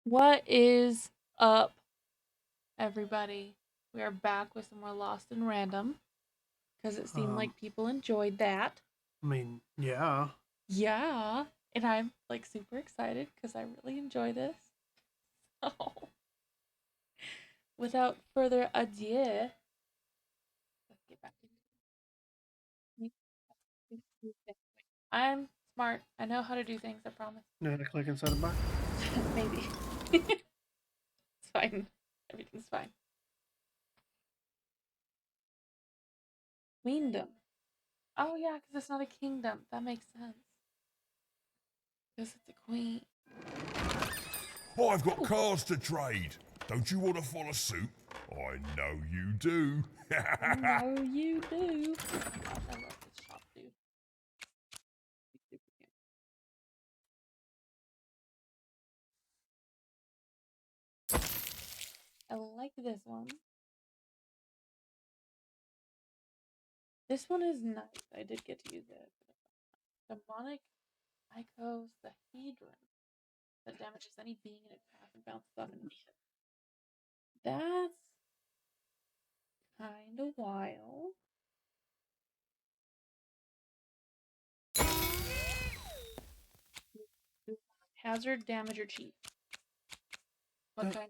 What is up, everybody? We are back with some more Lost and Random because it seemed Um, like people enjoyed that. yeah. Yeah, and I'm like super excited because I really enjoy this. So, without further ado, let's get back into it. I'm smart. I know how to do things, I promise. Know how to click inside a box? Maybe. It's fine. Everything's fine. Queendom. Oh, yeah, because it's not a kingdom. That makes sense. Because it's a queen. I've got Oh, cars to trade. Don't you want to follow suit? I know you do. I know you do. Oh my gosh, I love this shop, dude. Super cute. I like this one. This one is nice. I did get to use it. Demonic icosahedron that damages any being in its path and bounces off enemies. That's kind of wild. Hazard, damage, or cheat. What kind?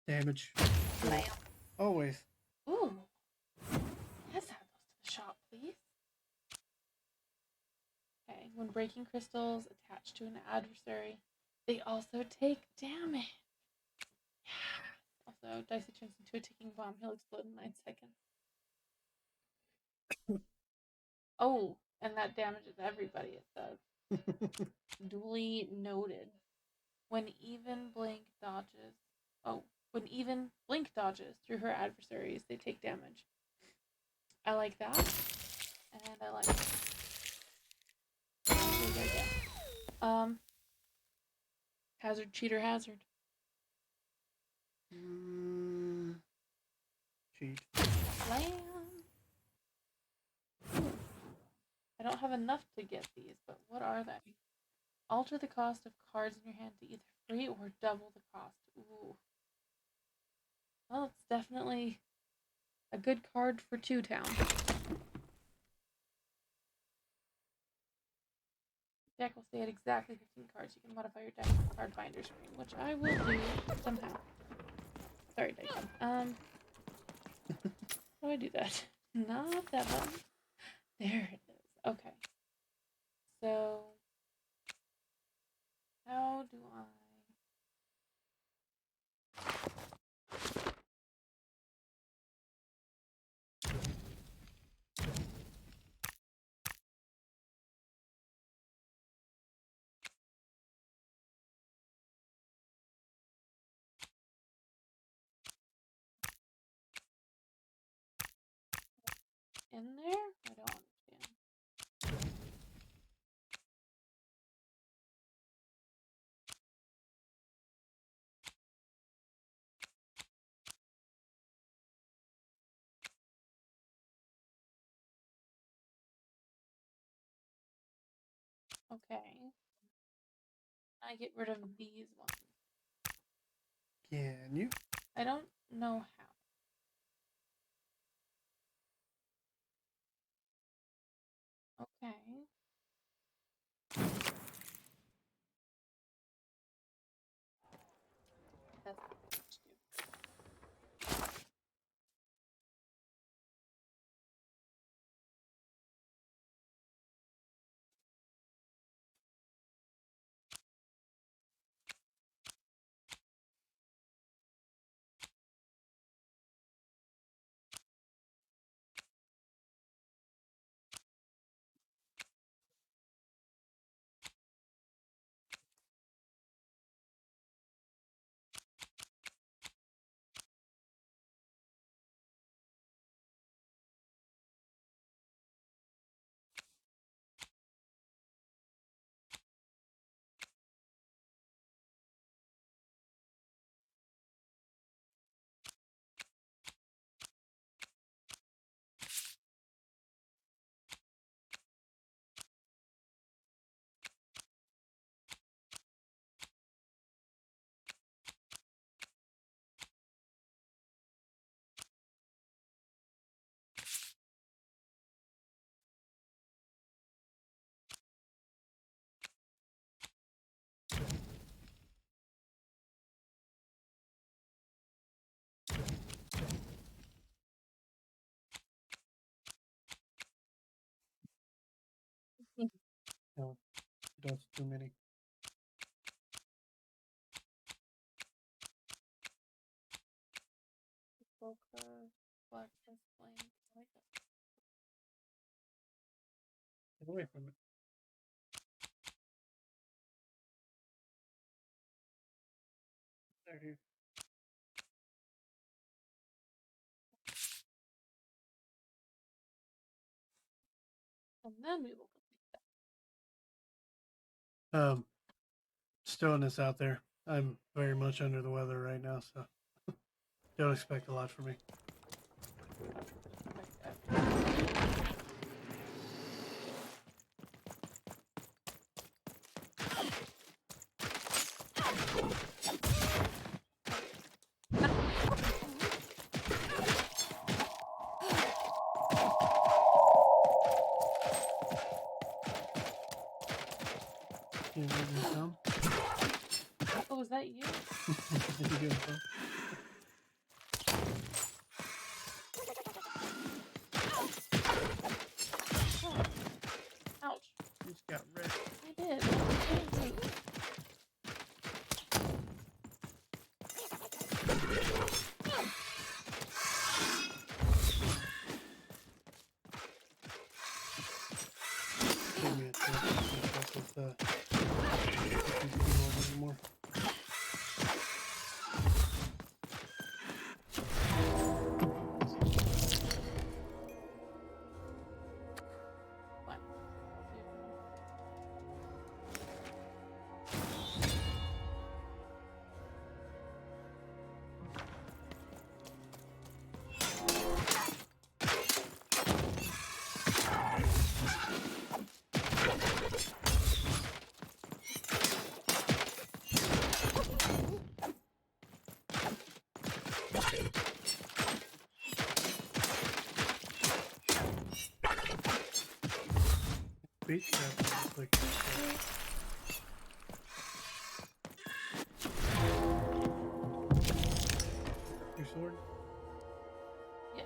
Damage. Lamb. Always. Ooh. Yes, add those to the shop, please. Okay. When breaking crystals attached to an adversary, they also take damage. Also, Dicey turns into a ticking bomb. He'll explode in 9 seconds. Oh, and that damages everybody, it says. Duly noted. When even Blink dodges. Oh, when even Blink dodges through her adversaries, they take damage. I like that. And I like it. Again. Um, hazard, cheater, hazard. Mm, cheat. Land. I don't have enough to get these, but what are they? Alter the cost of cards in your hand to either free or double the cost. Ooh. Well, it's definitely a good card for Two Town. Deck will stay at exactly 15 cards. You can modify your deck with the card binder screen, which I will do somehow. Sorry, Dyson. How do I do that? Not that button. There it is. Okay. So, how do I. In there? I don't understand. Okay. I get rid of these ones. Can you? I don't know how. Okay. That's what I need to do. No, that's too many. Focus, blackness, blank. I like that. Get away from it. There, here. And then we will complete Still this out there. I'm very much under the weather right now, so don't expect a lot from me. that. You need some? Oh, was that you? You good, bro? Oh. Ouch. You just got wrecked. I did. Thank you. Give me a chance to finish up with these people anymore. What? Beach trap like your sword? Yeah.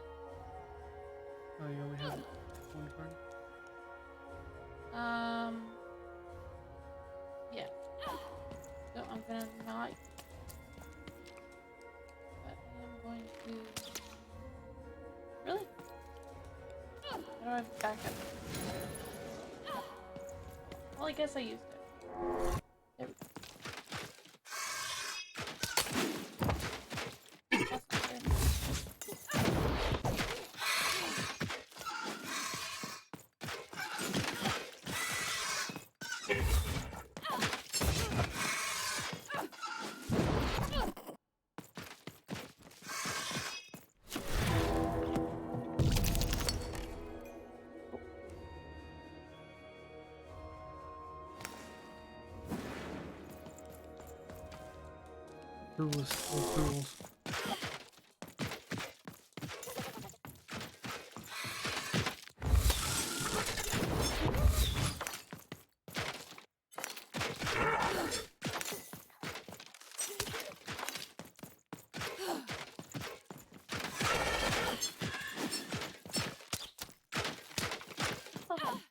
Oh, you only have one card? Yeah. So I'm gonna not. But I am going to. Really? How do I back up? Well, I guess I used it. There we go. That's not fair. Tools. Oh,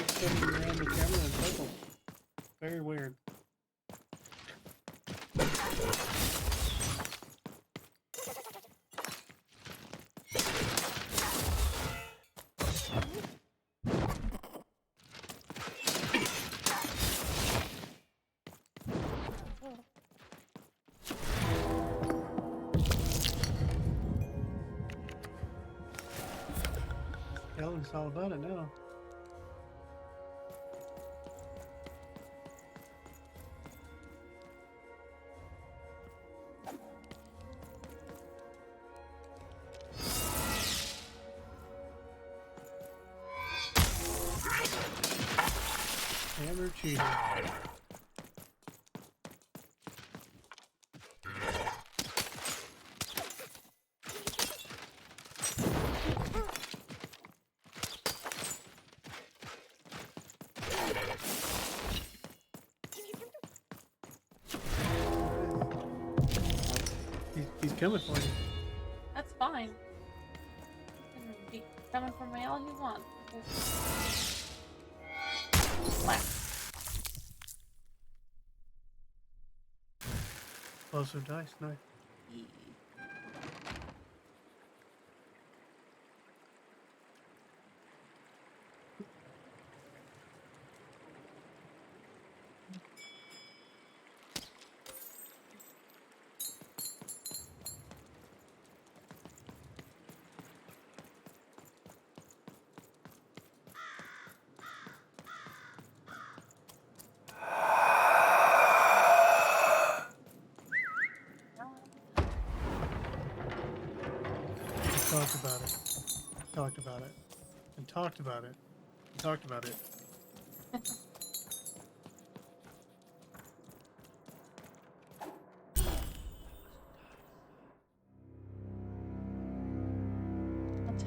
Spinning around the camera in circles. Very weird. It's all about it now. Hammer cheater. He's coming for you. That's fine. He can be coming for me all he wants. Slap. Closer dice, nice. Talked about it. Talked about it. And talked about it. And talked about it. A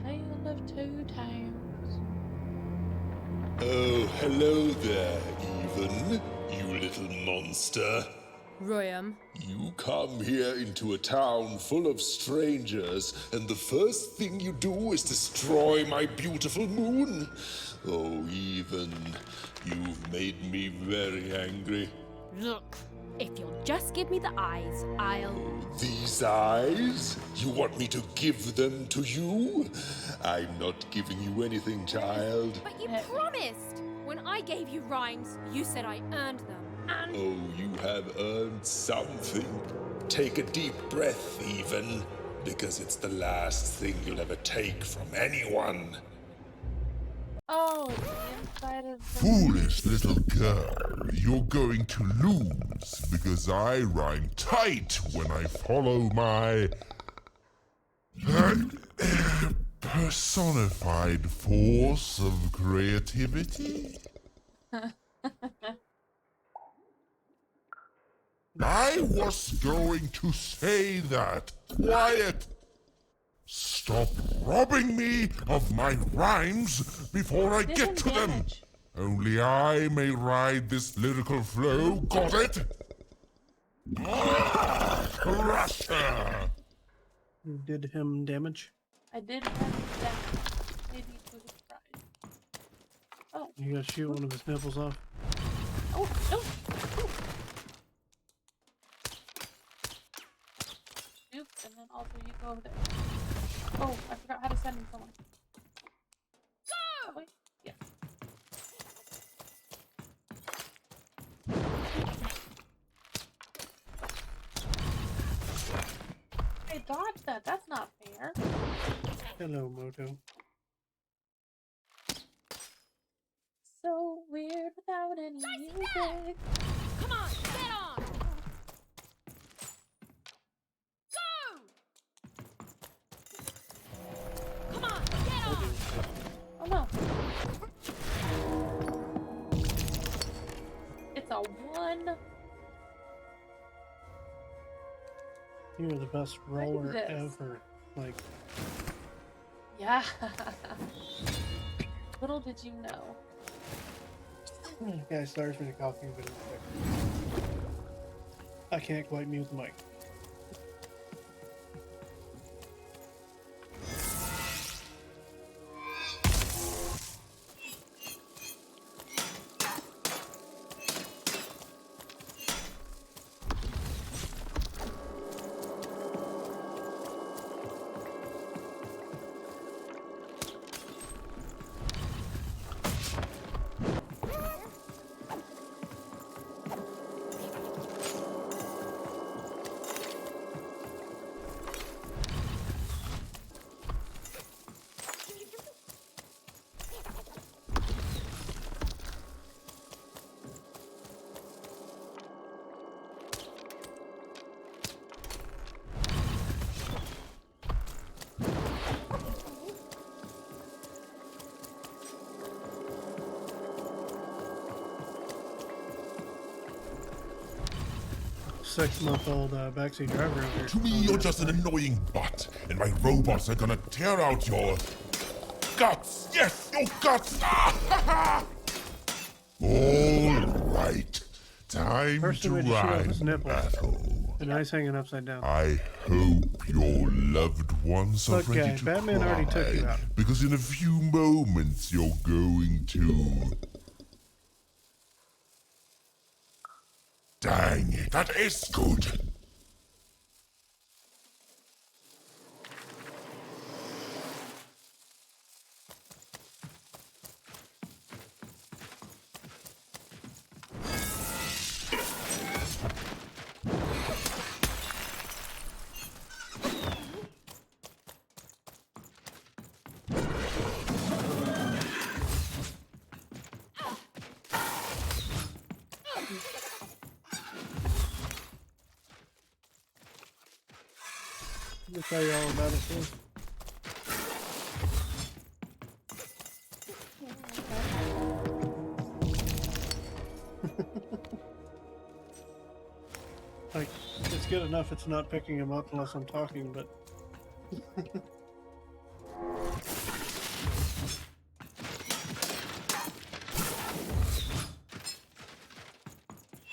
tale of two towns. Oh, hello there, Even, you little monster. Royam. You come here into a town full of strangers, and the first thing you do is destroy my beautiful moon. Oh, Even, you've made me very angry. Look, if you'll just give me the eyes, I'll... These eyes? You want me to give them to you? I'm not giving you anything, child. But you promised! When I gave you rhymes, you said I earned them. And... Oh, you have earned something. Take a deep breath, even, because it's the last thing you'll ever take from anyone. Oh, it's the inside of the... Foolish little girl, you're going to lose because I rhyme tight when I follow my personified force of creativity. I was going to say that. Quiet! Stop robbing me of my rhymes before I get to them. damage. Only I may ride this lyrical flow. Got it? Crusher! You did him damage. I did have that. Maybe to his pride. Oh, You gotta shoot one of his nipples off. oh, no! Oops, and then also you go over there. Oh, I forgot how to send him someone. Go! Wait, yeah. Hey, dodge that. That's not fair. Hello, Moto. So weird without any music. Come on, get on! Go! Come on, get on! Oh no. It's a 1. You're the best roller this. ever. Like, Yeah. Little did you know. guy starts me to coughing, but I can't quite mute the mic. Six-month-old backseat driver out there. To me, you're just an annoying butt, and my robots are gonna tear out your guts. Yes, your guts. All right, time Person to made to shoot off ride his nipples. battle. And eyes hanging upside down. I hope your loved ones are Look, ready guy, to Batman already took you cry, out. because in a few moments you're going to. Dang it, that is good. I'll tell you all about it too. Like, it's good enough it's not picking him up unless I'm talking, but...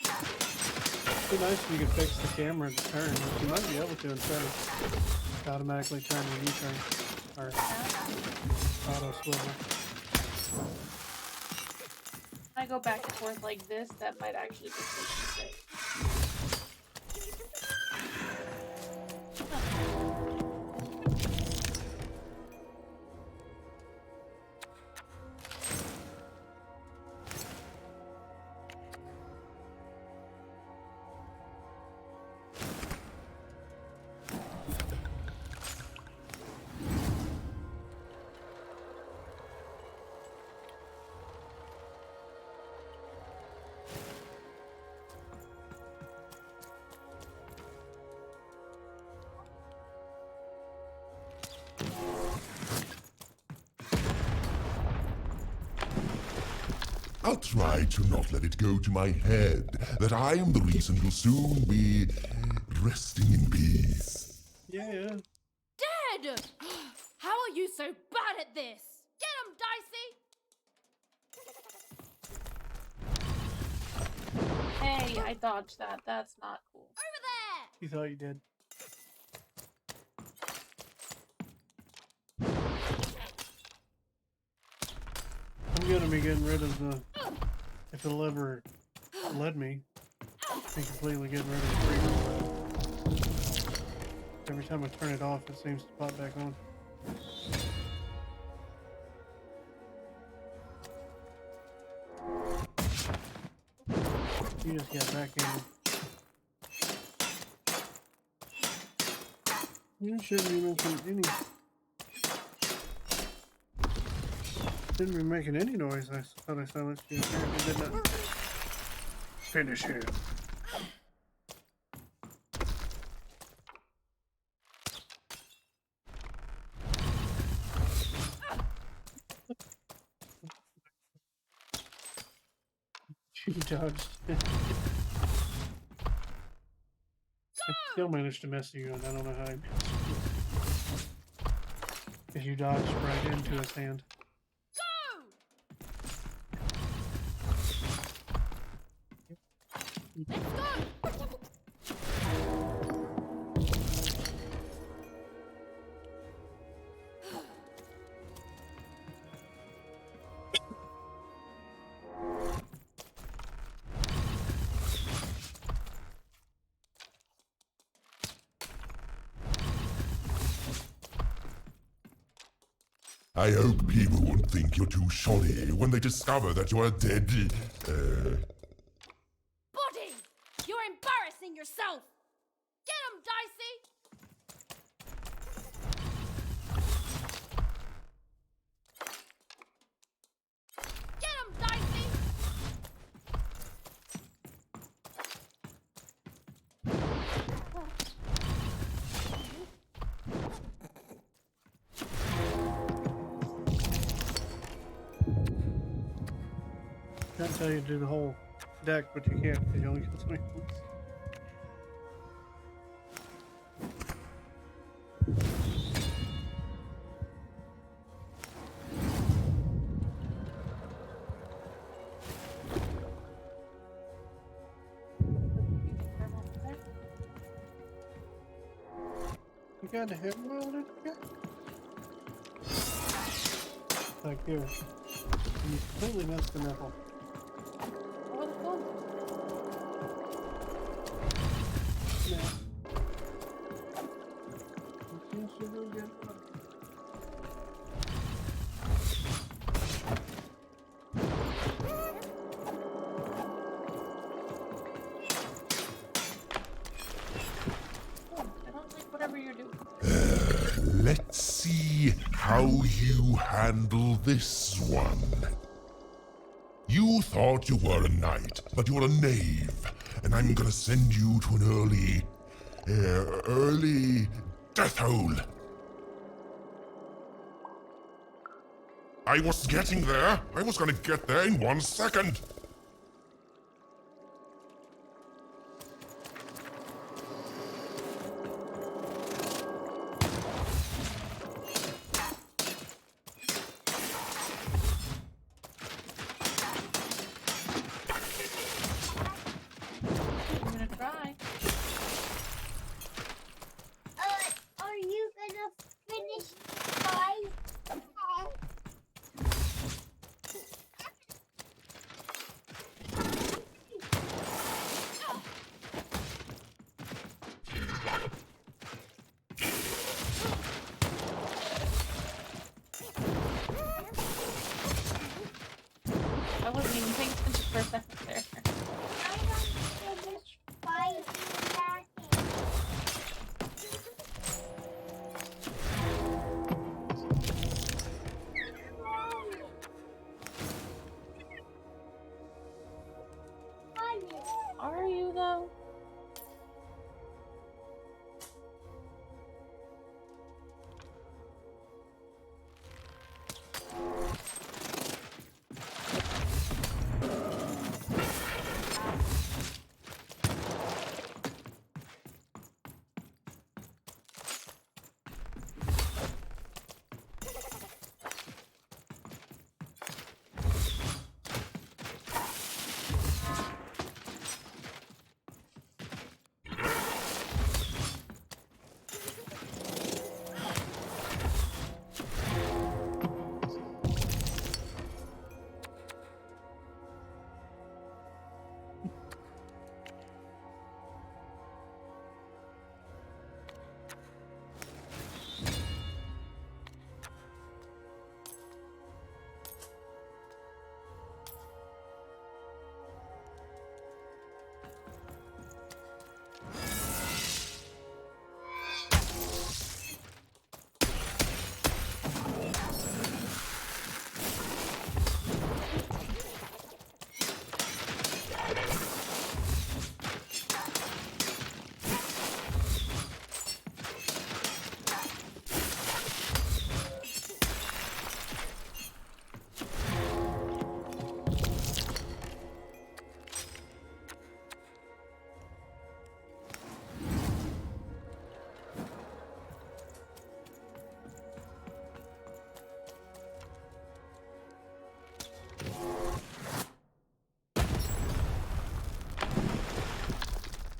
It'd be nice if you could fix the camera to turn, which you might be able to instead of automatically turn when you turn. Or auto swivel. I go back and forth like this, that might actually just make me sick. I'll try to not let it go to my head that I am the reason you'll soon be resting in peace. Yeah. Dead! How are you so bad at this? Get him, Dicey! Hey, I dodged that. That's not cool. Over there! You thought you did. I'm gonna be getting rid of the, if it'll ever let me, be completely getting rid of the freedom. Every time I turn it off, it seems to pop back on. You just got backhanded. You shouldn't be making any. Shouldn't be making any noise. I thought I silenced you. Apparently did not. Finish him. You dodged. I still managed to mess you, and I don't know how I managed. Because you dodged right into his hand. Let's go! I hope people won't think you're too shoddy when they discover that you're a dead, Buddy! You're embarrassing yourself! Get him, Dicey! Get him, Dicey! Can't tell you to do the whole deck, but you can't because you only get so many points. You got a hit roll in here? Like here. And you completely missed the nipple. What was it called? Yeah. You should go get it. I don't like whatever you're doing. let's see how you handle this one. You thought you were a knight, but you're a knave, and I'm gonna send you to an early death hole. I was getting there. I was gonna get there in 1 second. I'm gonna try. Are you gonna finish my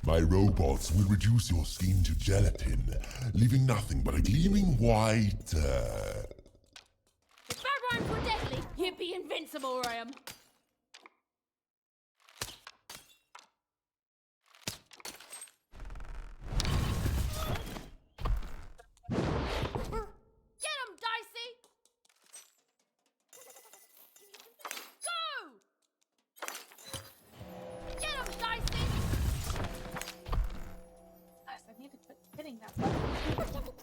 My robots will reduce your skin to gelatin, leaving nothing but a gleaming white, If bad rhymes were deadly, you'd be invincible, Ryan. Get him, Dicey! Go! Get him, Dicey! Guys, I need to quit hitting that button.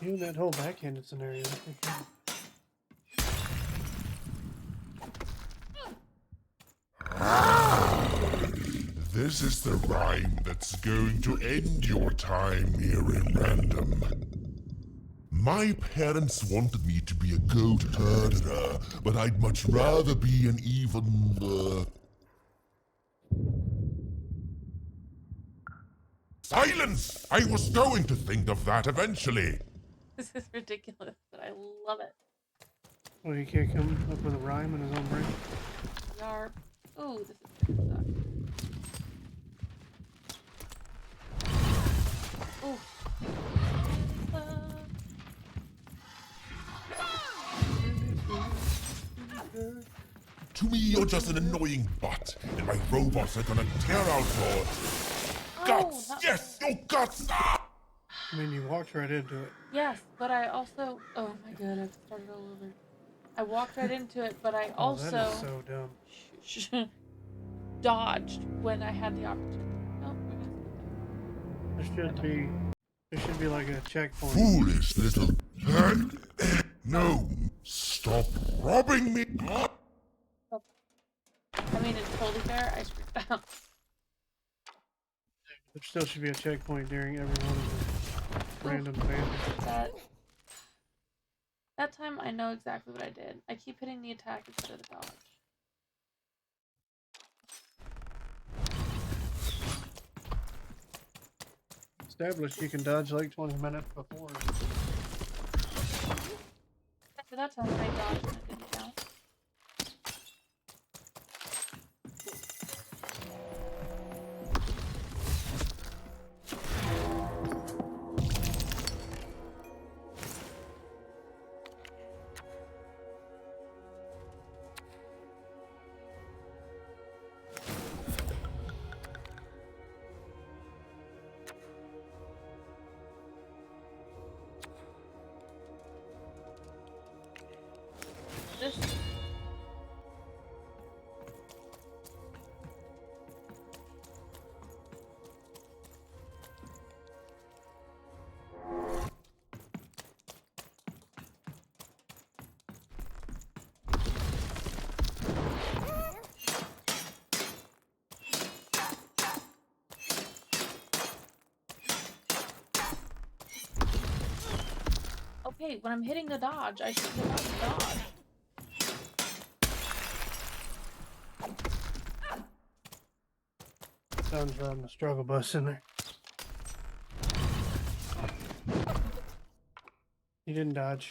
You and that whole backhanded scenario. I think This is the rhyme that's going to end your time here in Random. My parents wanted me to be a goat herder, but I'd much rather be an even, Silence! I was going to think of that eventually. This is ridiculous, but I love it. well, he can't come up with a rhyme in his own brain. Yarp. Ooh, this is gonna suck. Ooh. To me, you're just an annoying butt, and my robots are gonna tear out your guts. not- Yes, your guts. Ah! I mean, you walked right into it. Yes, but I also. Oh my god, I've started all over. I walked right into it, but I Oh, also that is so dumb. dodged when I had the opportunity. Oh, we're gonna There should be like a checkpoint. Foolish little. No, stop robbing me. I mean, it's totally fair. I screwed up. There still should be a checkpoint during every one of the random bands. That time I know exactly what I did. I keep hitting the attack instead of the dodge. Established you can dodge like 20 minutes before. For that time when I dodged and it didn't count. This. Okay, when I'm hitting the dodge, I should be allowed to dodge. Sounds riding the struggle bus in there. You didn't dodge.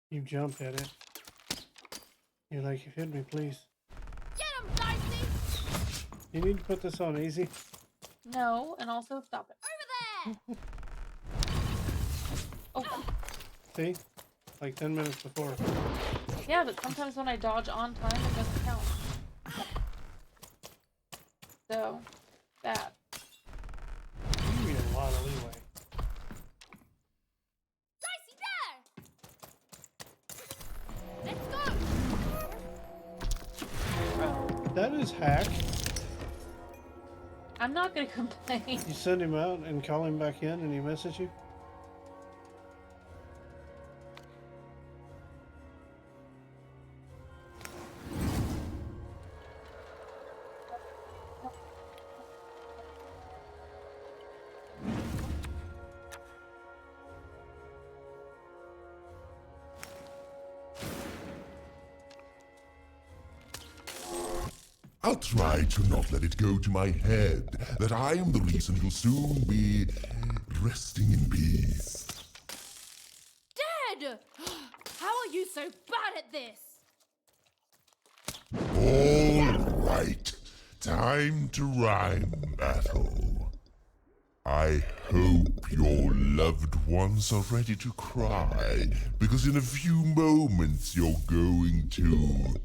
You jumped at it. You're like, you hit me, please. Get him, Dicey! You need to put this on easy. No, and also stop it. Over there! Oh, See? Like 10 minutes before. yeah, but sometimes when I dodge on time, it doesn't count. So, that. You need a lot of leeway. Dicey, there! Let's go! Bro, That is hack. I'm not gonna complain. You send him out and call him back in and he messes you. I'll try to not let it go to my head that I am the reason you'll soon be resting in peace. Dad! How are you so bad at this? All right, time to rhyme battle. I hope your loved ones are ready to cry, because in a few moments you're going to...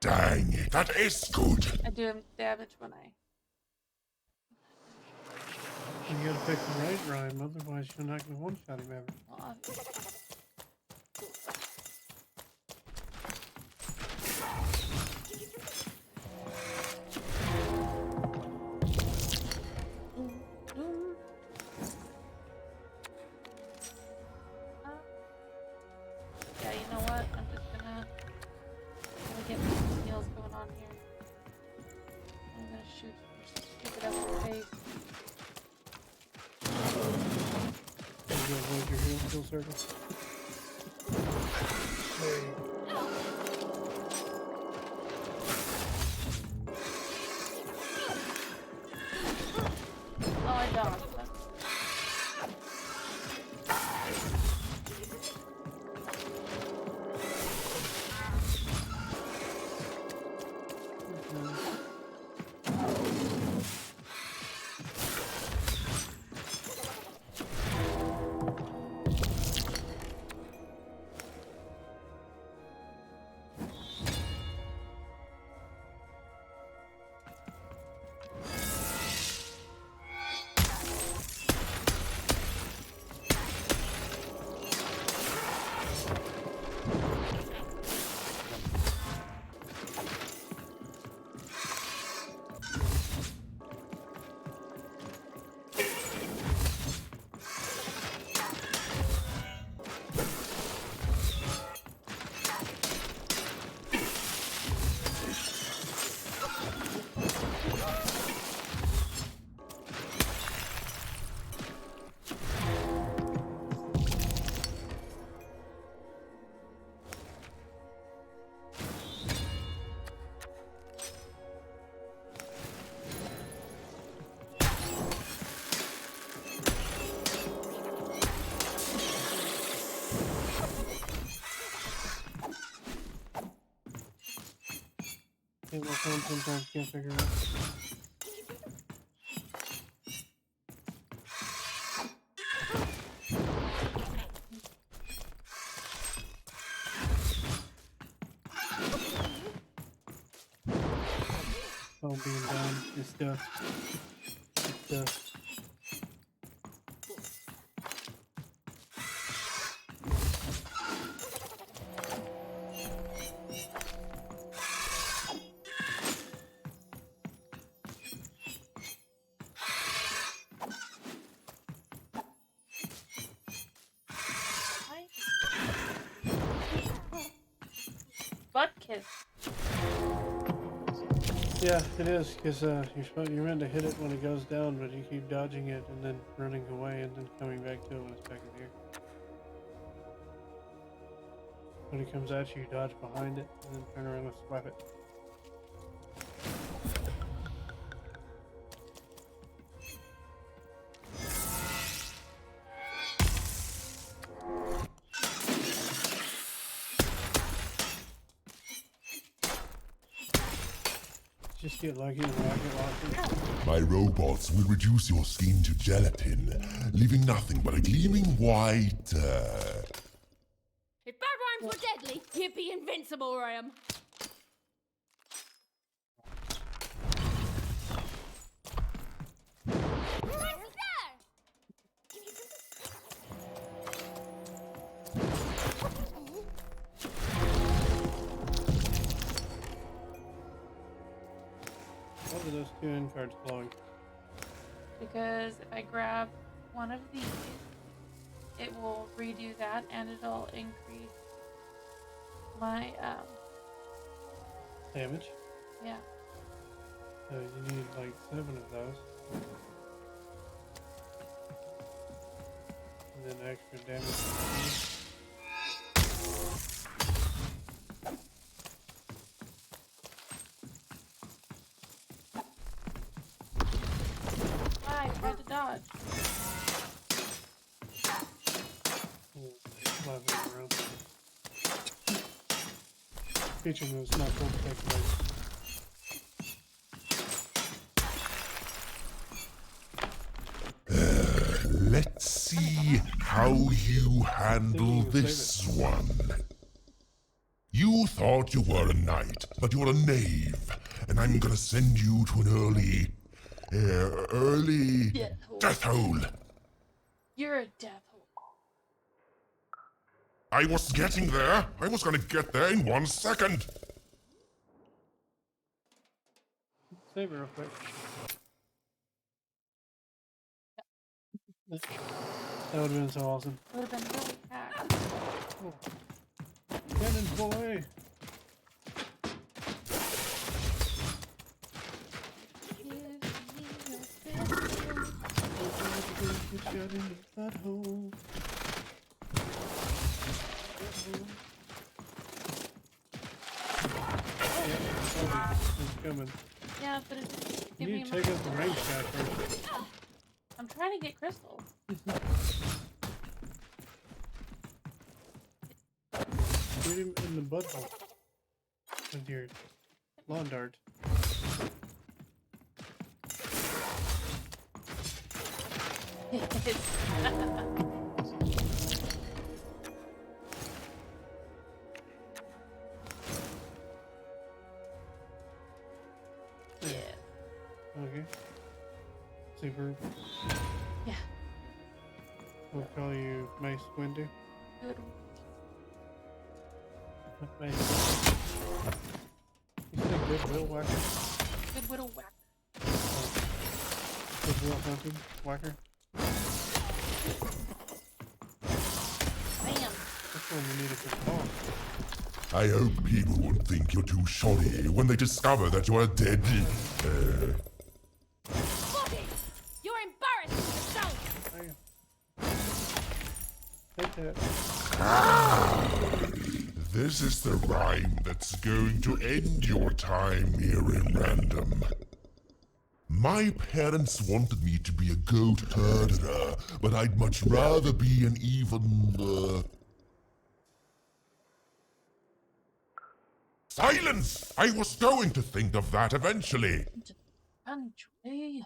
Dang it, that is good. I do him damage when I. You gotta pick the right rhyme, otherwise you're not gonna one-shot him ever. Well, obviously. Yeah, you know what? I'm just gonna get some heals going on here. I'm gonna shoot stupid up in the face. You avoid your heal skill circle. There you go. Oh, I dodged. It will come sometimes, can't figure it out. All being done is stuff. It's stuff. Butt kiss. Yeah, it is, because you're meant to hit it when it goes down, but you keep dodging it and then running away and then coming back to it when it's back in here. When it comes at you, you dodge behind it and then turn around and slap it. Just get lucky and rocket launcher. My robots will reduce your skin to gelatin, leaving nothing but a gleaming white, If bad rhymes were deadly, you'd be invincible, Ram. What are those two end cards glowing? Because if I grab one of these, it will redo that and it'll increase my, Damage. yeah. So you need like 7 of those. And then extra damage. lot of them around. Teaching them it's not cool to take away. Let's see how you handle this one. You thought you were a knight, but you're a knave, and I'm gonna send you to an early death hole. You're a death hole. I was getting there. I was gonna get there in 1 second. Save it real quick. That would have been so awesome. It would have been really hacked. Oh. Cannon boy! Get shot in the butthole. It's coming. Yeah, but it's You give me need to take out the range guy first. I'm trying to get crystals. Shoot him in the butthole with your lawn dart. Yeah. Okay. Super. Yeah. We'll call you Mace Windu. Good. Mace. You say Goodwill Whacker? Good widow whack. Goodwill Hunting Whacker? Bam. That's one you needed to call. I hope people won't think you're too shoddy when they discover that you're dead. Bobby! You're embarrassing yourself! Damn. Take that. This is the rhyme that's going to end your time here in Random. My parents wanted me to be a goat herder, but I'd much rather be an even, Silence! I was going to think of that eventually. Country.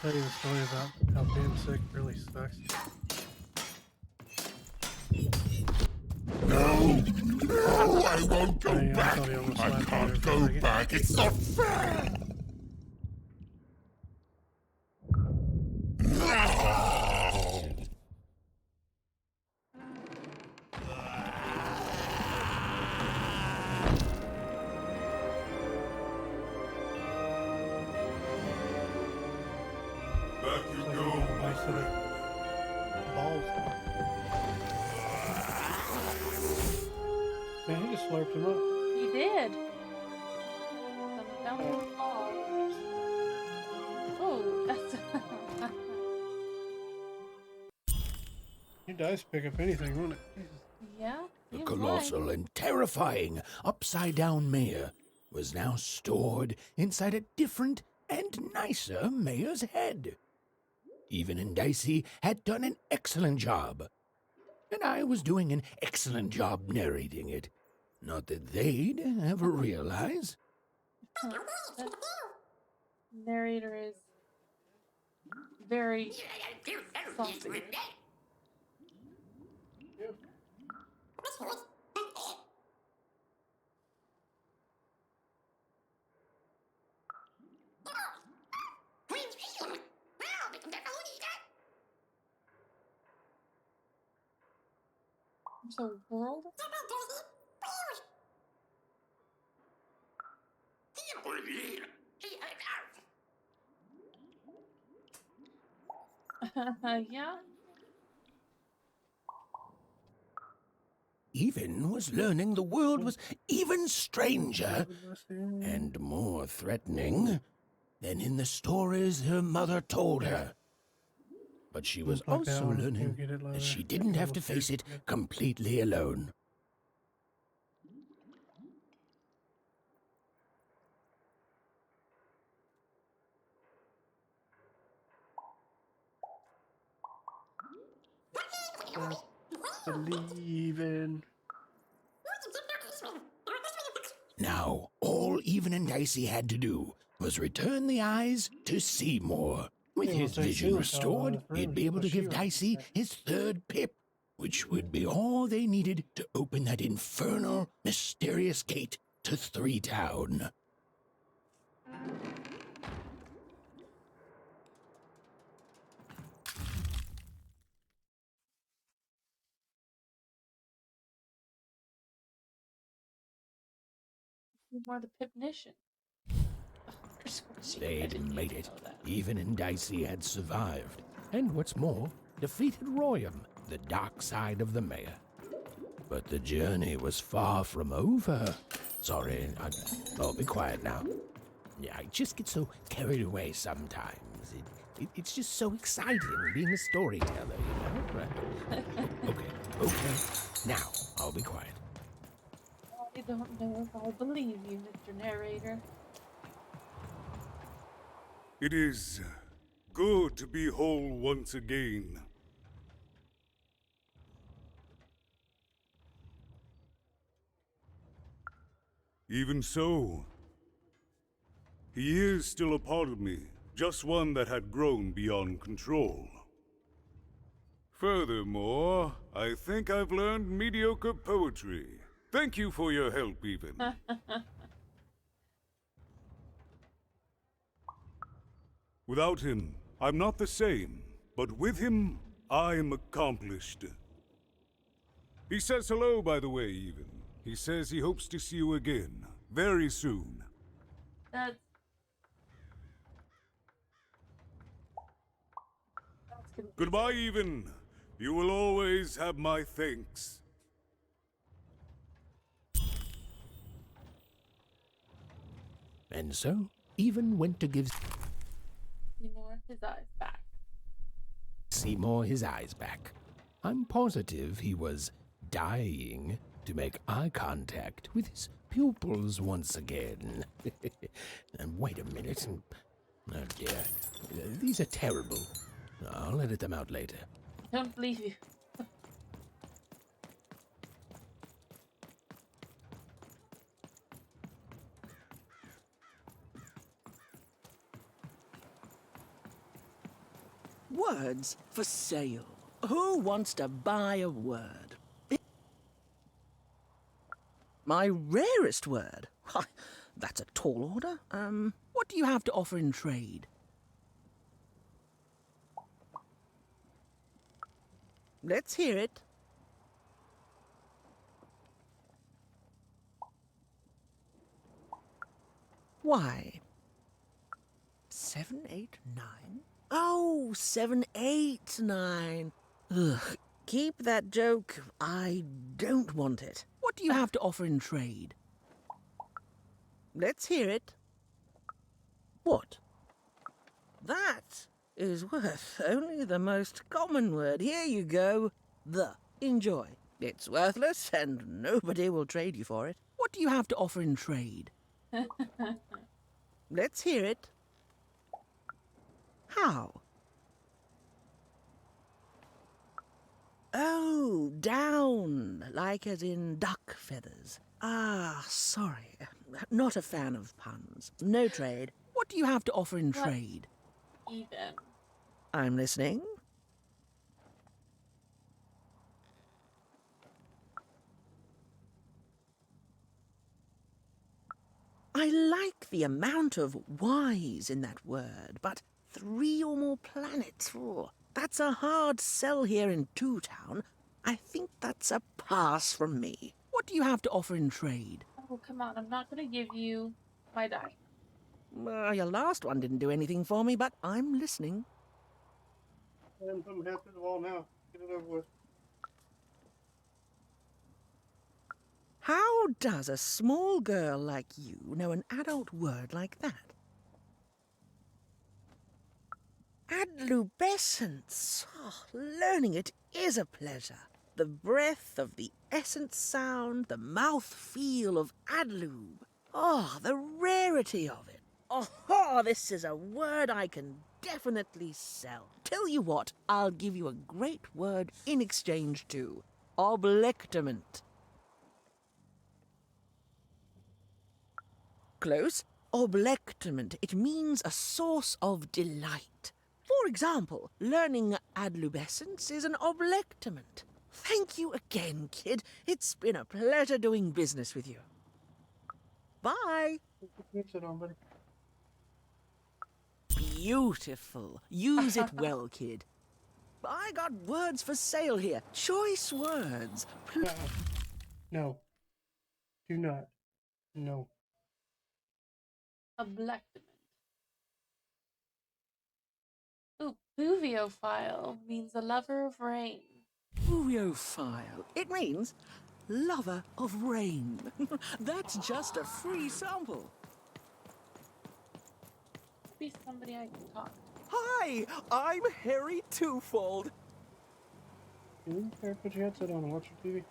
Tell you a story about how being sick really sucks. No, I won't go I back. thought he almost I slapped me can't there for a go second. back. It's not fair. No. Back you So he go. got a nice set of balls. Man, he just slurped him up. He did. Some dumb ball. Oh, that's. Your dice pick up anything, won't it? Jesus. Yeah. The he colossal might. and terrifying upside-down mayor was now stored inside a different and nicer mayor's head. Even and Dicey had done an excellent job, and I was doing an excellent job narrating it. Not that they'd ever realize. That narrator is very saucy. a world? Yeah. Even was learning the world was even stranger and more threatening than in the stories her mother told her. But she was Back also down, learning you'll get it that later. she didn't have to face it completely alone. Believing. Now, all Even and Dicey had to do was return the eyes to Seymour. With Yeah, his so she vision was all restored, out of he'd room, be able but to she give was Dicey okay. his third pip, which would be all they needed to open that infernal, mysterious gate to Three Town. More the Pipnician. They'd made it. Even and Dicey had survived. And what's more, defeated Royam, the dark side of the mayor. But the journey was far from over. Sorry, I'll be quiet now. Yeah, I just get so carried away sometimes. It's just so exciting being a storyteller, you know? Okay. Now, I'll be quiet. I don't know if I believe you, Mr. Narrator. It is good to be whole once again. Even so, he is still a part of me, just one that had grown beyond control. Furthermore, I think I've learned mediocre poetry. Thank you for your help, Even. Without him, I'm not the same, but with him, I'm accomplished. He says hello, by the way, Even. He says he hopes to see you again, very soon. That's Goodbye, Even. You will always have my thanks. And so, Even went to give Seymour his eyes back. Seymour his eyes back. I'm positive he was dying to make eye contact with his pupils once again. And wait a minute. Oh dear. These are terrible. I'll edit them out later. Don't believe you. Words for sale. Who wants to buy a word? My rarest word? Why, that's a tall order. What do you have to offer in trade? Let's hear it. Why? 7, 8, 9? Oh, 7, 8, 9. Ugh, keep that joke. I don't want it. What do you have to offer in trade? Let's hear it. What? That is worth only the most common word. Here you go. The. Enjoy. It's worthless and nobody will trade you for it. What do you have to offer in trade? Let's hear it. How? Oh, down, like as in duck feathers. Ah, sorry. Not a fan of puns. No trade. What do you have to offer in trade? Even. I'm listening. I like the amount of Y's in that word, but 3 or more planets, that's a hard sell here in Two Town. I think that's a pass from me. What do you have to offer in trade? Oh, come on. I'm not going to give you my diamond. Your last one didn't do anything for me, but I'm listening. I'm half to the wall now. Get it over with. How does a small girl like you know an adult word like that? Adlubescence. Oh, learning it is a pleasure. The breath of the essence sound, the mouth feel of adlube. Oh, the rarity of it. Oh, this is a word I can definitely sell. Tell you what, I'll give you a great word in exchange too. Oblectament. Close. Oblectament. It means a source of delight. For example, learning adlubescence is an oblectament. Thank you again, kid. It's been a pleasure doing business with you. Bye. Sit on, buddy. Beautiful. Use it well, kid. I got words for sale here. Choice words. No. Do not. No. Ablectament. Ooh, pluviophile means a lover of rain. Pluviophile. It means lover of rain. That's just a free sample. Be somebody I can talk to. Hi, I'm Harry Twofold. Can you put your headset on and watch your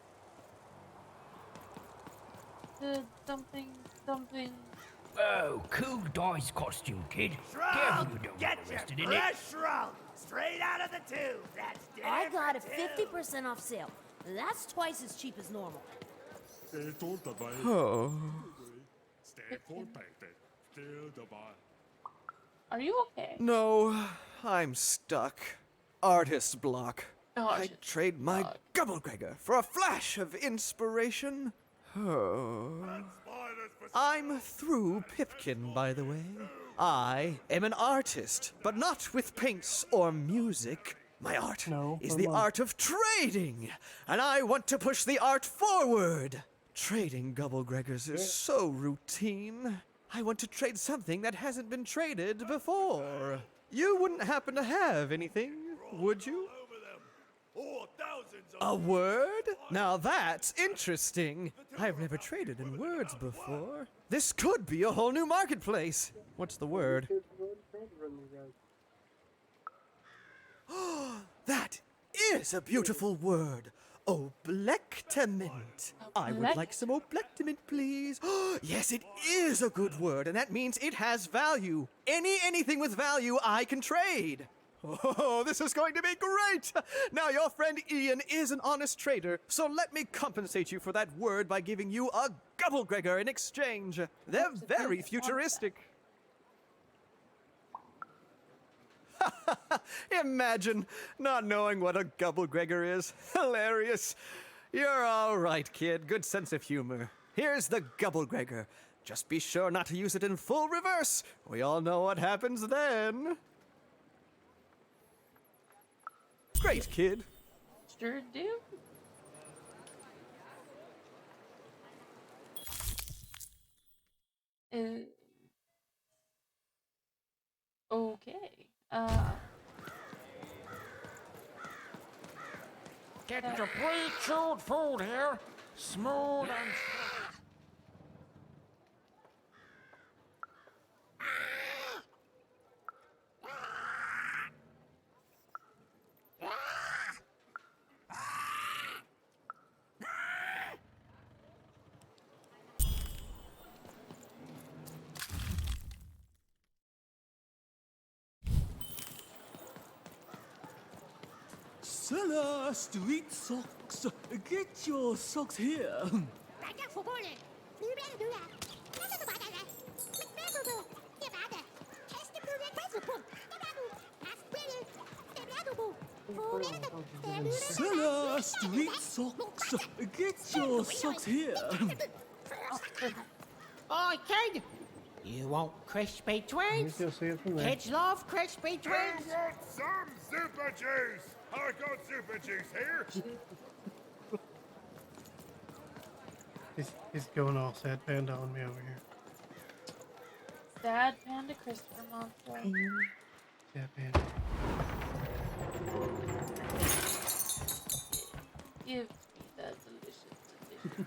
TV? Something. Oh, cool dice costume, kid. Careful you don't get arrested in it. Shrug! Straight out of the tube! That's I got a 50% off sale. That's twice as cheap as normal. Oh. Are you okay? No, I'm stuck. Artist block. Oh, I trade my Gubblegregor for a flash of inspiration. Oh. I'm through Pipkin, by the way. I am an artist, but not with paints or music. My art is the art of trading, and I want to push the art forward. Trading Gubblegregors is so routine. I want to trade something that hasn't been traded before. You wouldn't happen to have anything, would you? A word? Now that's interesting. I've never traded in words before. This could be a whole new marketplace. What's the word? That is a beautiful word. Oblectament. I would like some oblectament, please. Yes, it is a good word, and that means it has value. Anything with value I can trade. Oh, this is going to be great! Now, your friend Ian is an honest trader, so let me compensate you for that word by giving you a Gubblegregor in exchange. They're very futuristic. Imagine not knowing what a Gubblegregor is. Hilarious. You're all right, kid. Good sense of humor. Here's the Gubblegregor. Just be sure not to use it in full reverse. We all know what happens then. Great, kid. Sure do. Okay. Getting the pre-chewed food here. Smooth and... Seller, street socks. Get your socks here. Seller, street socks. Get your socks here. Oi, kid! You want crispy You twins? still see it from there. Kids love crispy twins. I want some super juice! I got super juice here! He's going all sad panda on me over here. Sad Panda Christopher Monster. Sad panda. Give me that delicious, delicious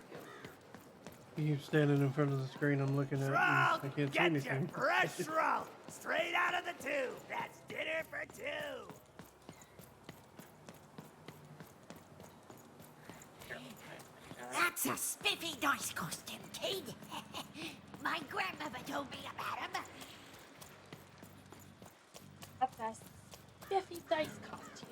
You standing in front of the screen I'm looking at. And I Frog, can't see get anything. your fresh roll straight out of the tube. That's dinner for two. That's a spiffy dice costume, kid. My grandmother told me about him. That's a spiffy dice costume.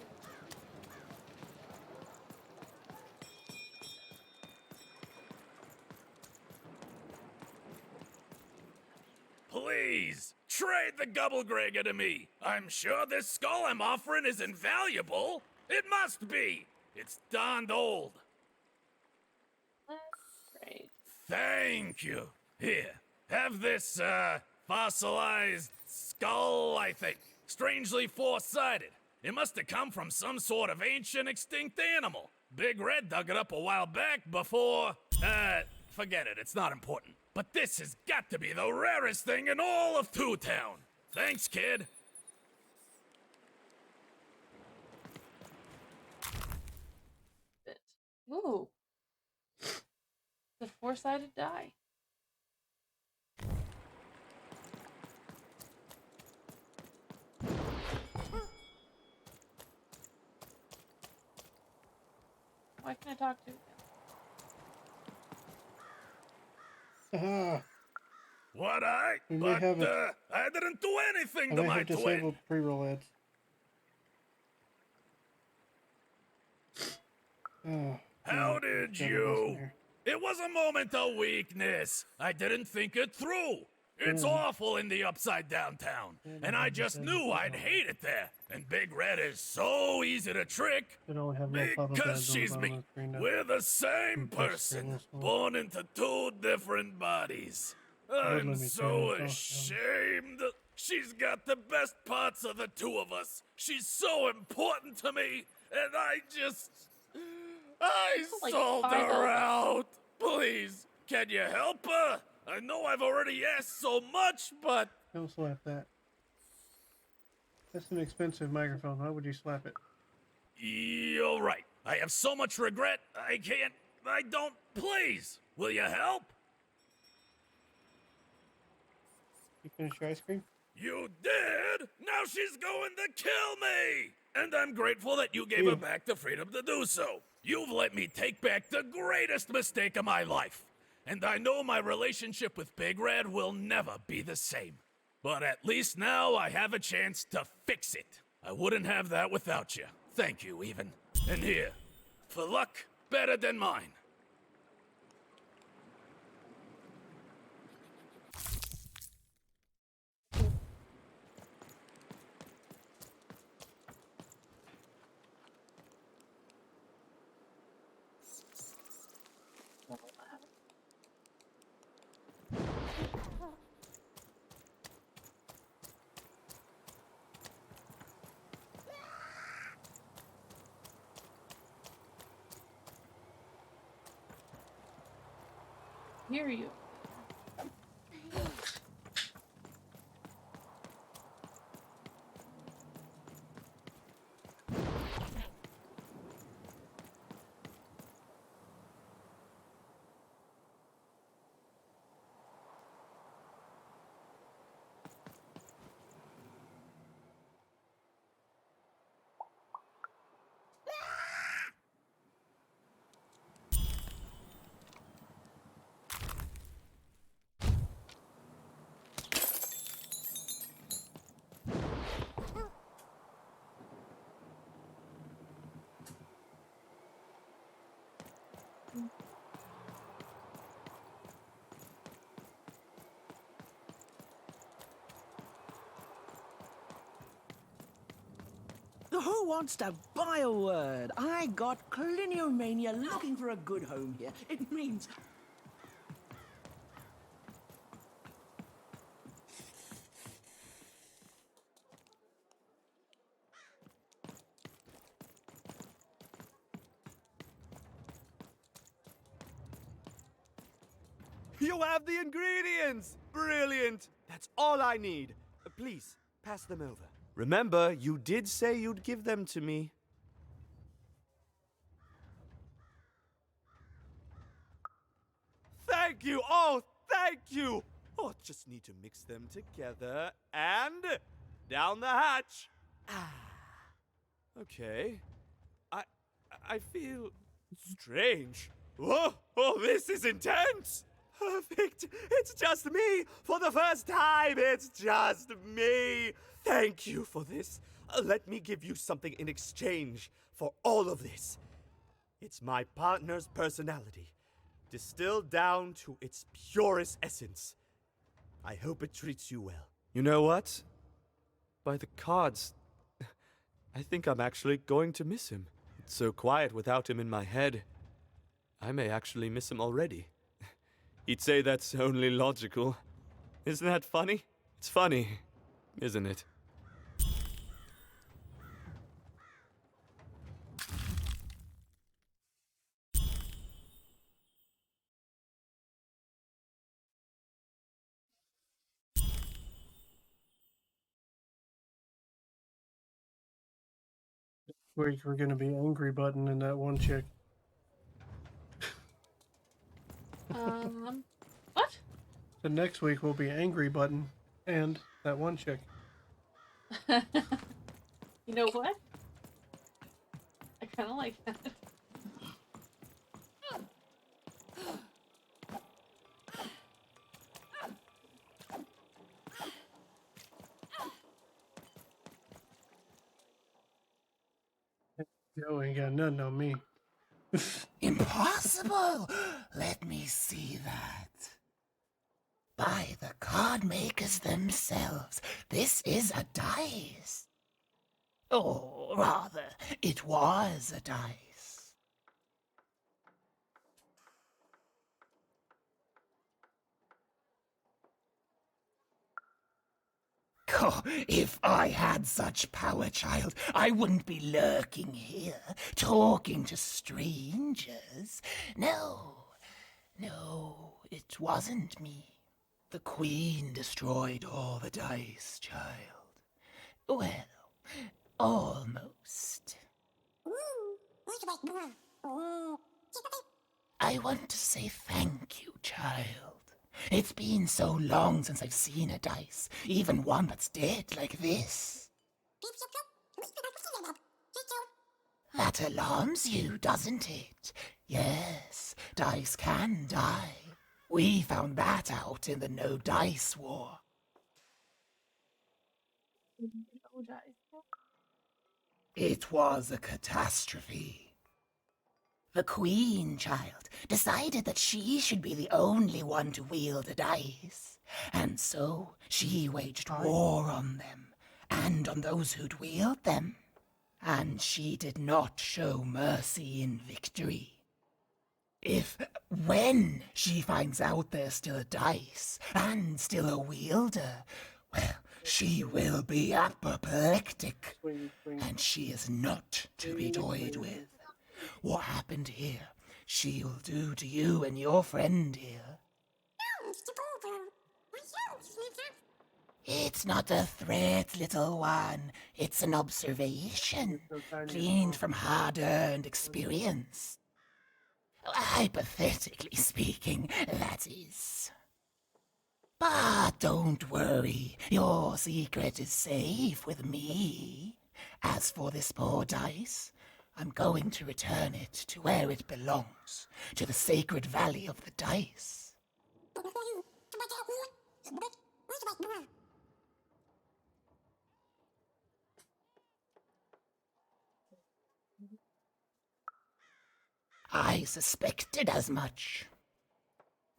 Please, trade the Gubblegregger to me. I'm sure this skull I'm offering is invaluable. It must be. It's darned old. Great. Thank you. Here, have this, fossilized skull, I think. Strangely four-sided. It must have come from some sort of ancient extinct animal. Big Red dug it up a while back before, forget it, it's not important. But this has got to be the rarest thing in all of Two Town. Thanks, kid. Ooh. The four-sided die. Why can't I talk to him? Ah, What We may have I didn't do anything I to may my have twin. disabled pre-roll ads. Oh, How no, did it's got a you? lesson here. It was a moment of weakness. I didn't think it through. It's awful in the upside down town, and I just knew I'd hate it there. And Big Red is so easy to trick It only have little pop-up because ads on the she's bottom me. of the screen now. We're the same Push screen person, this one. born into two different bodies. let I'm me so turn this off, ashamed. She's got the best parts of the two of us. She's so important to me, and I Like sold five her elements. out. Please, can you help her? I know I've already asked so much, but Don't slap that. That's an expensive microphone. Why would you slap it? you're right. I have so much regret. I don't. Please, will you help? You finish your ice cream? You did? Now she's going to kill me! And I'm grateful that you gave her back the freedom to do so. You've let me take back the greatest mistake of my life. And I know my relationship with Big Red will never be the same. But at least now I have a chance to fix it. I wouldn't have that without you. Thank you, even. And here, for luck better than mine. Hear you. Who wants to buy a word? I got cliniomania looking for a good home here. It means... You have the ingredients! Brilliant! That's all I need. Please, pass them over. Remember, you did say you'd give them to me. Thank you! Oh, thank you! Oh, just need to mix them together and down the hatch. Ah. Okay. I feel strange. Whoa! Oh, this is intense! Perfect! It's just me! For the first time, it's just me! Thank you for this. Let me give you something in exchange for all of this. It's my partner's personality, distilled down to its purest essence. I hope it treats you well. You know what? By the cards, I think I'm actually going to miss him. It's so quiet without him in my head. I may actually miss him already. He'd say that's only logical. Isn't that funny? It's funny, isn't it? We're gonna be angry button and that one chick. What? The next week will be angry button and that one chick. You know what? I kind of like that. Yo ain't got nothing on me. Impossible! Let me see that. By the card makers themselves, this is a dice. Or rather, it was a dice. Oh, if I had such power, child, I wouldn't be lurking here, talking to strangers. No, it wasn't me. The Queen destroyed all the dice, child. Well, almost. I want to say thank you, child. It's been so long since I've seen a dice, even one that's dead like this. That alarms you, doesn't it? Yes, dice can die. We found that out in the No Dice War. No dice. It was a catastrophe. The Queen, child, decided that she should be the only one to wield a dice, and so she waged war on them, and on those who'd wield them. And she did not show mercy in victory. When she finds out there's still a dice, and still a wielder, well, she will be apoplectic, and she is not to be toyed with. What happened here, she'll do to you and your friend here. It's not a threat, little one. It's an observation, gleaned from hard-earned experience. Hypothetically speaking, that is. But don't worry, your secret is safe with me. As for this poor dice, I'm going to return it to where it belongs, to the sacred valley of the dice. I suspected as much.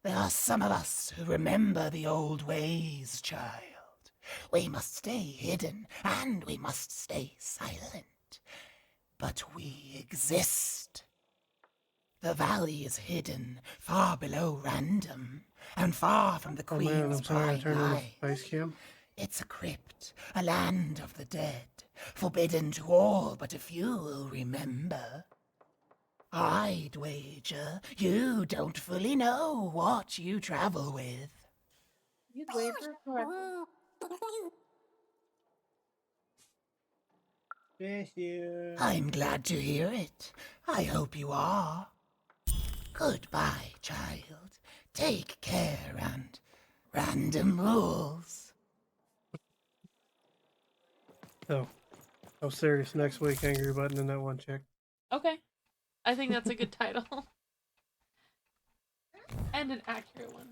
There are some of us who remember the old ways, child. We must stay hidden, and we must stay silent. But we exist. The valley is hidden, far below random, and far from the Queen's prying eye. It's a crypt, a land of the dead, forbidden to all but a few will remember. I'd wager you don't fully know what you travel with. You'd wager correctly. Bless you. I'm glad to hear it. I hope you are. Goodbye, child. Take care and random rules. Oh, serious. Next week, angry button and that one chick. Okay. I think that's a good title. And an accurate one.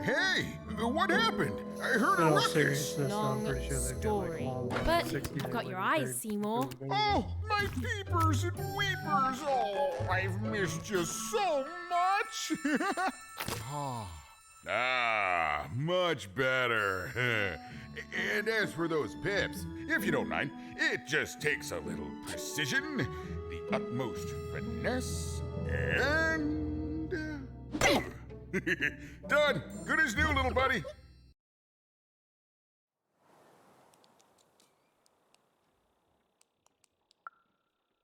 Hey, what happened? I heard In a all ruckus. seriousness, I'm Long pretty sure they've got like a story. long But 60-day I've got your waiting eyes, period Seymour. before we go. Oh, my peepers and weepers. Oh, I've missed you so much. Much better. And as for those pips, if you don't mind, it just takes a little precision, the utmost finesse, and... Done. Good as new, little buddy.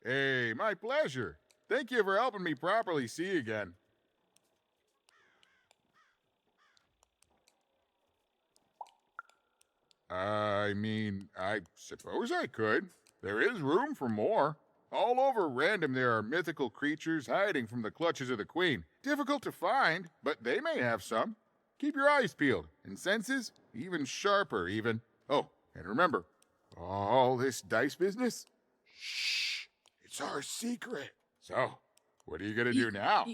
Hey, my pleasure. Thank you for helping me properly see again. I mean, I suppose I could. There is room for more. All over Random there are mythical creatures hiding from the clutches of the Queen. Difficult to find, but they may have some. Keep your eyes peeled, and senses even sharper, even. Oh, and remember, all this dice business? Shh, it's our secret. So, what are you gonna do now?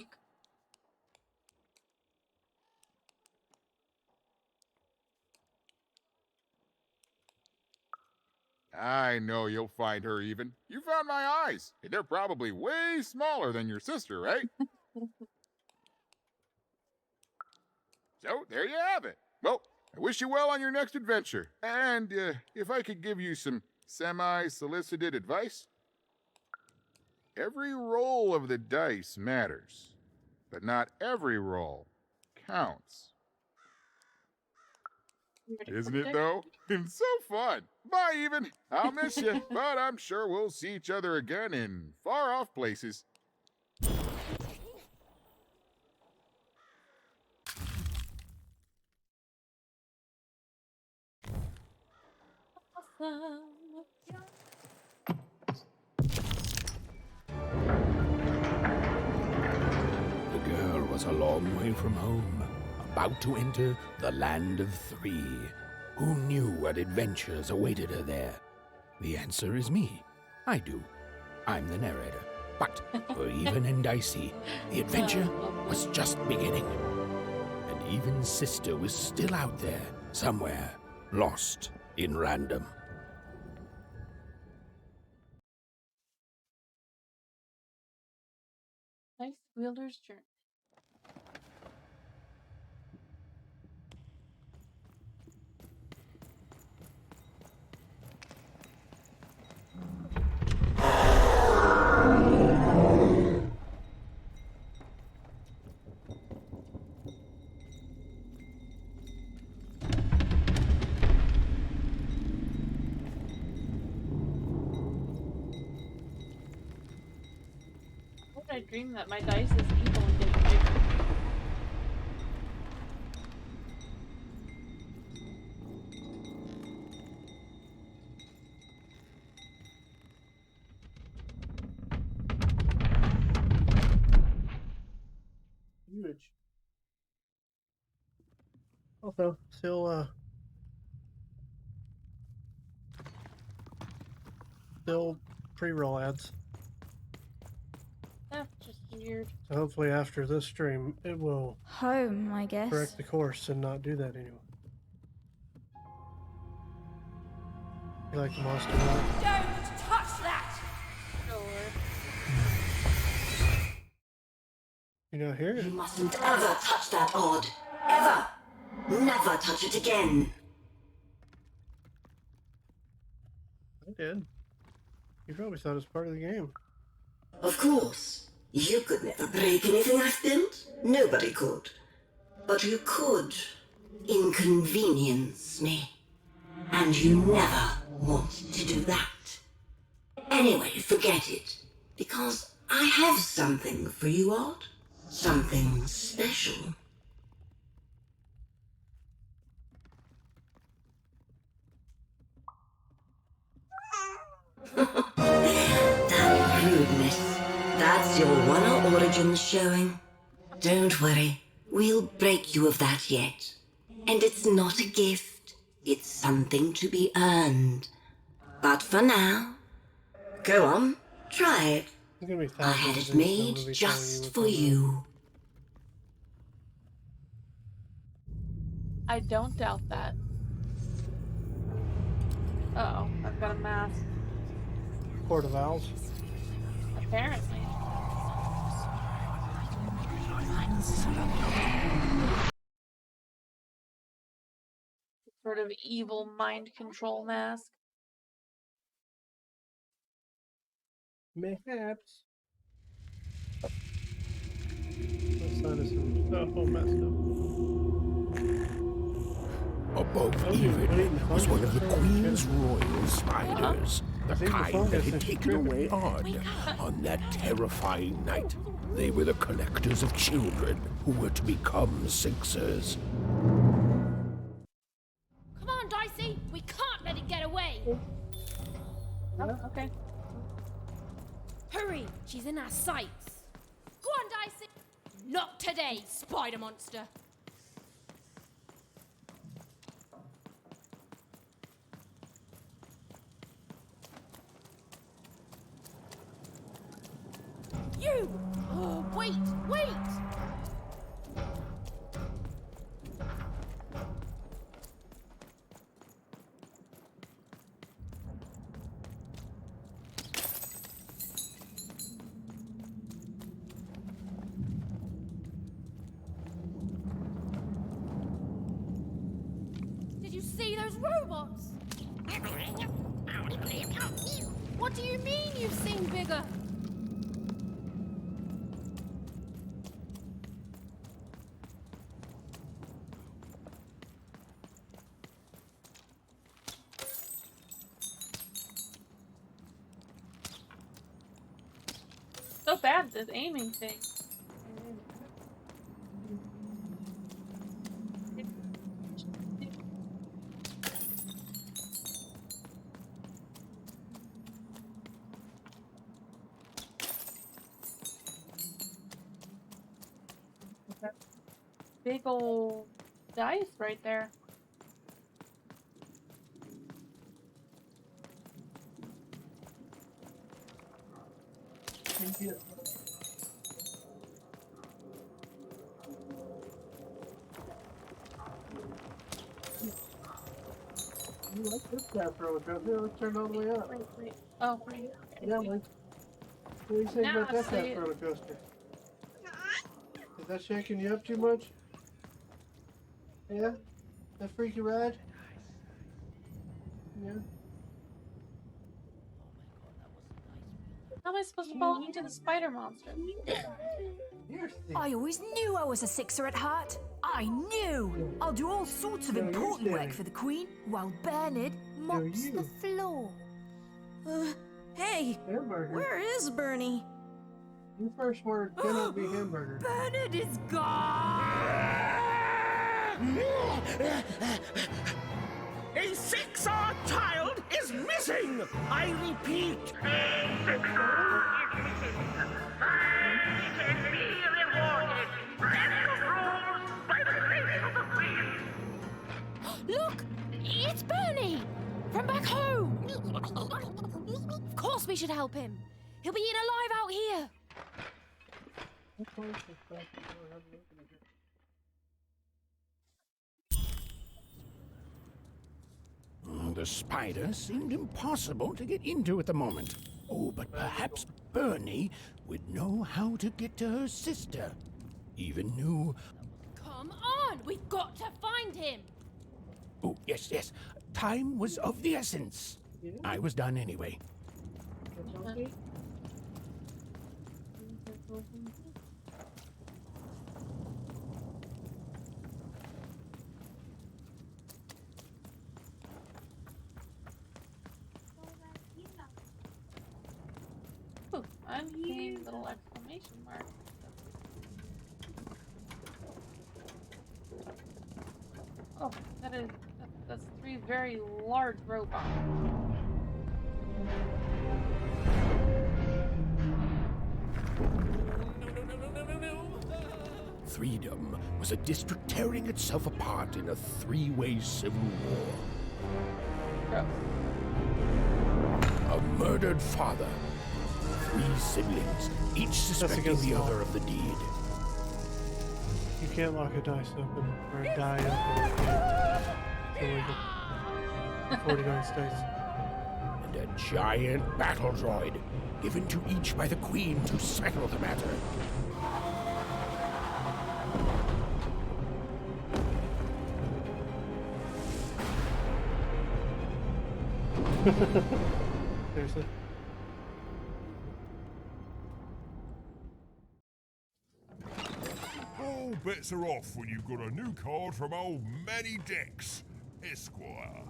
I know you'll find her even. You found my eyes, and they're probably way smaller than your sister, right? So, there you have it. Well, I wish you well on your next adventure. And if I could give you some semi-solicited advice, every roll of the dice matters, but not every roll counts. Isn't it, though? It's so fun. Bye, even. I'll miss you, but I'm sure we'll see each other again in far-off places. The girl was a long way from home, about to enter the land of three. Who knew what adventures awaited her there? The answer is me. I do. I'm the narrator. But for Even and Dicey, the adventure was just beginning. And Even's sister was still out there, somewhere, lost in Random. Nice Wielder's Journey. I dream that my dice is evil and getting bigger. Huge. Also, still pre-roll ads. That's just weird. So hopefully after this stream, it will Home, I guess. correct the course and not do that anymore. You like the monster one? Don't touch that! You not hear it? You mustn't ever touch that odd. Ever! Never touch it again! I did. You probably thought it was part of the game. Of course. You could never break anything I've built. Nobody could. But you could inconvenience me. And you never want to do that. Anyway, forget it. Because I have something for you, Odd. Something special. That rudeness. That's your Wonder Origins showing. Don't worry. We'll break you of that yet. And it's not a gift. It's something to be earned. But for now, go on, try it. I had it made just for you. I don't doubt that. Uh-oh, I've got a mask. Court of Owls. Apparently. Sort of evil mind control mask. Mayhaps. My sinus is so messed up. Above even was one of the Queen's royal spiders, the kind that had taken away Odd on that terrifying night. They were the collectors of children who were to become Sixers. Come on, Dicey! We can't let it get away! Oh, okay. Hurry! She's in our sights! Go on, Dicey! Not today, spider monster! You! Oh, wait! Wait! Did you see those robots? What do you mean you've seen bigger? So bad at this aiming thing. Big old dice right there. Thank you. You like this cat roller coaster? Let's turn it all the way up. Wait. Oh, right. Yeah, like, what do you think Now about I that see cat it. roller coaster? Is that shaking you up too much? Yeah? That freaky ride? Yeah. How am I supposed to fall into the spider monster? I always knew I was a Sixer at heart. I knew! I'll do all sorts of important work for the Queen while Bernard mops the floor. Hey! Hamburger. Where is Bernie? Your first word cannot be hamburger. Bernard is gone! A Sixer child is missing! I repeat, a Sixer is missing. I can be rewarded. That's the rules by the grace of the Queen. Look! It's Bernie! From back home! Of course we should help him. He'll be eaten alive out here. The spider seemed impossible to get into at the moment. Oh, but perhaps Bernie would know how to get to her sister. Even knew... Come on! We've got to find him! Oh, yes. Time was of the essence. I was done anyway. I'm seeing little exclamation marks. Oh, that's 3 very large robots. Freedom was a district tearing itself apart in a 3-way civil war. Gross. A murdered father, 3 siblings, each suspecting the other of the deed. You can't lock a dice open or a die open. It's illegal. 49 states. And a giant battle droid, given to each by the Queen to settle the matter. Seriously? All bets are off when you've got a new card from old Manny Dex, Esquire.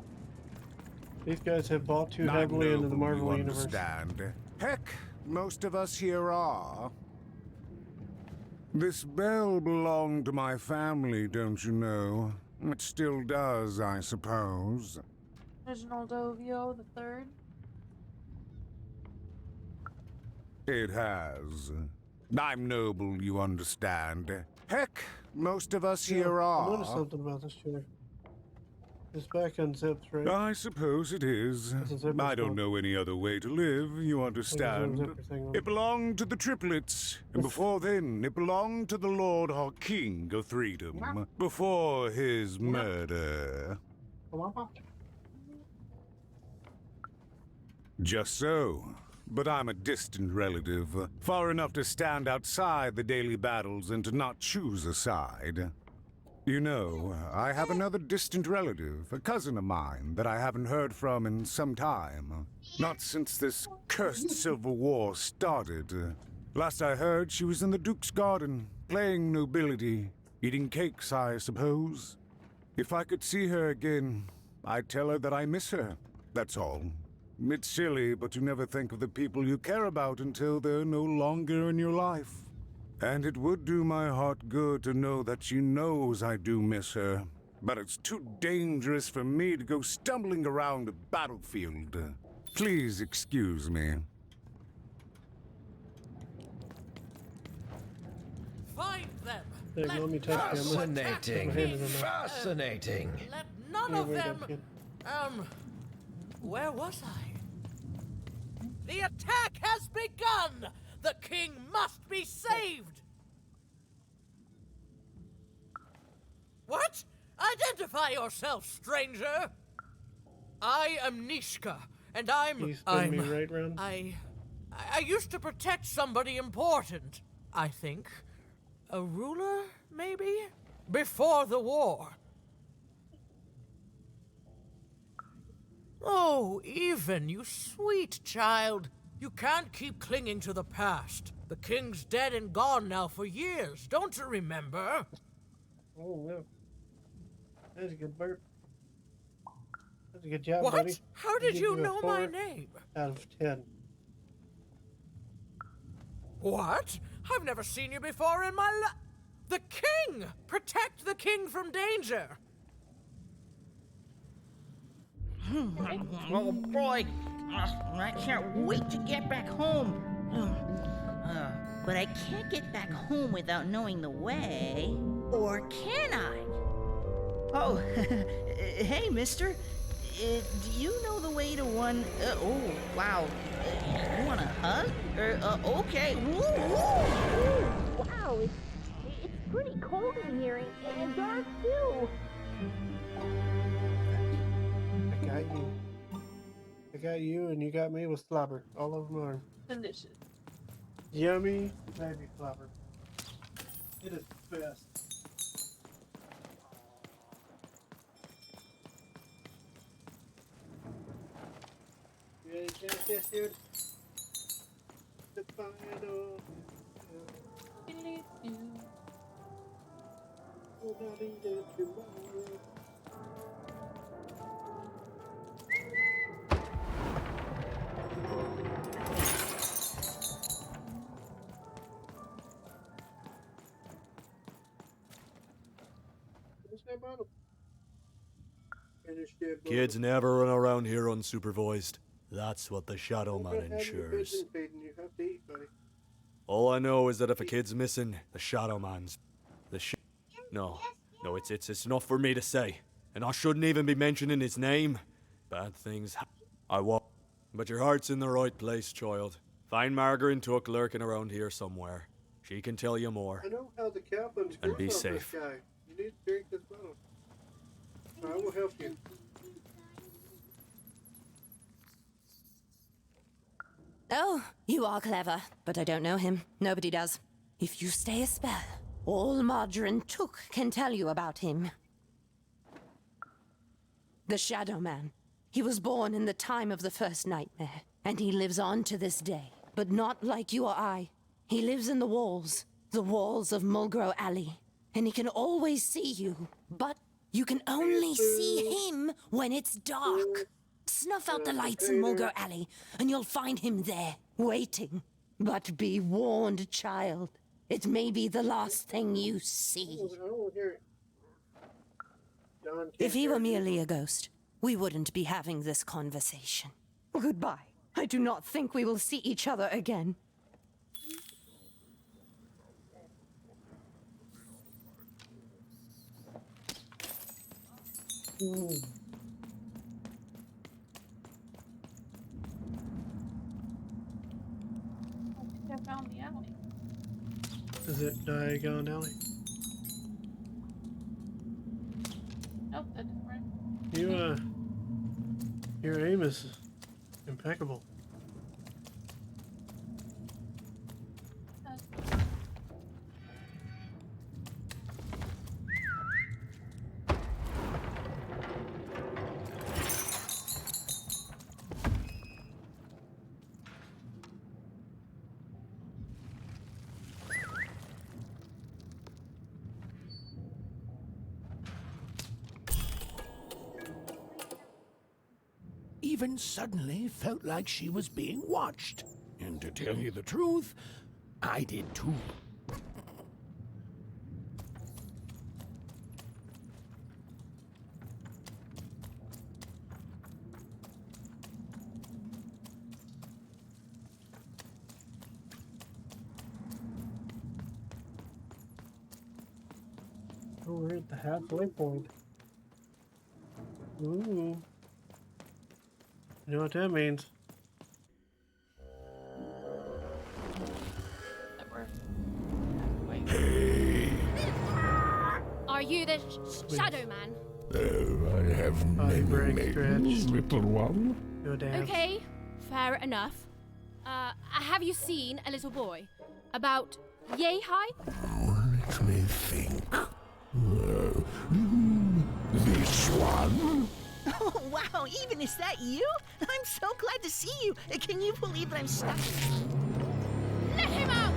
These guys have bought too heavily into the Marvel universe. Understand. Heck, most of us here are. This bell belonged to my family, don't you know? It still does, I suppose. Reginald Ovio the Third. It has. I'm noble, you understand. Heck, most of us here I are. noticed something about this chair. This back unzips, right? I suppose it is. I don't know any other way to live, you understand. It belonged to the triplets, and before then, it belonged to the Lord our King of Freedom, before his murder. Just so. But I'm a distant relative, far enough to stand outside the daily battles and to not choose a side. You know, I have another distant relative, a cousin of mine, that I haven't heard from in some time. Not since this cursed Civil War started. Last I heard, she was in the Duke's garden, playing nobility, eating cakes, I suppose. If I could see her again, I'd tell her that I miss her, that's all. It's silly, but you never think of the people you care about until they're no longer in your life. And it would do my heart good to know that she knows I do miss her. But it's too dangerous for me to go stumbling around a battlefield. Please excuse me. Find them! Let me take Fascinating. Fascinating. Let none of them... where was I? The attack has begun! The king must be saved! What? Identify yourself, stranger! I am Nishka, and I'm... I used to protect somebody important, I think. A ruler, maybe? Before the war. Oh, Even, you sweet child. You can't keep clinging to the past. The king's dead and gone now for years. Don't you remember? Oh, no. That's a good burp. That's a good job, what? buddy. How did you know my 4 name? out of 10. What? I've never seen you before in my life. The king! Protect the king from danger! Oh boy, I can't wait to get back home. But I can't get back home without knowing the way. Or can I? Oh, hey, mister. Do you know the way to one... oh, wow. You want a hug? Okay. Woo, woo, woo. Wow, it's pretty cold in here and dark too. I got you, and you got me with slobber all over my arm. Delicious. Yummy baby slobber. It is the best. You ready to catch this, dude? The final. that bottle? Finish that Kids bottle. never run around here unsupervised. That's what the Shadow You Man can't have your ensures. pigeon feeding. You have to eat, buddy. All I know is that if a kid's missing, the Shadow Man's... No, it's not for me to say. And I shouldn't even be mentioning his name. Bad things I won't. But your heart's in the right place, child. Find Margaret and Tuck lurking around here somewhere. She can tell you more. I know how the captain's And be this safe. guy. You need to drink this bottle. I will help you. Oh, you are clever, but I don't know him. Nobody does. If you stay a spell, all Margarine Took can tell you about him. The Shadow Man. He was born in the time of the first nightmare, and he lives on to this day. But not like you or I. He lives in the walls of Mulgrow Alley. And he can always see you, but you can only see him when it's dark. Snuff out the lights in Mulgrow Alley, and you'll find him there, waiting. But be warned, child. It may be the last thing you see. If he were merely a ghost, we wouldn't be having this conversation. Goodbye. I do not think we will see each other again. I found the alley. Is it Diagon Alley? Nope, that didn't work. Your aim is impeccable. Even suddenly felt like she was being watched. And to tell you the truth, I did too. Oh, we're at the halfway point. Ooh. You know what that means? Are you the Shadow Man? Oh, I have many names, little one. Go down. Okay, fair enough. Have you seen a little boy? About yay high? Let me think. This one? Oh, wow, even is that you? I'm so glad to see you. Can you believe that I'm stuck? Let him out!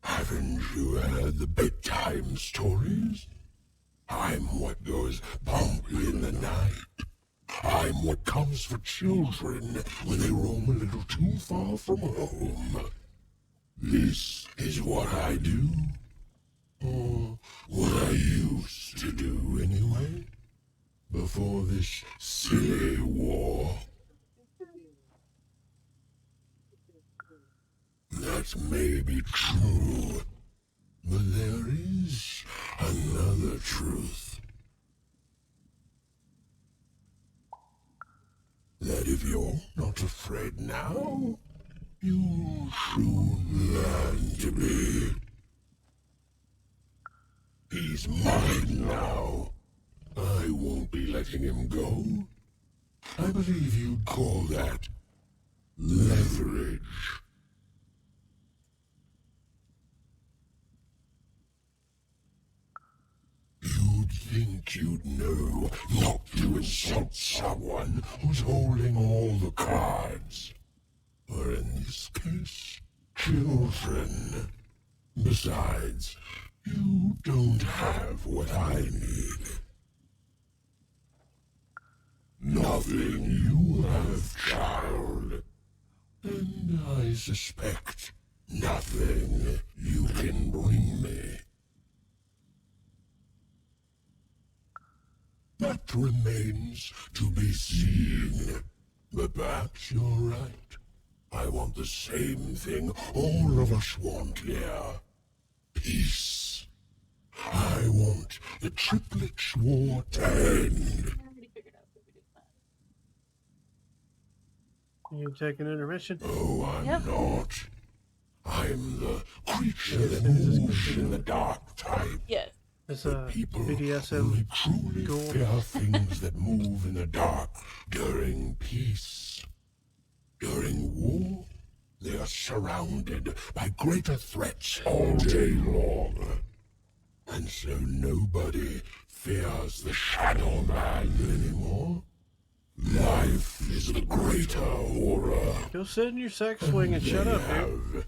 Haven't you heard the bedtime stories? I'm what goes bump in the night. I'm what comes for children when they roam a little too far from home. This is what I do. Or what I used to do anyway. Before this silly war. That may be true, but there is another truth. That if you're not afraid now, you'll soon learn to be. He's mine now. I won't be letting him go. I believe you'd call that leverage. You'd think you'd know not to insult someone who's holding all the cards. Or in this case, children. Besides, you don't have what I need. Nothing you have, child. And I suspect nothing you can bring me. That remains to be seen. But perhaps you're right. I want the same thing all of us want here. Peace. I want the Triplets' War to end. You take an intermission? Oh, I'm not. I'm the creature that moves in the dark type. Yes. It's People BDSM only truly gore. fear things that move in the dark during peace. During war, they are surrounded by greater threats all day long. And so nobody fears the Shadow Man anymore. Life is the greater horror. Go sit in your sex swing and shut up, dude.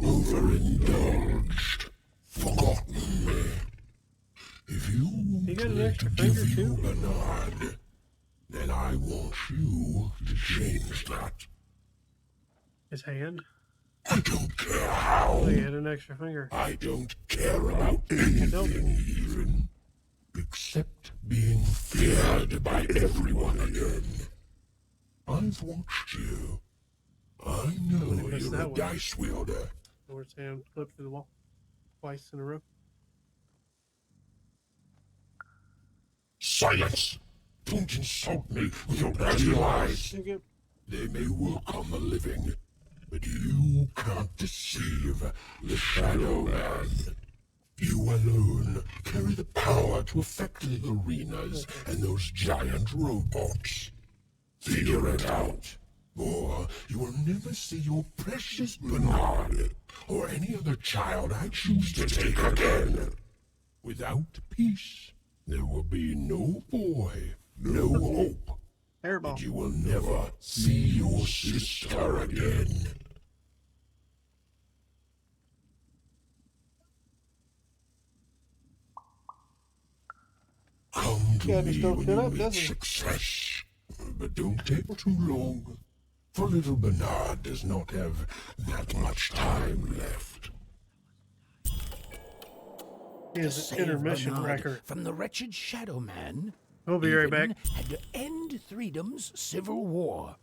Overindulged, forgotten me. If you want You got an me extra to finger, give you too? Bernard, then I want you to change that. His hand? I don't care how. Oh, he had an extra finger. I don't care about anything even, except being feared by everyone again. I've watched you. I know missed you're that a one. dice wielder. Or his hand flipped through the wall. Twice in a row. Silence! Don't insult me with your bloody lies. Okay. They may work on the living, but you can't deceive the Shadow Man. You alone carry the power to affect the arenas and those giant robots. Figure it out, or you will never see your precious Bernard or any other child I choose to take again. Without peace, there will be no boy, no hope. Airball. And you will never see your sister again. Come to Yeah, just me don't when shut you up, meet doesn't he? success. But don't take too long, for little Bernard does not have that much time left. He To has an save intermission Bernard record. from the wretched Shadow Man, We'll be right Ethan back. had to end Freedom's civil war.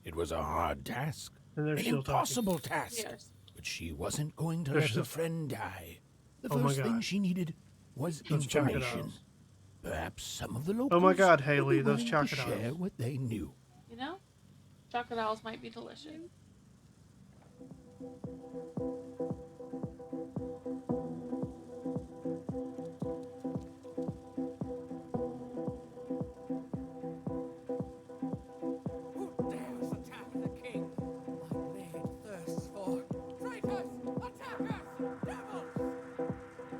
It was a hard task, And they're an still impossible task, Yes. but she wasn't going to They're let still her friend die. The Oh my first thing God. she needed was Those information. crocodiles. Perhaps some of the locals Oh my God, would Haley, be those willing to crocodiles. share what they knew. You know, crocodiles might be delicious. Who dares attack the king? My maid thirsts for traitors! Attackers! Devils!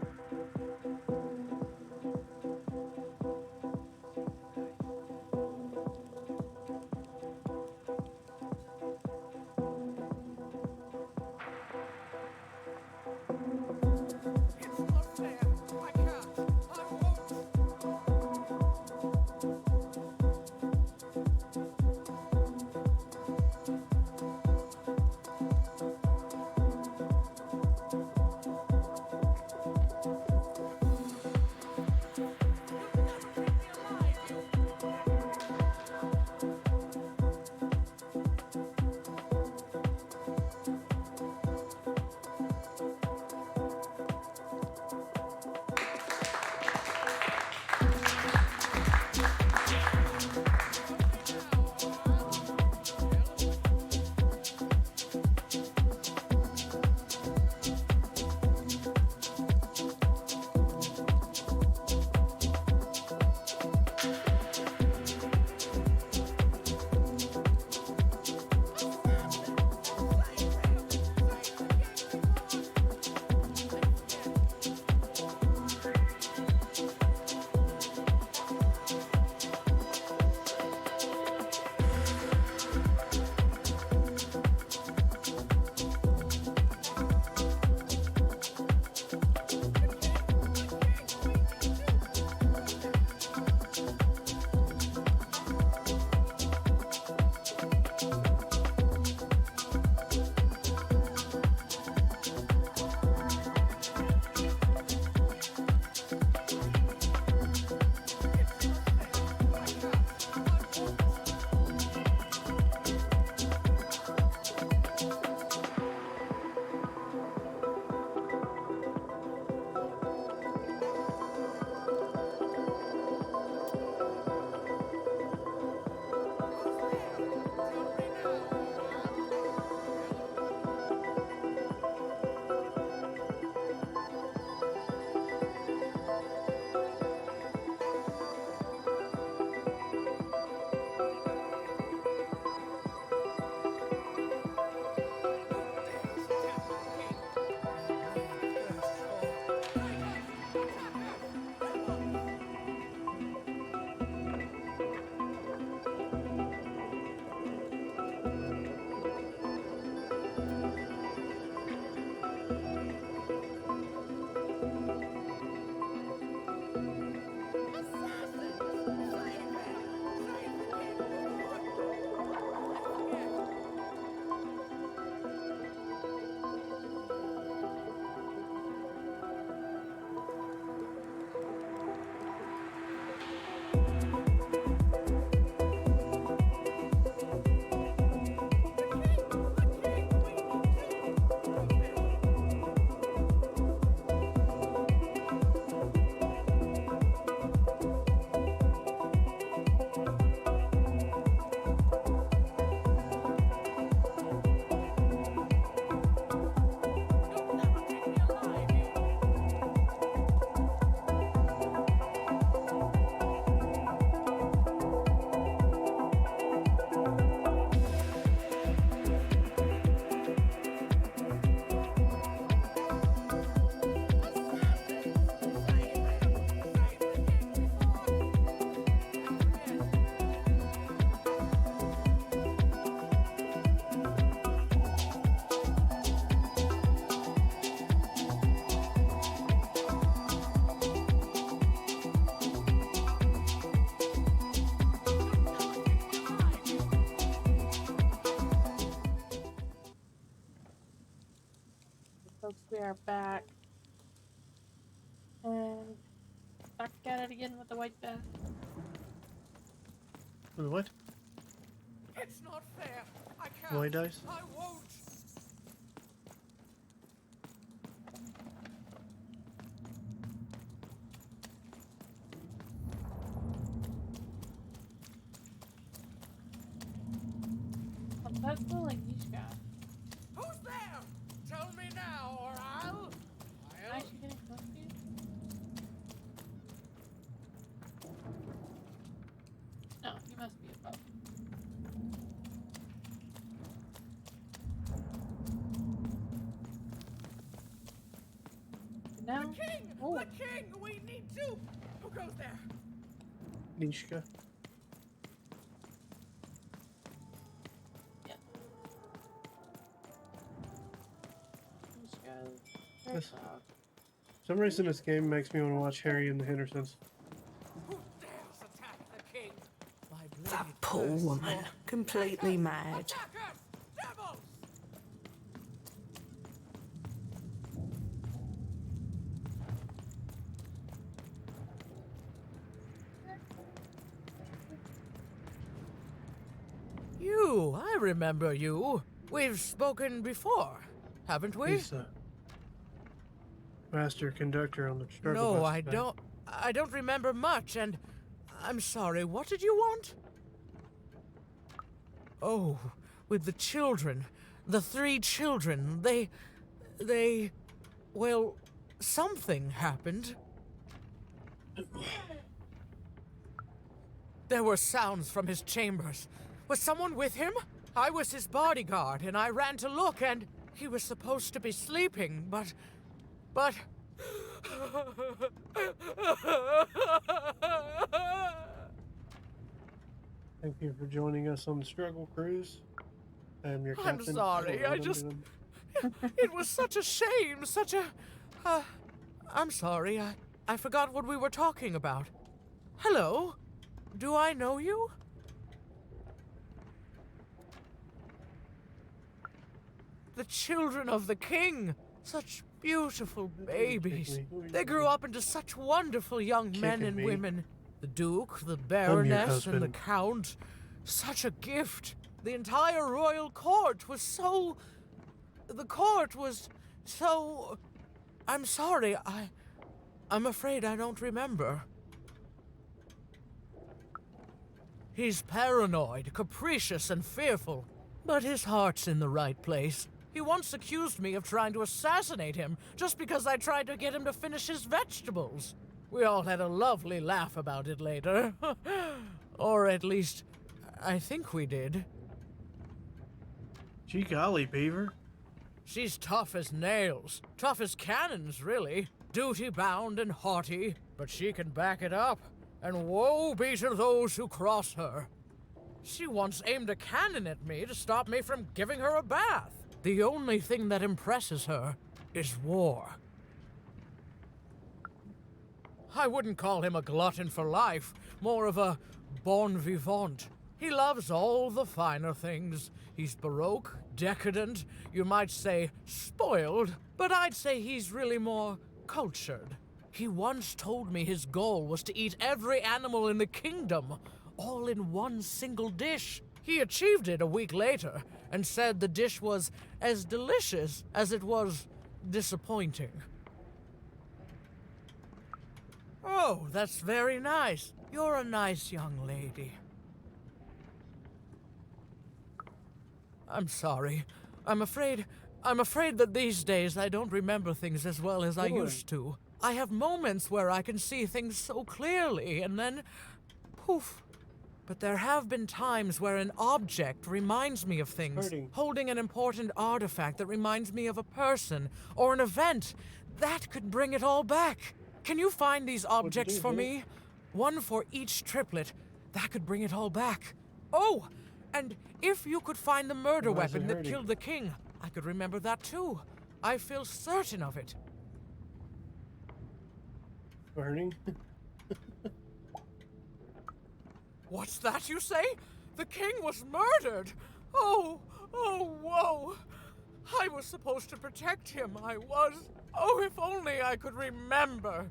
folks, we are back. And back at it again with the white bath. With what? It's not fair. I can't. White dice? I won't. That's the like niche guy. Who's there? Tell me now, or I'll. Why is she getting close to you? No, you must be above. Now, The king! oh. The king! We need to. Who goes there? Nishka. This, For some reason, this game makes me want to watch Harry and the Hendersons. Who dares attack the king? That poor woman, completely mad. Attackers! Devils! You, I remember you. We've spoken before, haven't we? He's the master conductor on the struggle No, bus I back. don't. I don't remember much, and I'm sorry. What did you want? Oh, with the children, the 3 children. They, well, something happened. There were sounds from his chambers. Was someone with him? I was his bodyguard, and I ran to look, and he was supposed to be sleeping, but... Thank you for joining us on the struggle cruise. I am your I'm captain. sorry, I just... It was such a shame, such a... I'm sorry, I forgot what we were talking about. Hello? Do I know you? The children of the king. Such beautiful babies. They grew up into such wonderful young men Kicking and me. women. The Duke, the Baroness, and the husband. Count. Such a gift. The entire royal court was so... The court was so... I'm sorry, I'm afraid I don't remember. He's paranoid, capricious, and fearful. But his heart's in the right place. He once accused me of trying to assassinate him just because I tried to get him to finish his vegetables. We all had a lovely laugh about it later. Or at least, I think we did. Gee golly, Beaver. She's tough as nails. Tough as cannons, really. Duty-bound and haughty, but she can back it up. And woe be to those who cross her. She once aimed a cannon at me to stop me from giving her a bath. The only thing that impresses her is war. I wouldn't call him a glutton for life, more of a bon vivant. He loves all the finer things. He's baroque, decadent, you might say spoiled, but I'd say he's really more cultured. He once told me his goal was to eat every animal in the kingdom, all in one single dish. He achieved it a week later, and said the dish was as delicious as it was disappointing. Oh, that's very nice. You're a nice young lady. I'm sorry. I'm afraid that these days I don't remember things as well as I used to. I have moments where I can see things so clearly, and then poof. But there have been times where an object reminds me of things, holding an important artifact that reminds me of a person or an event. That could bring it all back. Can you find these objects for me? One for each triplet. That could bring it all back. Oh, and if you could find the murder Why is it weapon that hurting? killed the king, I could remember that too. I feel certain of it. Burning? What's that you say? The king was murdered! Oh, whoa! I was supposed to protect him. I was. Oh, if only I could remember.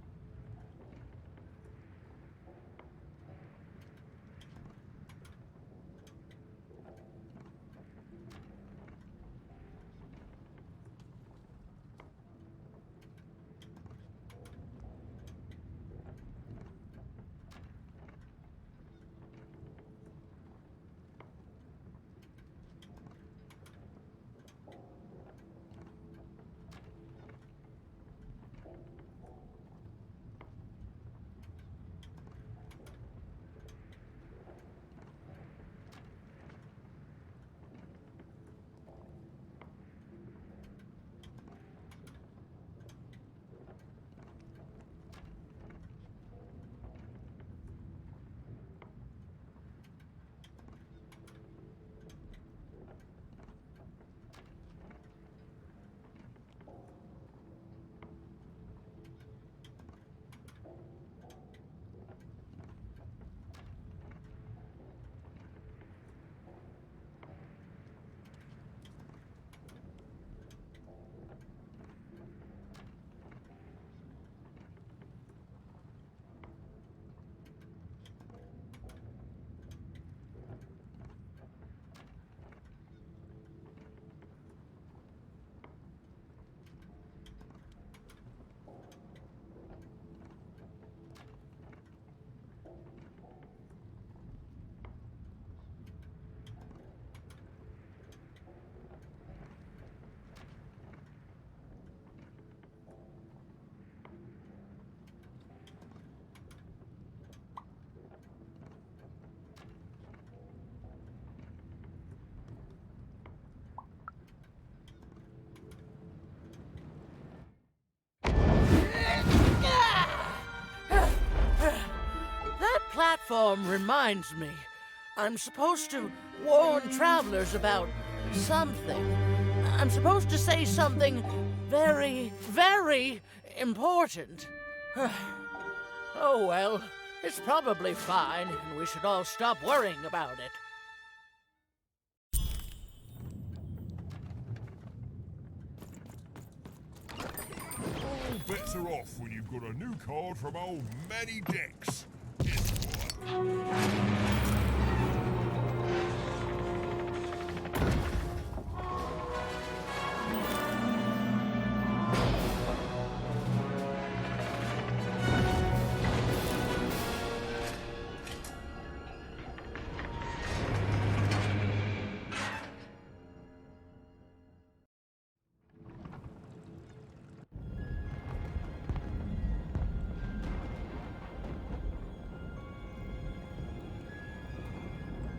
That platform reminds me. I'm supposed to warn travelers about something. I'm supposed to say something very, very important. Oh well, it's probably fine, and we should all stop worrying about it. All bets are off when you've got a new card from old Manny Dex. Guess what?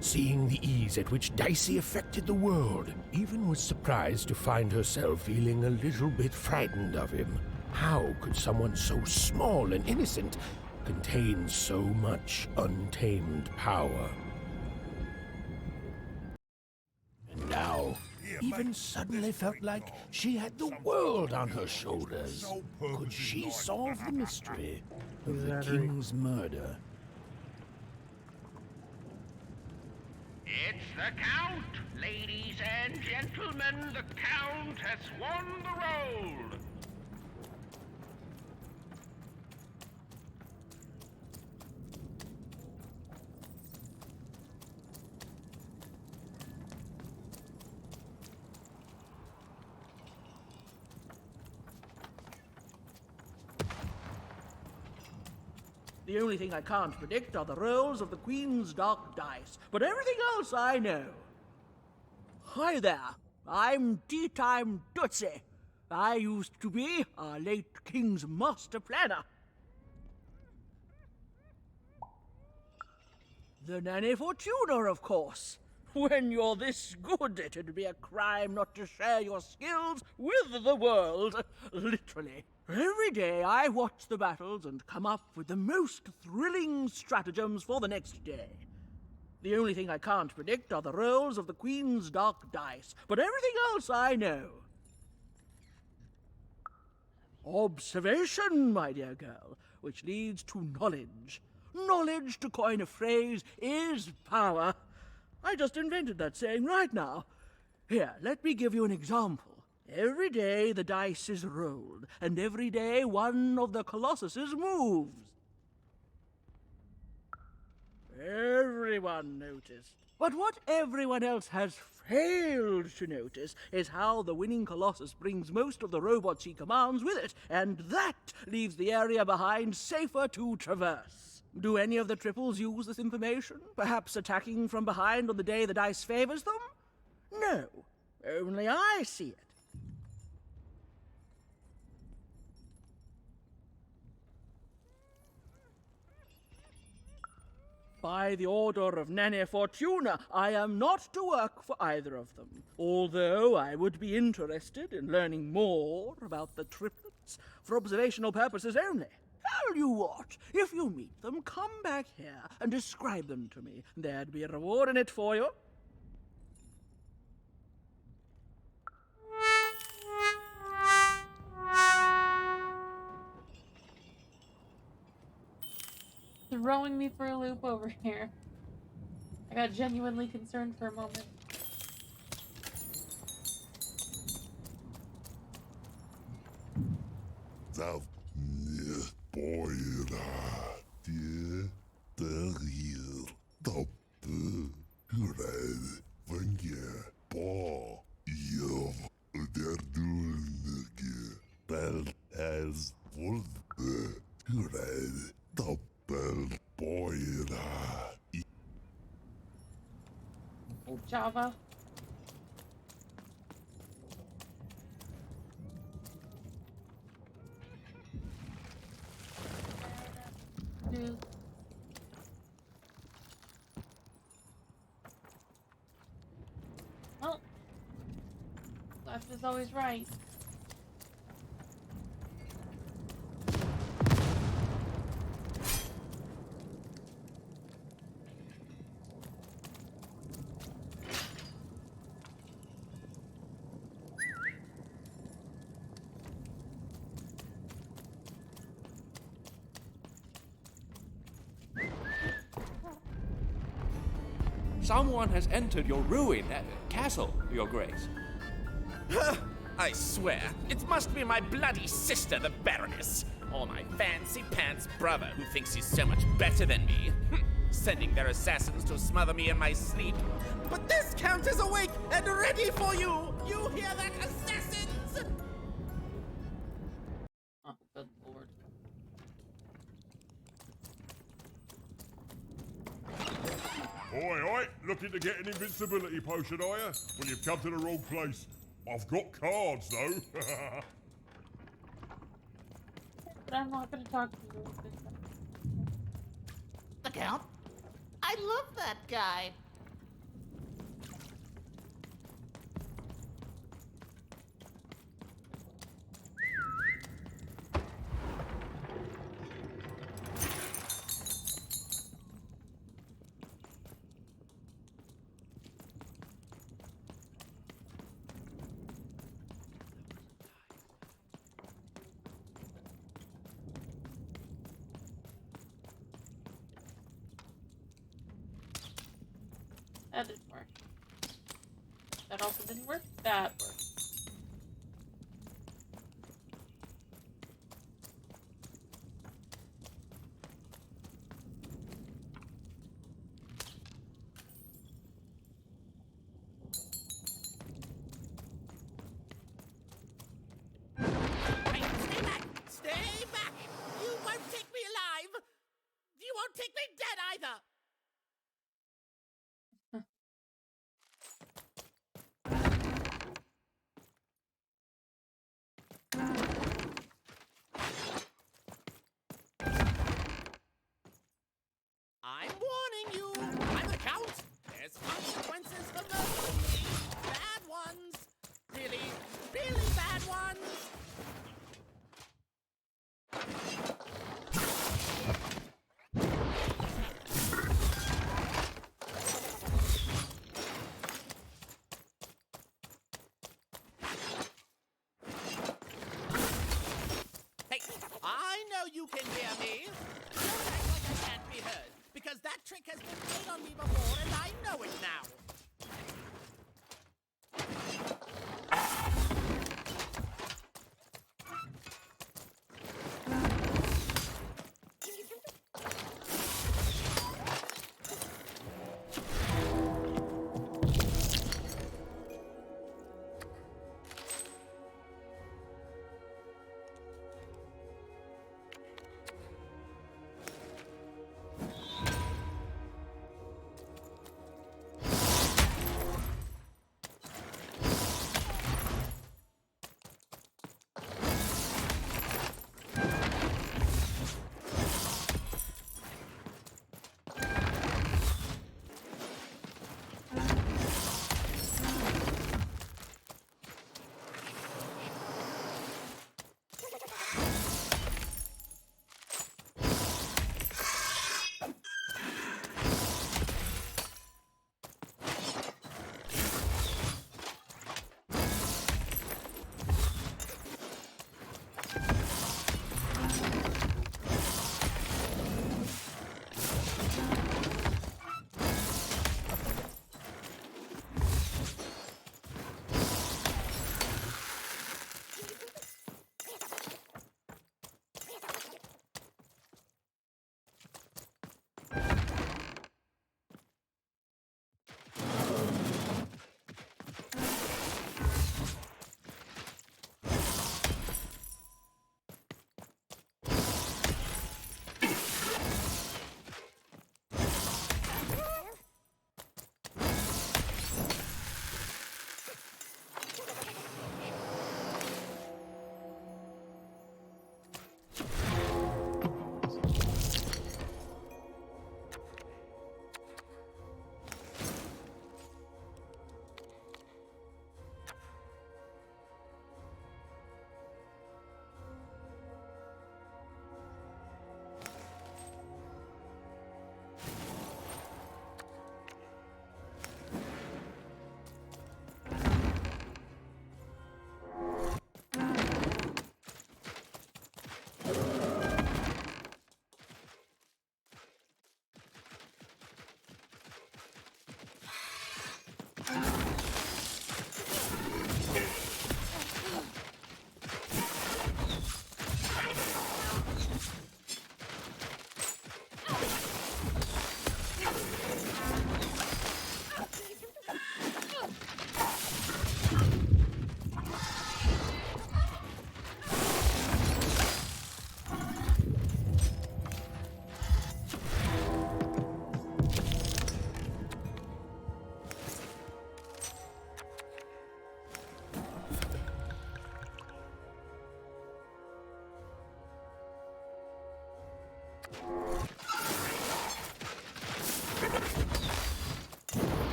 Seeing the ease at which Dicey affected the world, Even was surprised to find herself feeling a little bit frightened of him. How could someone so small and innocent contain so much untamed power? And now, Even suddenly felt like she had the world on her shoulders. Could she solve the mystery of the king's murder? It's the Count! Ladies and gentlemen, the Count has won the role! The only thing I can't predict are the rolls of the Queen's dark dice, but everything else I know. Hi there, I'm Tea Time Tootsie. I used to be our late King's master planner. The Nanny Fortuna, of course. When you're this good, it'd be a crime not to share your skills with the world, literally. Every day I watch the battles and come up with the most thrilling stratagems for the next day. The only thing I can't predict are the rolls of the Queen's dark dice, but everything else I know. Observation, my dear girl, which leads to knowledge. Knowledge, to coin a phrase, is power. I just invented that saying right now. Here, let me give you an example. Every day the dice is rolled, and every day one of the Colossuses moves. Everyone noticed. But what everyone else has failed to notice is how the winning Colossus brings most of the robots he commands with it, and that leaves the area behind safer to traverse. Do any of the triples use this information? Perhaps attacking from behind on the day the dice favors them? No, only I see it. By the order of Nane Fortuna, I am not to work for either of them, although I would be interested in learning more about the triplets for observational purposes only. Tell you what, if you meet them, come back here and describe them to me. There'd be a reward in it for you. Throwing me for a loop over here. I got genuinely concerned for a moment. Thou boira die derrière tappe hured vange ba jev der dulnige bel as volde hured tappe boira. Oh, Java. Do. Well, left is always right. Someone has entered your ruin, castle, Your Grace. I swear, it must be my bloody sister, the Baroness, or my fancy-pants brother who thinks he's so much better than me, sending their assassins to smother me in my sleep. But this count is awake and ready for you! You hear that, assassins? Oh, good lord. Oi, oi! Looking to get an invincibility potion, are you? Well, you've come to the wrong place. I've got cards, though. But I'm not gonna talk to you this time. The Count? I love that guy. That didn't work. That also didn't work. That worked. Hey, stay back! Stay back! You won't take me alive! You won't take me dead either! I'm warning you! I'm the Count! There's consequences for murdering me! Bad ones! Really, really bad ones! Hey, I know you can hear me! Don't act like I can't be heard, because that trick has been played on me before, and I know it now!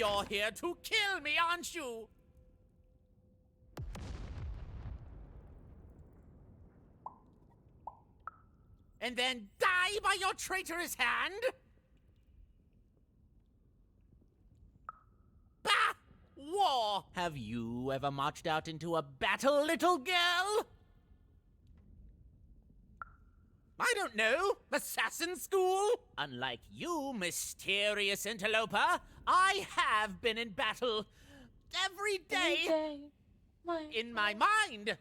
You're here to kill me, aren't you? And then die by your traitorous hand? Bah! War! Have you ever marched out into a battle, little girl? I don't know. Assassin school? Unlike you, mysterious interloper, I have been in battle every day. In my mind.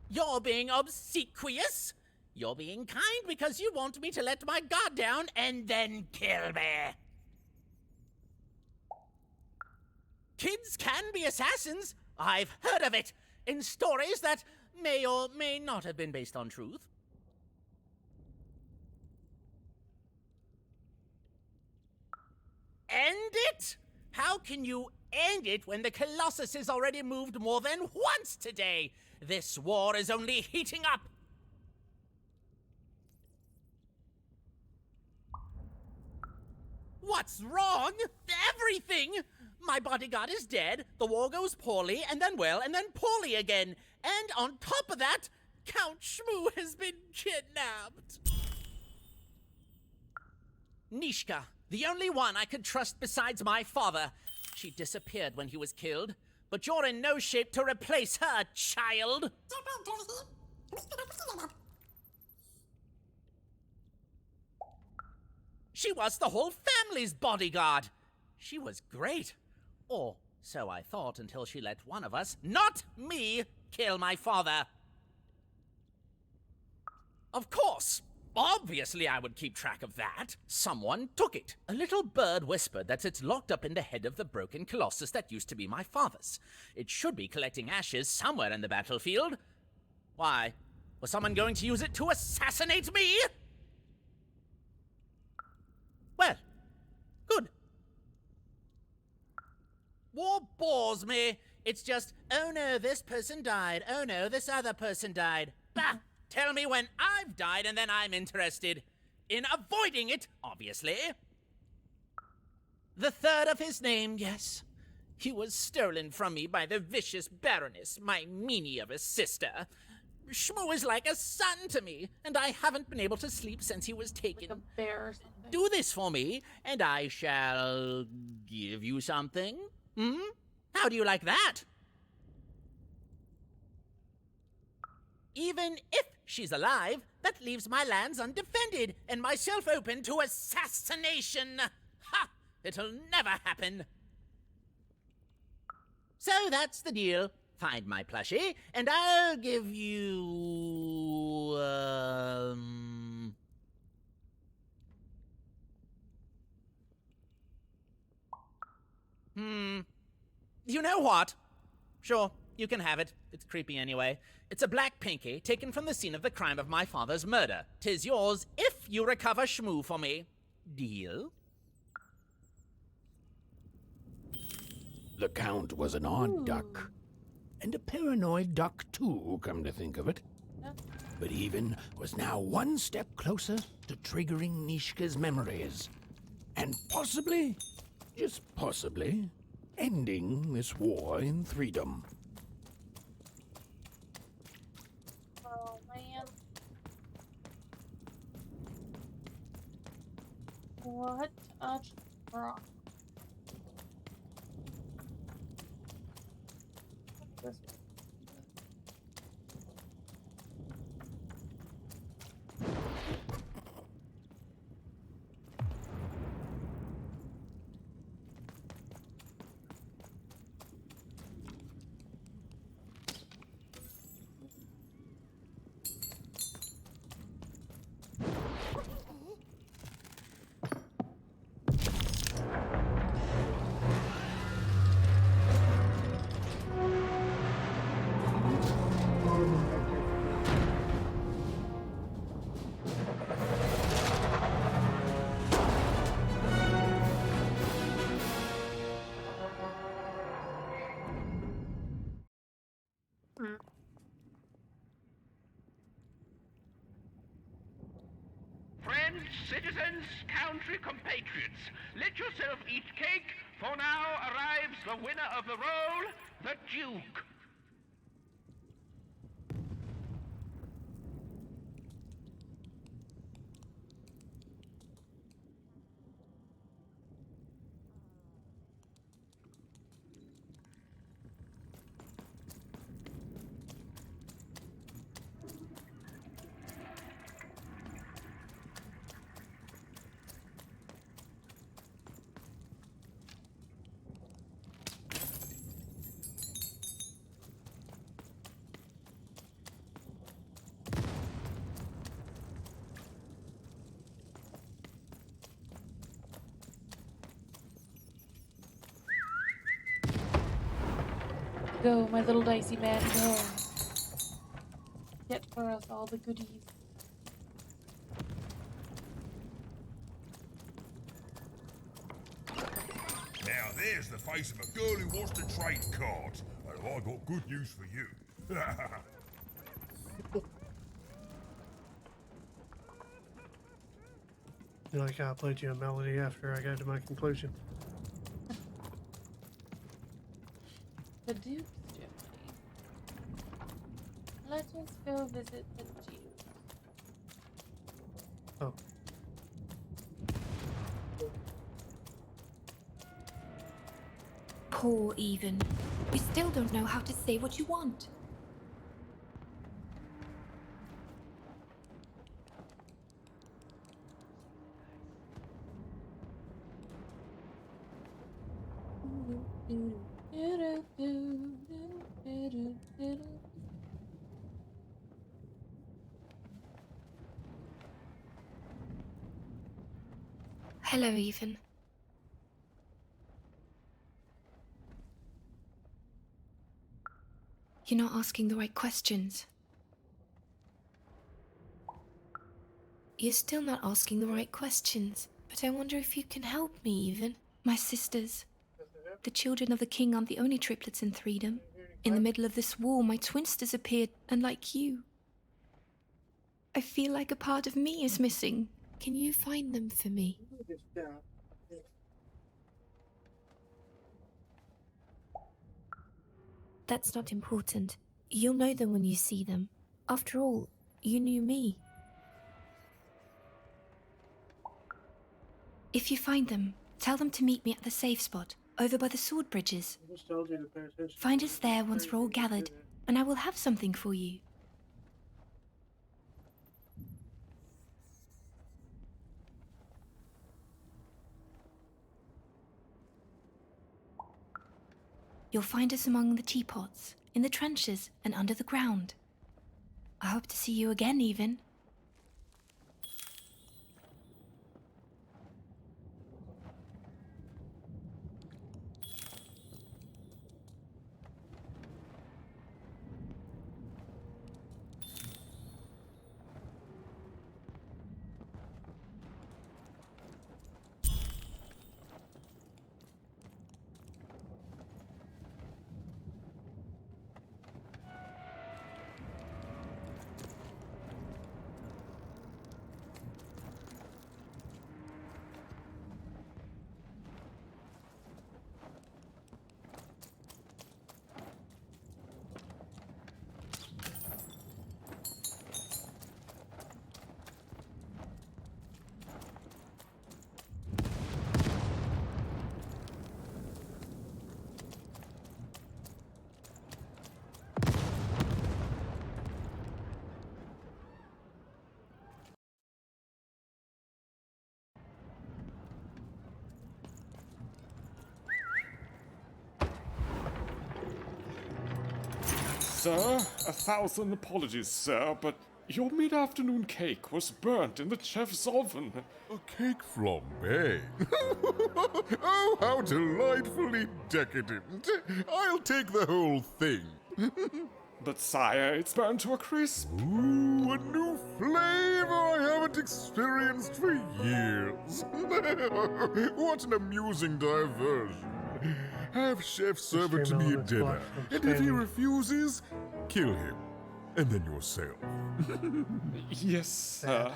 You're being obsequious. You're being kind because you want me to let my guard down and then kill me. Kids can be assassins. I've heard of it in stories that may or may not have been based on truth. End it? How can you end it when the Colossus has already moved more than once today? This war is only heating up. What's wrong? Everything! My bodyguard is dead, the war goes poorly, and then well, and then poorly again. And on top of that, Count Shmoo has been kidnapped. Nishka, the only one I could trust besides my father. She disappeared when he was killed, but you're in no shape to replace her, child. She was the whole family's bodyguard. She was great. Or so I thought until she let one of us, not me, kill my father. Of course. Obviously I would keep track of that. Someone took it. A little bird whispered that it's locked up in the head of the broken colossus that used to be my father's. It should be collecting ashes somewhere in the battlefield. Why? Was someone going to use it to assassinate me? Well, good. War bores me. It's just, oh no, this person died. Oh no, this other person died. Bah! Tell me when I've died and then I'm interested. In avoiding it, obviously. The third of his name, yes. He was stolen from me by the vicious Baroness, my meanie of a sister. Shmoo is like a son to me, and I haven't been able to sleep since he was taken. Like a bear or something. Do this for me, and I shall give you something. How do you like that? Even if she's alive, that leaves my lands undefended and myself open to assassination. Ha! It'll never happen. So that's the deal. Find my plushie, and I'll give you, You know what? Sure, you can have it. It's creepy anyway. It's a black pinky taken from the scene of the crime of my father's murder. 'Tis yours if you recover Shmoo for me. Deal? The Count was an odd duck. And a paranoid duck, too, come to think of it. But Even was now one step closer to triggering Nishka's memories. And possibly, just possibly, ending this war in freedom. Oh, man. What a rock. This one. friends, citizens, country compatriots, let yourself eat cake, for now arrives the winner of the role, the Duke. Go, my little dicey man, go. Get for us all the goodies. Now there's the face of a girl who wants to trade cards. And I got good news for you. You like how I played you a melody after I got to my conclusion? The Duke's Germany. Let us go visit the Duke. Oh. Poor Even. You still don't know how to say what you want. Hello, Even. You're not asking the right questions. You're still not asking the right questions. But I wonder if you can help me, Even. My sisters. The children of the king aren't the only triplets in Threedom. In the middle of this war, my twins disappeared, and like you, I feel like a part of me is missing. Can you find them for me? That's not important. You'll know them when you see them. After all, you knew me. If you find them, tell them to meet me at the safe spot, over by the sword bridges. Find us there once we're all gathered, and I will have something for you. You'll find us among the teapots, in the trenches, and under the ground. I hope to see you again, Even. Sir, 1,000 apologies, sir, but your mid-afternoon cake was burnt in the chef's oven. A cake flambe? Oh, how delightfully decadent. I'll take the whole thing. But sire, it's burnt to a crisp. Ooh, a new flavor I haven't experienced for years. What an amusing diversion. Have Chef serve it to me at dinner, and if he refuses, kill him, and then yourself. Yes, sir.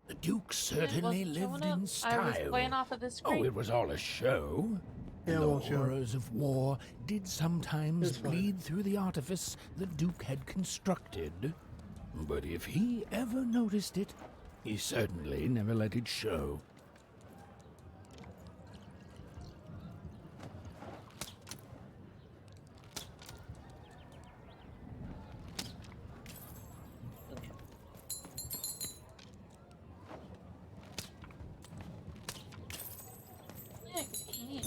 The Duke certainly lived in style. I was playing off of the screen. Oh, it was all a show. Yeah, And the well, sure. horrors of war did sometimes It's fine. bleed through the artifice the Duke had constructed. But if he ever noticed it, he certainly never let it show. Yeah, I could eat.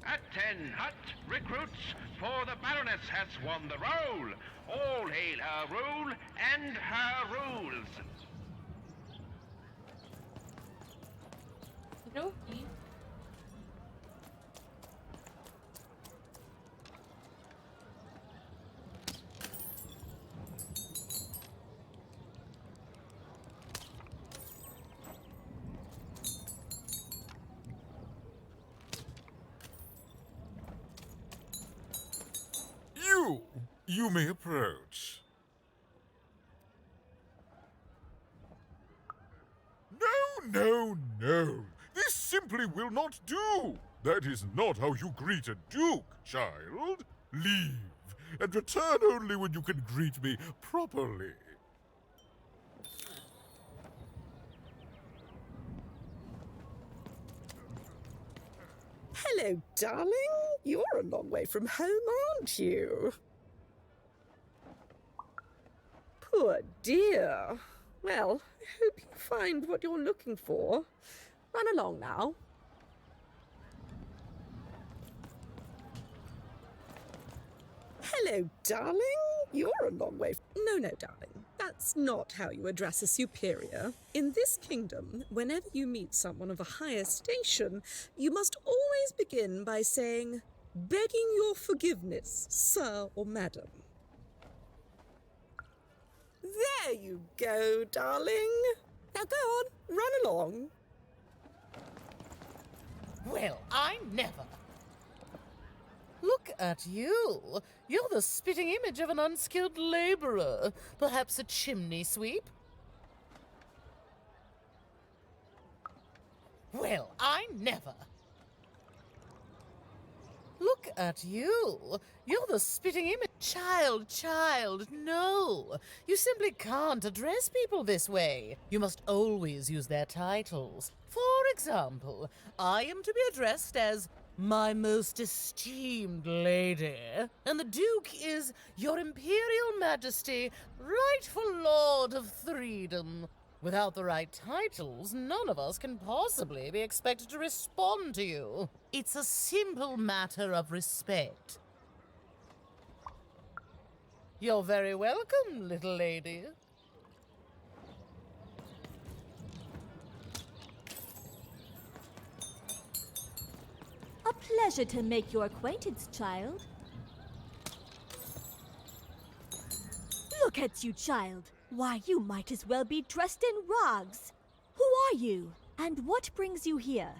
Atten hut, recruits, for the Baroness has won the roll. All hail her rule and her rules. Okey-dokey. You may approach. No. This simply will not do. That is not how you greet a duke, child. Leave, and return only when you can greet me properly. Hello, darling. You're a long way from home, aren't you? Poor dear. Well, I hope you find what you're looking for. Run along now. Hello, darling. You're a long way. No, darling. That's not how you address a superior. In this kingdom, whenever you meet someone of a higher station, you must always begin by saying, "Begging your forgiveness, sir or madam." There you go, darling. Now go on, run along. Well, I never. Look at you. You're the spitting image of an unskilled laborer. Perhaps a chimney sweep? Well, I never. Look at you. You're the spitting image. Child, no. You simply can't address people this way. You must always use their titles. For example, I am to be addressed as my most esteemed lady, and the Duke is Your Imperial Majesty, rightful Lord of Freedom. Without the right titles, none of us can possibly be expected to respond to you. It's a simple matter of respect. You're very welcome, little lady. A pleasure to make your acquaintance, child. Look at you, child. Why, you might as well be dressed in rags. Who are you, and what brings you here?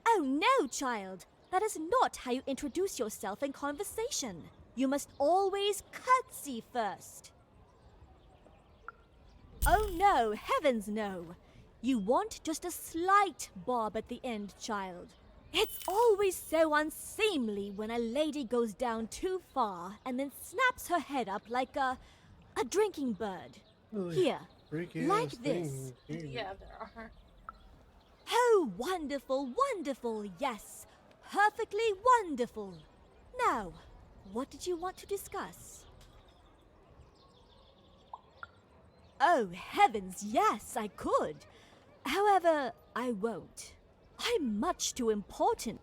Oh no, child. That is not how you introduce yourself in conversation. You must always curtsy first. Oh no, heavens no. You want just a slight bob at the end, child. It's always so unseemly when a lady goes down too far and then snaps her head up like a drinking bird. Here, like this. Yeah, there are. Oh, wonderful, wonderful, yes. Perfectly wonderful. Now, what did you want to discuss? Oh, heavens, yes, I could. However, I won't. I'm much too important.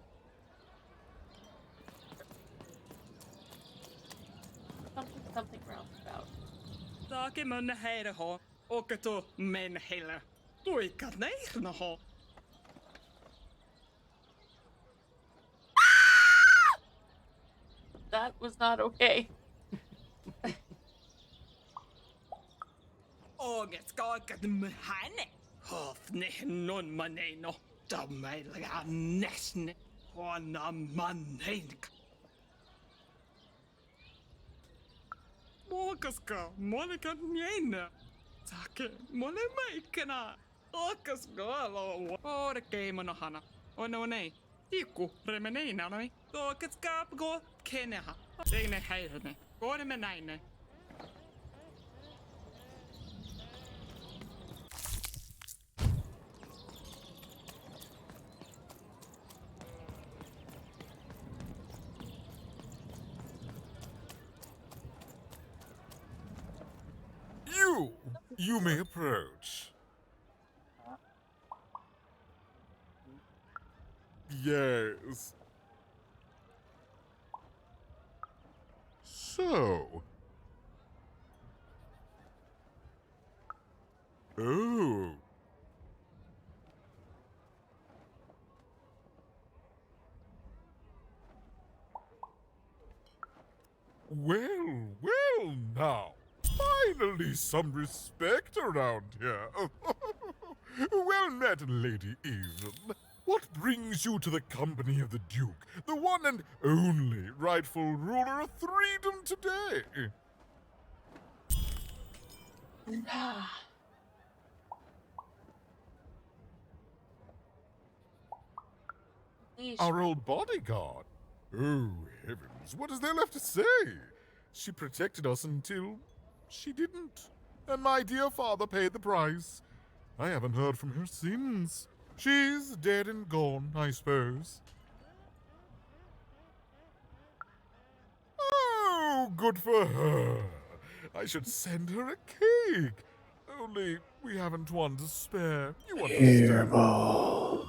something roundabout. Sake mun heire ho, okato men hele. Tuika neirna ho. That was not okay. Oget skakat mhane. Hofne non maneno. Damailaga nesne. Hona manenk. Mokaska, Monica Niena. Sake, Mole Maikana. Okaska, or a game on a hana. Oh no, nay. Tiku, remenei nanai. Okaska go keneha. Dane hairne. Go to menine. You may approach. Yes. So. Oh. Well now. Finally some respect around here. Well met, Lady Eden. What brings you to the company of the Duke, the one and only rightful ruler of Freedom today? Our old bodyguard. Oh, heavens, what is there left to say? She protected us until she didn't. And my dear father paid the price. I haven't heard from her since. She's dead and gone, I suppose. Oh, good for her. I should send her a cake. Only we haven't one to spare. You understand? No.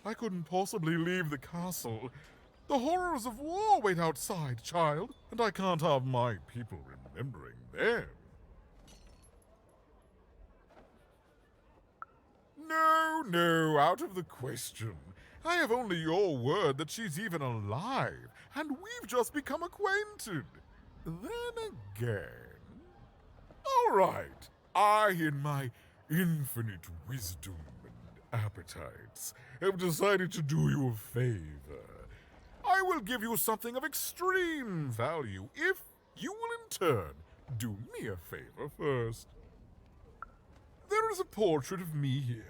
I couldn't possibly leave the castle. The horrors of war wait outside, child, and I can't have my people remembering them. No, out of the question. I have only your word that she's even alive, and we've just become acquainted. Then again... All right, I, in my infinite wisdom and appetites, have decided to do you a favor. I will give you something of extreme value if you will in turn do me a favor first. There is a portrait of me here.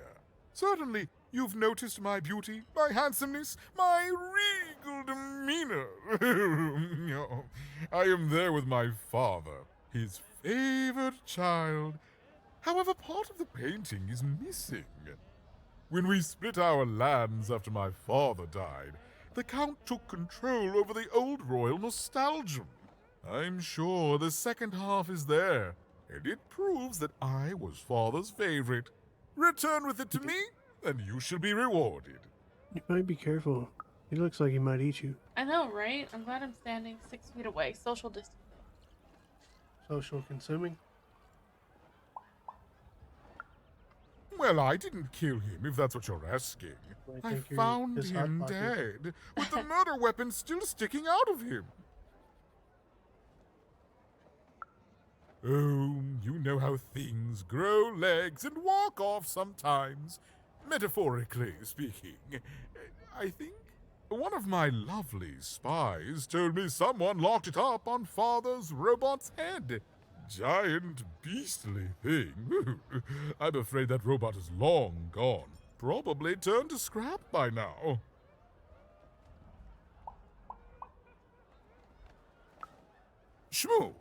Certainly, you've noticed my beauty, my handsomeness, my regal demeanor. I am there with my father, his favored child. However, part of the painting is missing. When we split our lands after my father died, the Count took control over the old royal nostalgium. I'm sure the second half is there, and it proves that I was father's favorite. Return with it to me, and you shall be rewarded. You might be careful. He looks like he might eat you. I know, right? I'm glad I'm standing 6 feet away. Social distancing. Social consuming? Well, I didn't kill him, if that's what you're asking. I found him dead, with the murder weapon still sticking out of him. Oh, you know how things grow legs and walk off sometimes. Metaphorically speaking. I think one of my lovely spies told me someone locked it up on Father's robot's head. Giant, beastly thing. I'm afraid that robot is long gone. Probably turned to scrap by now. Shmoo,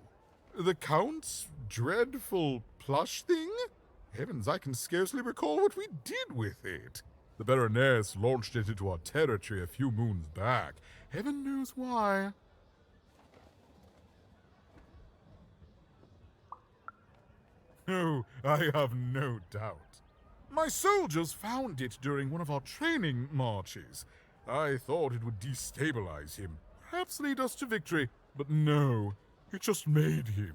the Count's dreadful plush thing? Heavens, I can scarcely recall what we did with it. The Baroness launched it into our territory a few moons back. Heaven knows why. Oh, I have no doubt. My soldiers found it during one of our training marches. I thought it would destabilize him, perhaps lead us to victory, but no. It just made him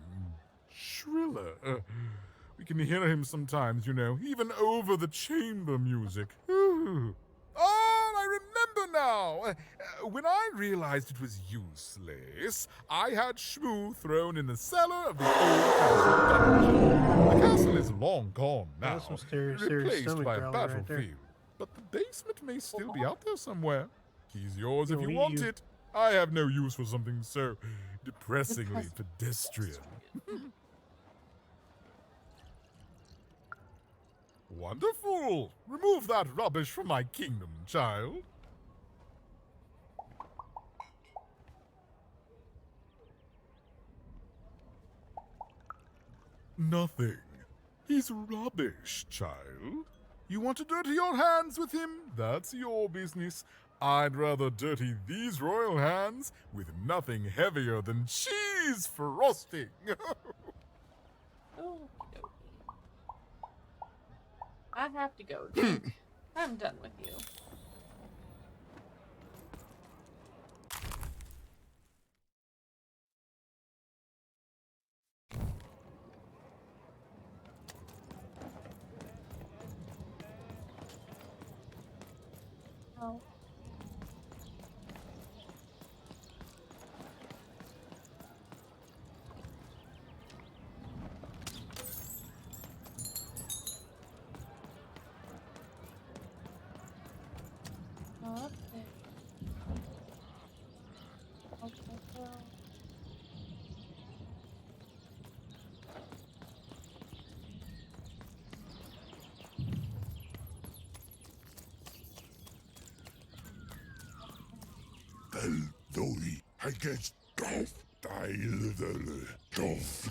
shriller. We can hear him sometimes, you know, even over the chamber music. Oh, I remember now! When I realized it was useless, I had Shmoo thrown in the cellar of the old castle dungeon. The castle is long gone now, That's some serious replaced stomach by a growler right there. battlefield. But the basement may still be out there somewhere. Key's yours if It'll you eat want you. it. I have no use for something so depressingly pedestrian. Wonderful! Remove that rubbish from my kingdom, child. Nothing. He's rubbish, child. You want to dirty your hands with him? That's your business. I'd rather dirty these royal hands with nothing heavier than cheese frosting. Oh, I have to go, Jake. I'm done with you. Oh. Up there. Okay, well. Doi, I guess Dolph Dolph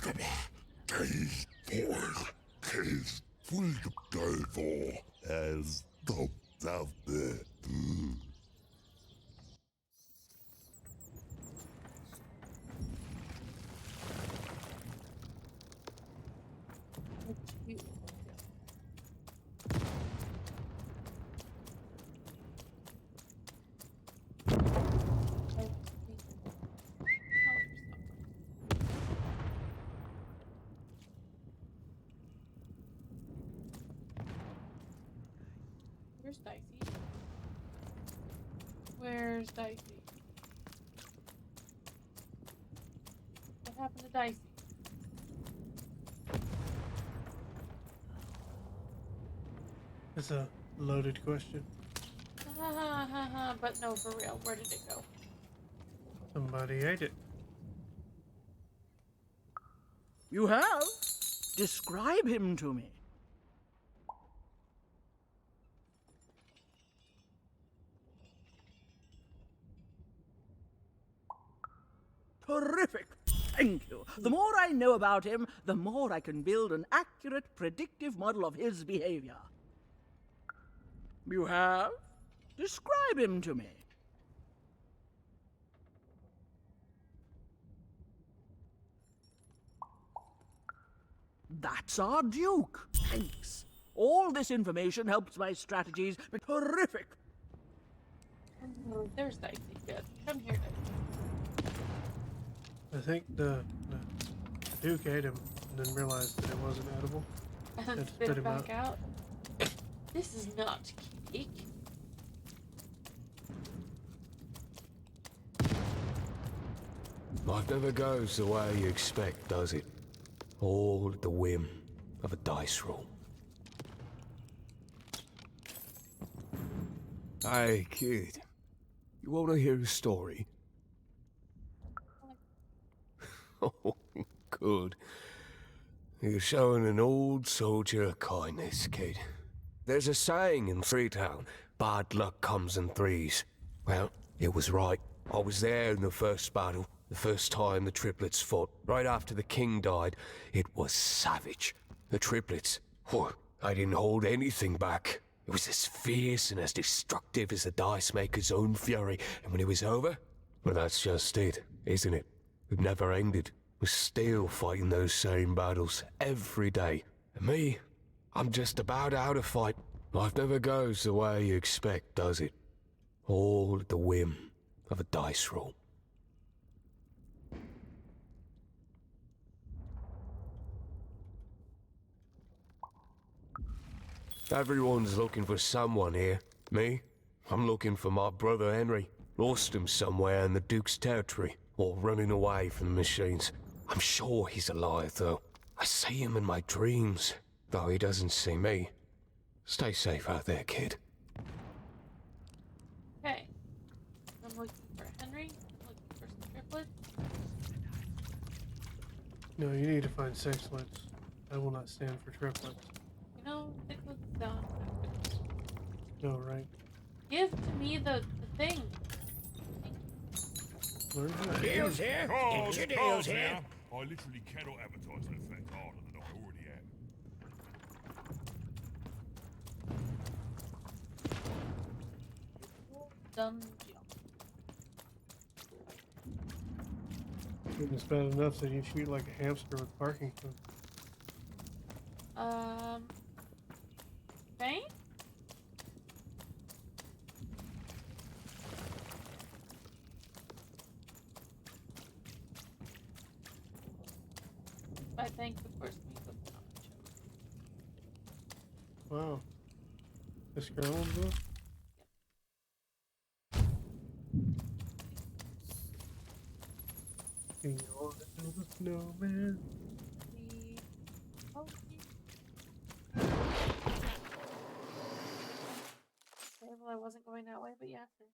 Case for Case full for as top of the Where's Dicey? Where's Dicey? What happened to Dicey? That's a loaded question. But no, for real, where did it go? Somebody ate it. You have? Describe him to me. Terrific! Thank you. The more I know about him, the more I can build an accurate, predictive model of his behavior. You have? Describe him to me. That's our Duke. Thanks. All this information helps my strategies be terrific. There's Dicey. Good. Come here, Dicey. I think the Duke ate him and then realized that it wasn't edible. And spit it back out. This is not cake. Life never goes the way you expect, does it? All at the whim of a dice roll. Hey, kid. You want to hear a story? Oh, good. You're showing an old soldier a kindness, kid. There's a saying in Freetown, bad luck comes in threes. Well, it was right. I was there in the first battle, the first time the triplets fought. Right after the king died, it was savage. The triplets, I didn't hold anything back. It was as fierce and as destructive as the dice maker's own fury. And when it was over, well, that's just it, isn't it? It never ended. We're still fighting those same battles every day. And me, I'm just about out of fight. Life never goes the way you expect, does it? All at the whim of a dice roll. Everyone's looking for someone here. Me? I'm looking for my brother Henry. Lost him somewhere in the Duke's territory, or running away from the machines. I'm sure he's alive, though. I see him in my dreams, though he doesn't see me. Stay safe out there, kid. Okay. I'm looking for Henry. I'm looking for some triplets. No, you need to find sixlets. I will not stand for triplets. You know, triplets sound No, right? Give to me the thing. Learn how to Deals here. Get your deals here. I literally cannot advertise that fact harder than I already am. Dungeon. It's bad enough that you shoot like a hamster with parking food. Okay. I think the first meat was not chosen. Wow. This girl in the book? The snowman. Okay, well, I wasn't going that way, but yeah, sure.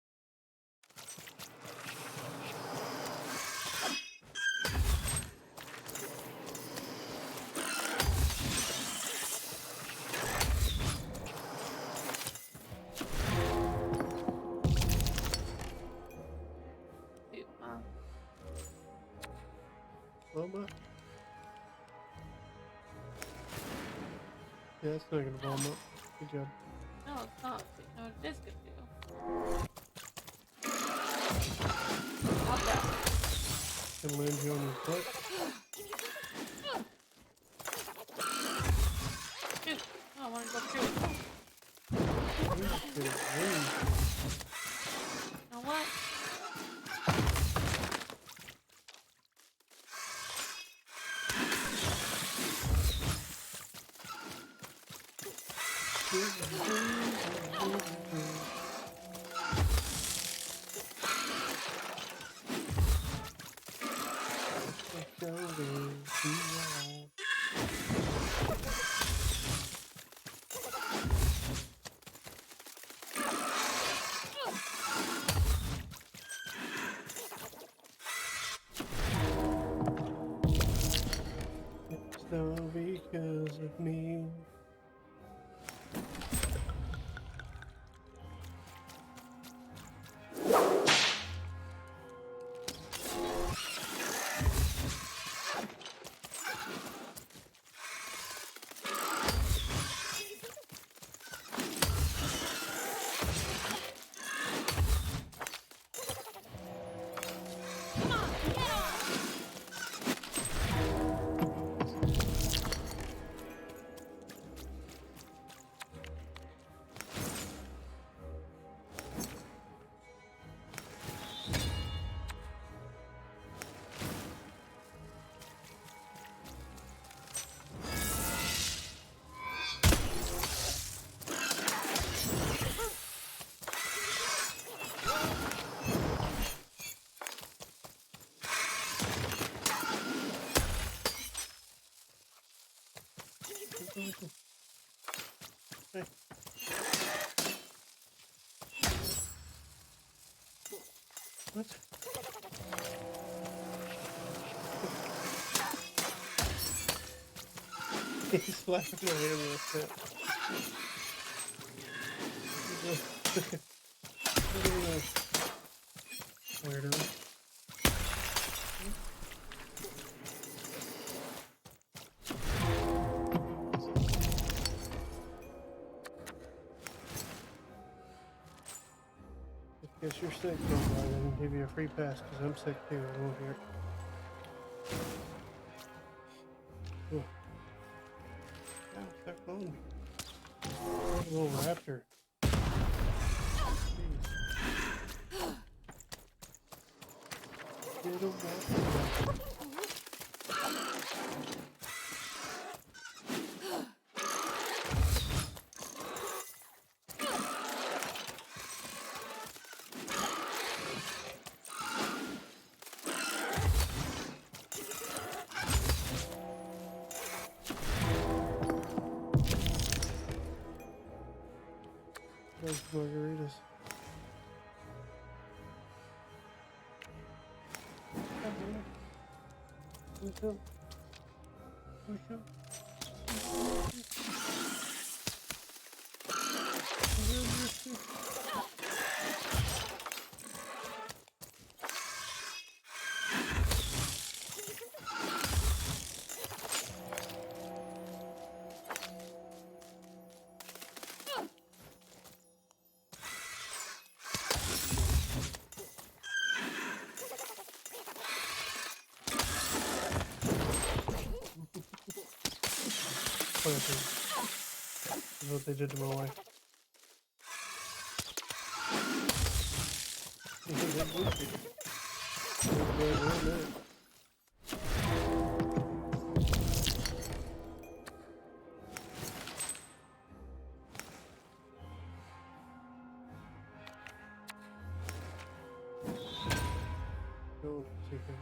Bomb up. Yeah, it's not gonna bomb up. Good job. No, it's not. But you know what it is gonna do? Not that. Gonna land you on your foot. Shoot. Oh, I want to go through. You know what? It's all because of me. Hey. What? He's flapping away a little bit. Weirdo. Guess you're sick, don't I? Then give you a free pass because I'm sick too. I won't hear. Ooh. Yeah, start following me. A little raptor. Little raptor. Wake up. Wake up. This is what they did to my wife. Go, chicken.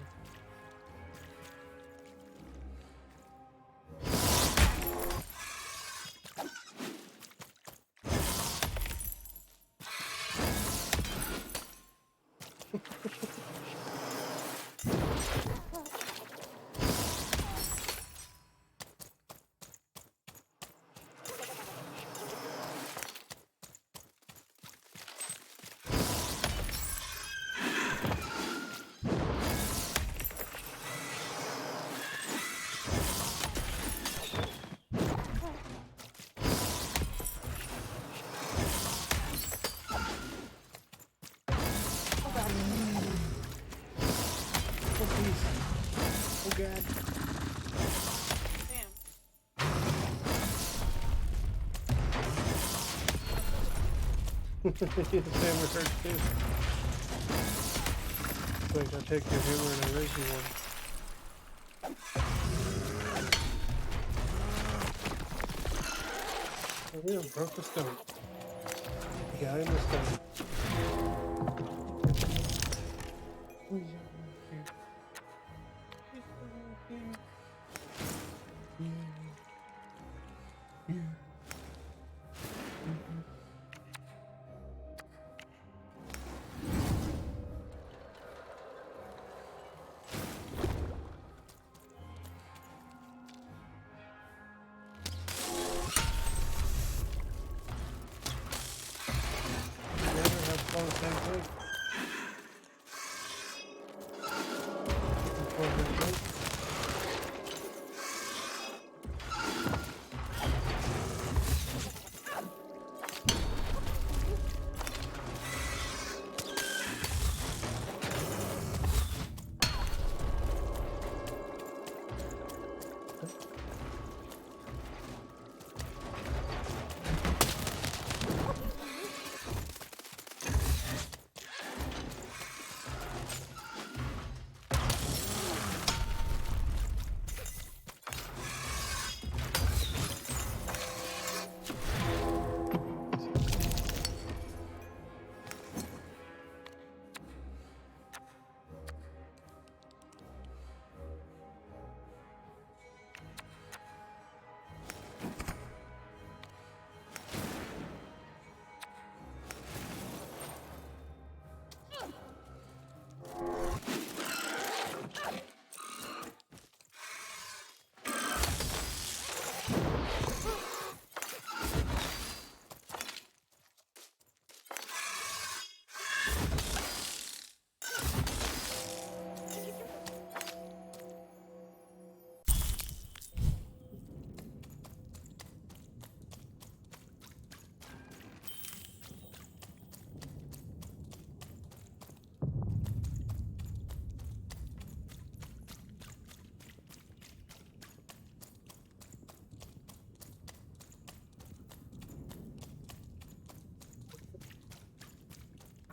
Oh god. The hammer hurts too. Wait, I'll take your hammer and I raise you one. Oh yeah, broke the stone. Yeah, in the stone.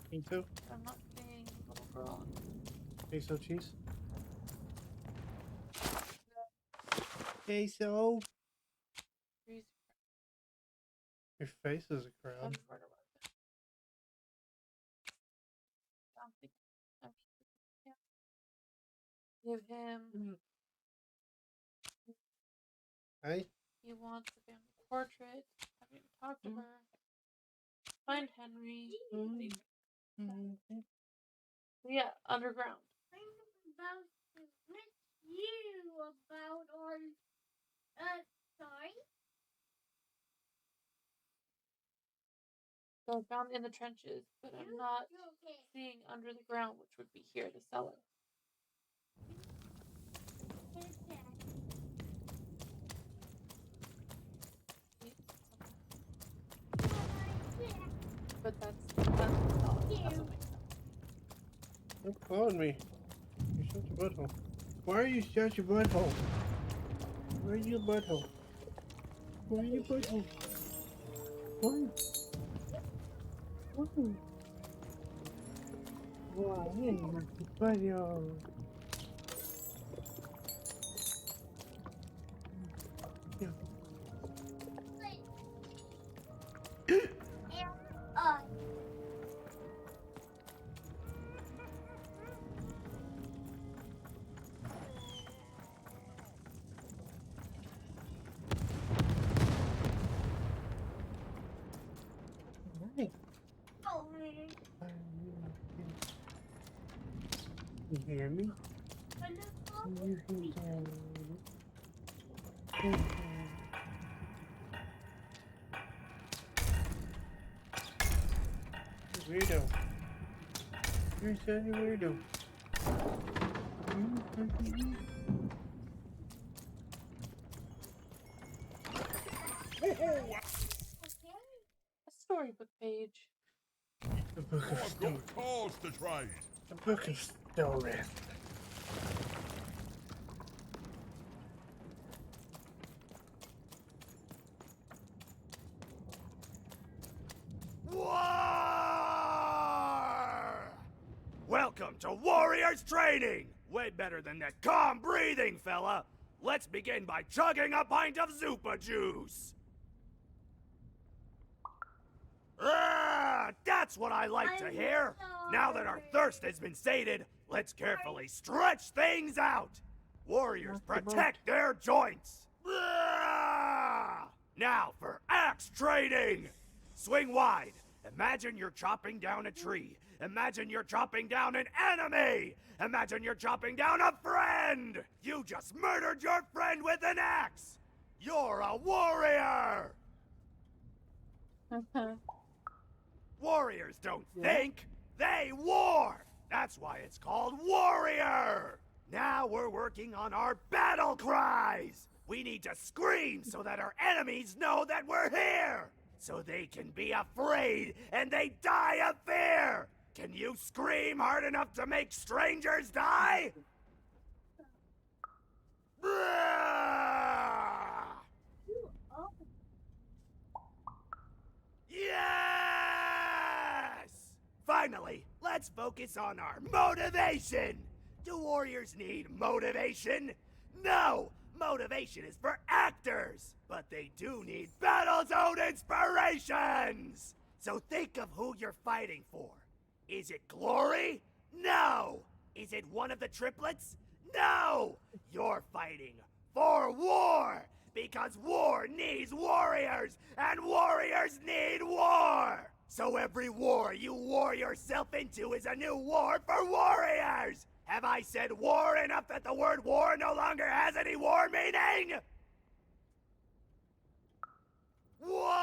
Queso? I'm not seeing little girl. Queso cheese? Queso? Your face is a crowd. Give him. Hey? He wants the family portrait. Haven't even talked to her. Find Henry. Yeah, underground. Sorry? So I found in the trenches, but I'm not seeing under the ground, which would be here, the cellar. But that's not solid. That doesn't make sense. Stop calling me. You're such a butthole. Why are you such a butthole? Why are you a butthole? Why are you a butthole? Why? Why? Why are you a butthole? Yeah. You hear me? You hear me? Weirdo. You're such a weirdo. A storybook page. The book of I've got cars to trade. The book of stories. Welcome to Warriors Training! Way better than that calm breathing, fella! Let's begin by chugging a pint of Zupa juice! That's what I like to hear! Now that our thirst has been sated, let's carefully stretch things out! Warriors protect their joints! Now for axe training! Swing wide! Imagine you're chopping down a tree. Imagine you're chopping down an enemy! Imagine you're chopping down a friend! You just murdered your friend with an axe! You're a warrior! Warriors don't think, they war! That's why it's called Warrior! Now we're working on our battle cries! We need to scream so that our enemies know that we're here! So they can be afraid and they die of fear! Can you scream hard enough to make strangers die? Yes! Finally, let's focus on our motivation! Do warriors need motivation? No! Motivation is for actors! But they do need battle zone inspirations! So think of who you're fighting for. Is it glory? No! Is it one of the triplets? No! You're fighting for war! Because war needs warriors, and warriors need war! So every war you war yourself into is a new war for warriors! Have I said war enough that the word war no longer has any war meaning? War!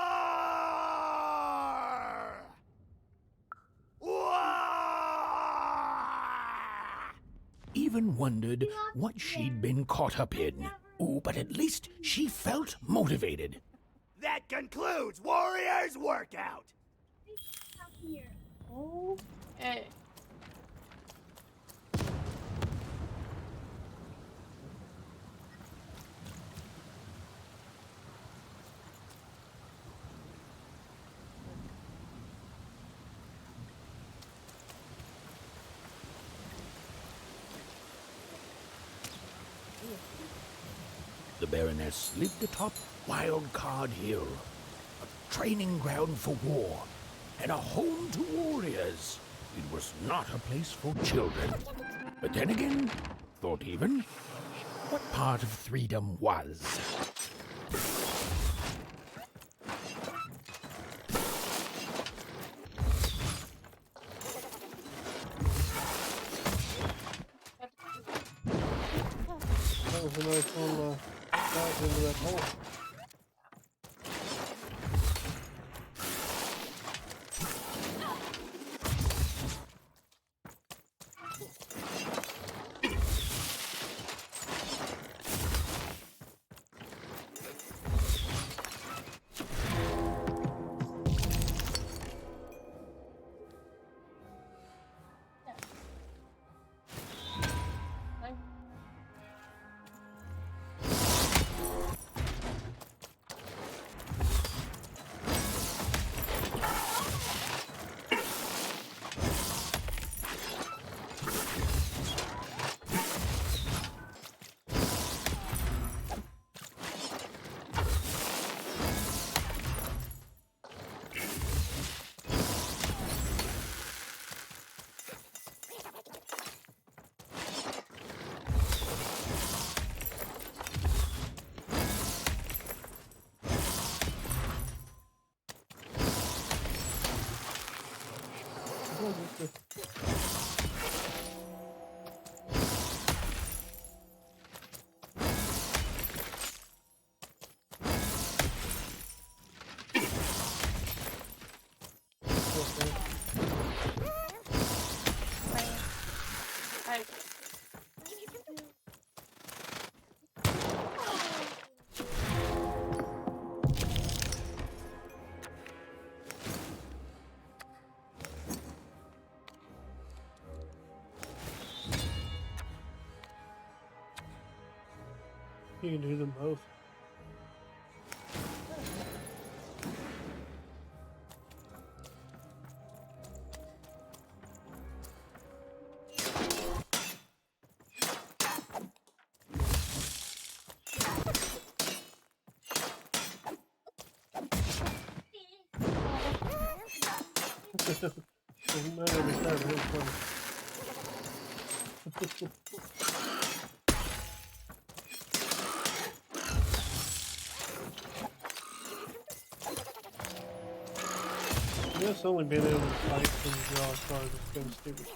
War! Even wondered what she'd been caught up in. Ooh, but at least she felt motivated. That concludes Warriors Workout! Okay. The Baroness lived atop Wildcard Hill, a training ground for war, and a home to warriors. It was not a place for children. But then again, thought even, what part of freedom was? was a nice little dive into that hole. You can do them both. Doesn't matter every time, it is fun. Just only being able to fight and draw cards is kind of stupid.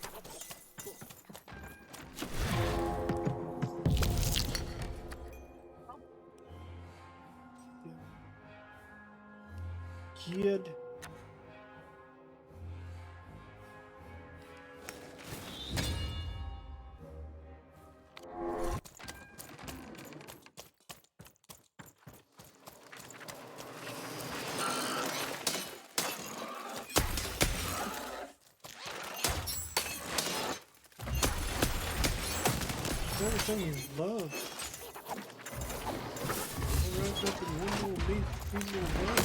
Kid. Everything you love. All wrapped up in one little neat little bag.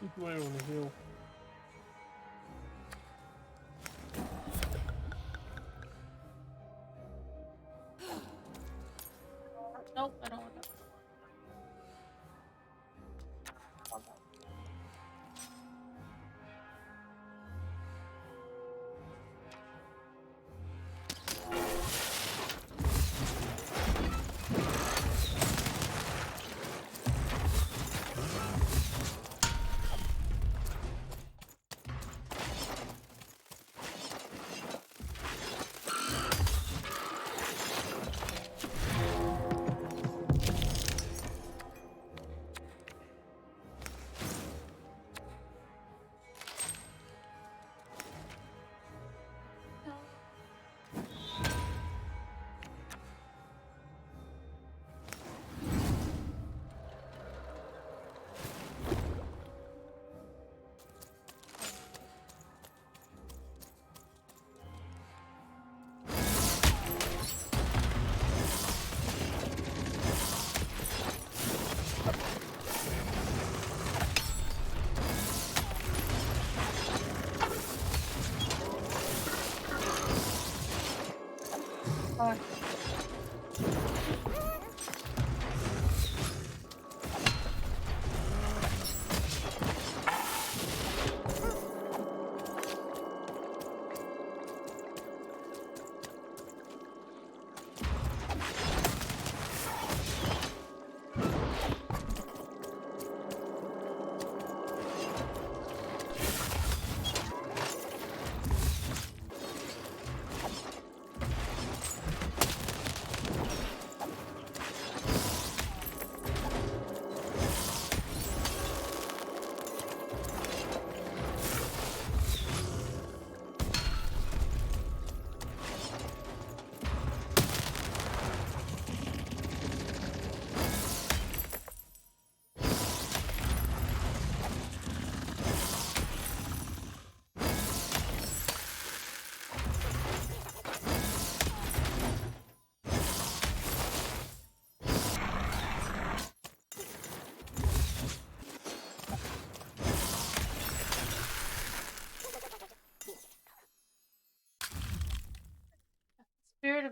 Keep away on the hill. Nope, I don't want that.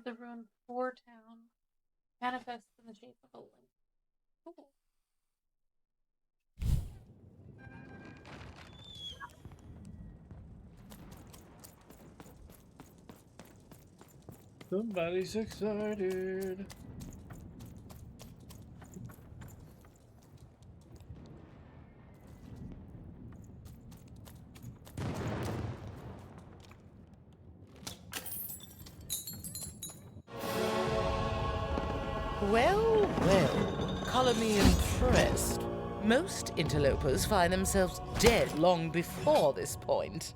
the ruined poor town manifests in the shape of a link. Cool. Somebody's excited. Well, well, colour me impressed. Most interlopers find themselves dead long before this point.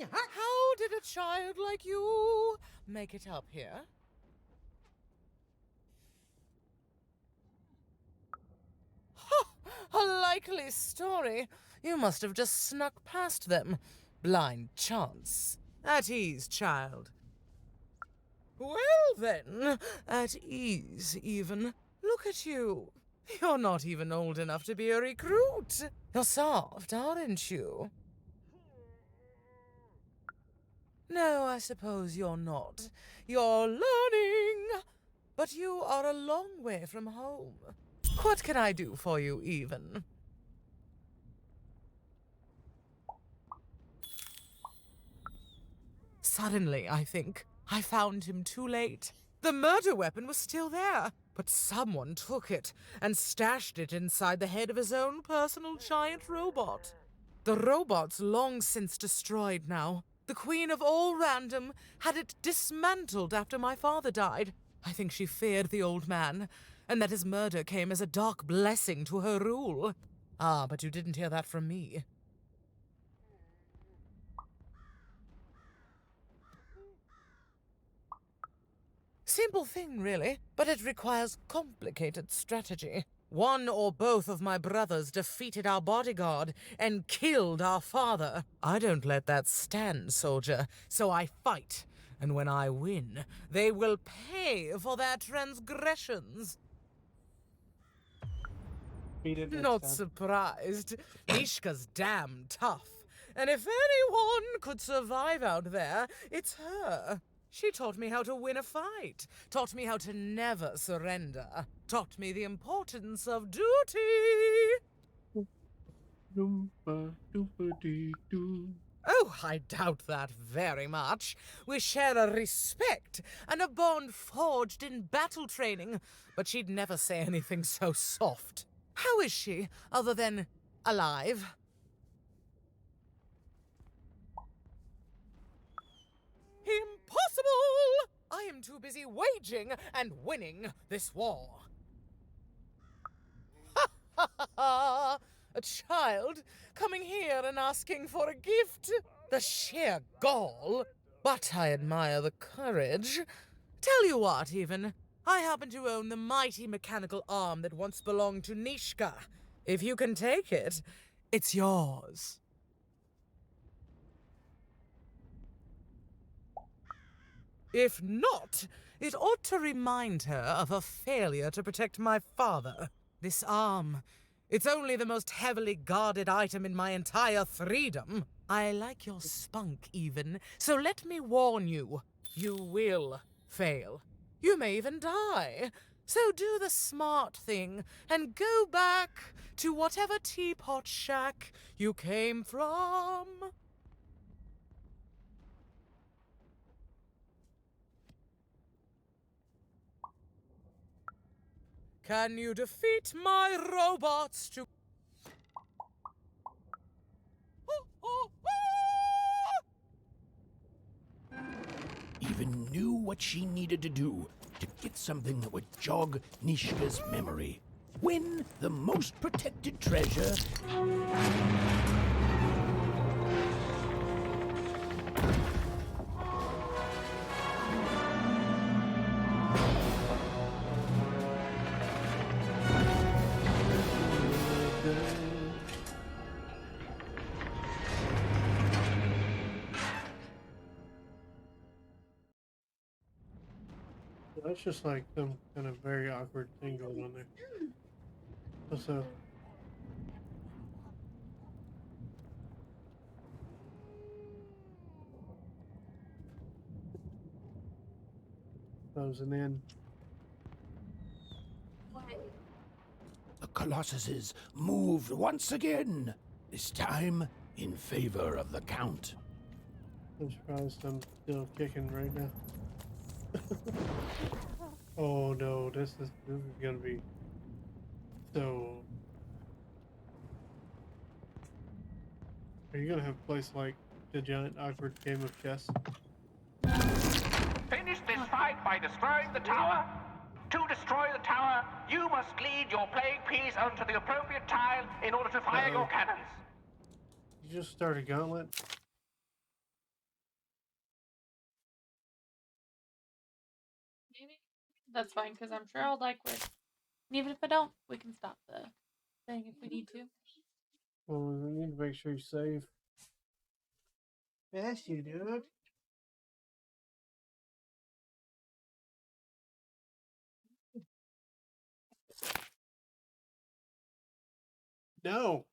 How did a child like you make it up here? A likely story. You must have just snuck past them. Blind chance. At ease, child. Well then, at ease even. Look at you. You're not even old enough to be a recruit. You're soft, aren't you? No, I suppose you're not. You're learning. But you are a long way from home. What can I do for you, even? Suddenly, I think, I found him too late. The murder weapon was still there, but someone took it and stashed it inside the head of his own personal giant robot. The robot's long since destroyed now. The Queen of All Random had it dismantled after my father died. I think she feared the old man, and that his murder came as a dark blessing to her rule. Ah, but you didn't hear that from me. Simple thing, really, but it requires complicated strategy. One or both of my brothers defeated our bodyguard and killed our father. I don't let that stand, soldier, so I fight. And when I win, they will pay for their transgressions. Not surprised. Mishka's damn tough. And if anyone could survive out there, it's her. She taught me how to win a fight, taught me how to never surrender, taught me the importance of duty. Oh, I doubt that very much. We share a respect and a bond forged in battle training, but she'd never say anything so soft. How is she, other than alive? Impossible! I am too busy waging and winning this war. Ha ha ha ha! A child coming here and asking for a gift? The sheer gall! But I admire the courage. Tell you what, even. I happen to own the mighty mechanical arm that once belonged to Nishka. If you can take it, it's yours. If not, it ought to remind her of her failure to protect my father. This arm, it's only the most heavily guarded item in my entire freedom. I like your spunk, even, so let me warn you. You will fail. You may even die. So do the smart thing and go back to whatever teapot shack you came from. Can you defeat my robots to... Even knew what she needed to do to get something that would jog Nishka's memory. Win the most protected treasure. That's just like some kind of very awkward thing going on there. What's up? closing in. The Colossuses moved once again, this time in favor of the Count. I'm surprised I'm still kicking right now. Oh no, this is gonna be so. Are you gonna have a place like the giant awkward game of chess? Finish this fight by destroying the tower. To destroy the tower, you must lead your playing piece onto the appropriate tile in order to fire your cannons. You just start a gauntlet. Maybe that's fine because I'm sure I'll like it. And even if I don't, we can stop the thing if we need to. Well, we need to make sure you save. Yes, you do. No!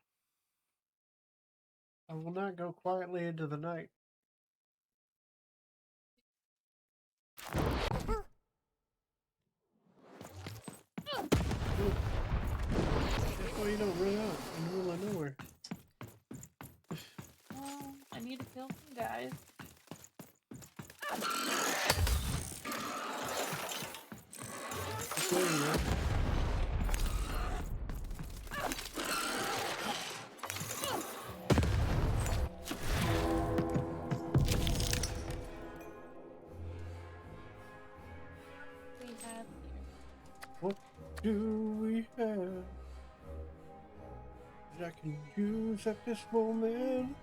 I will not go quietly into the night. That's why you don't run out in the middle of nowhere. Well, I need to kill some guys. There you go. What do we have that I can use at this moment?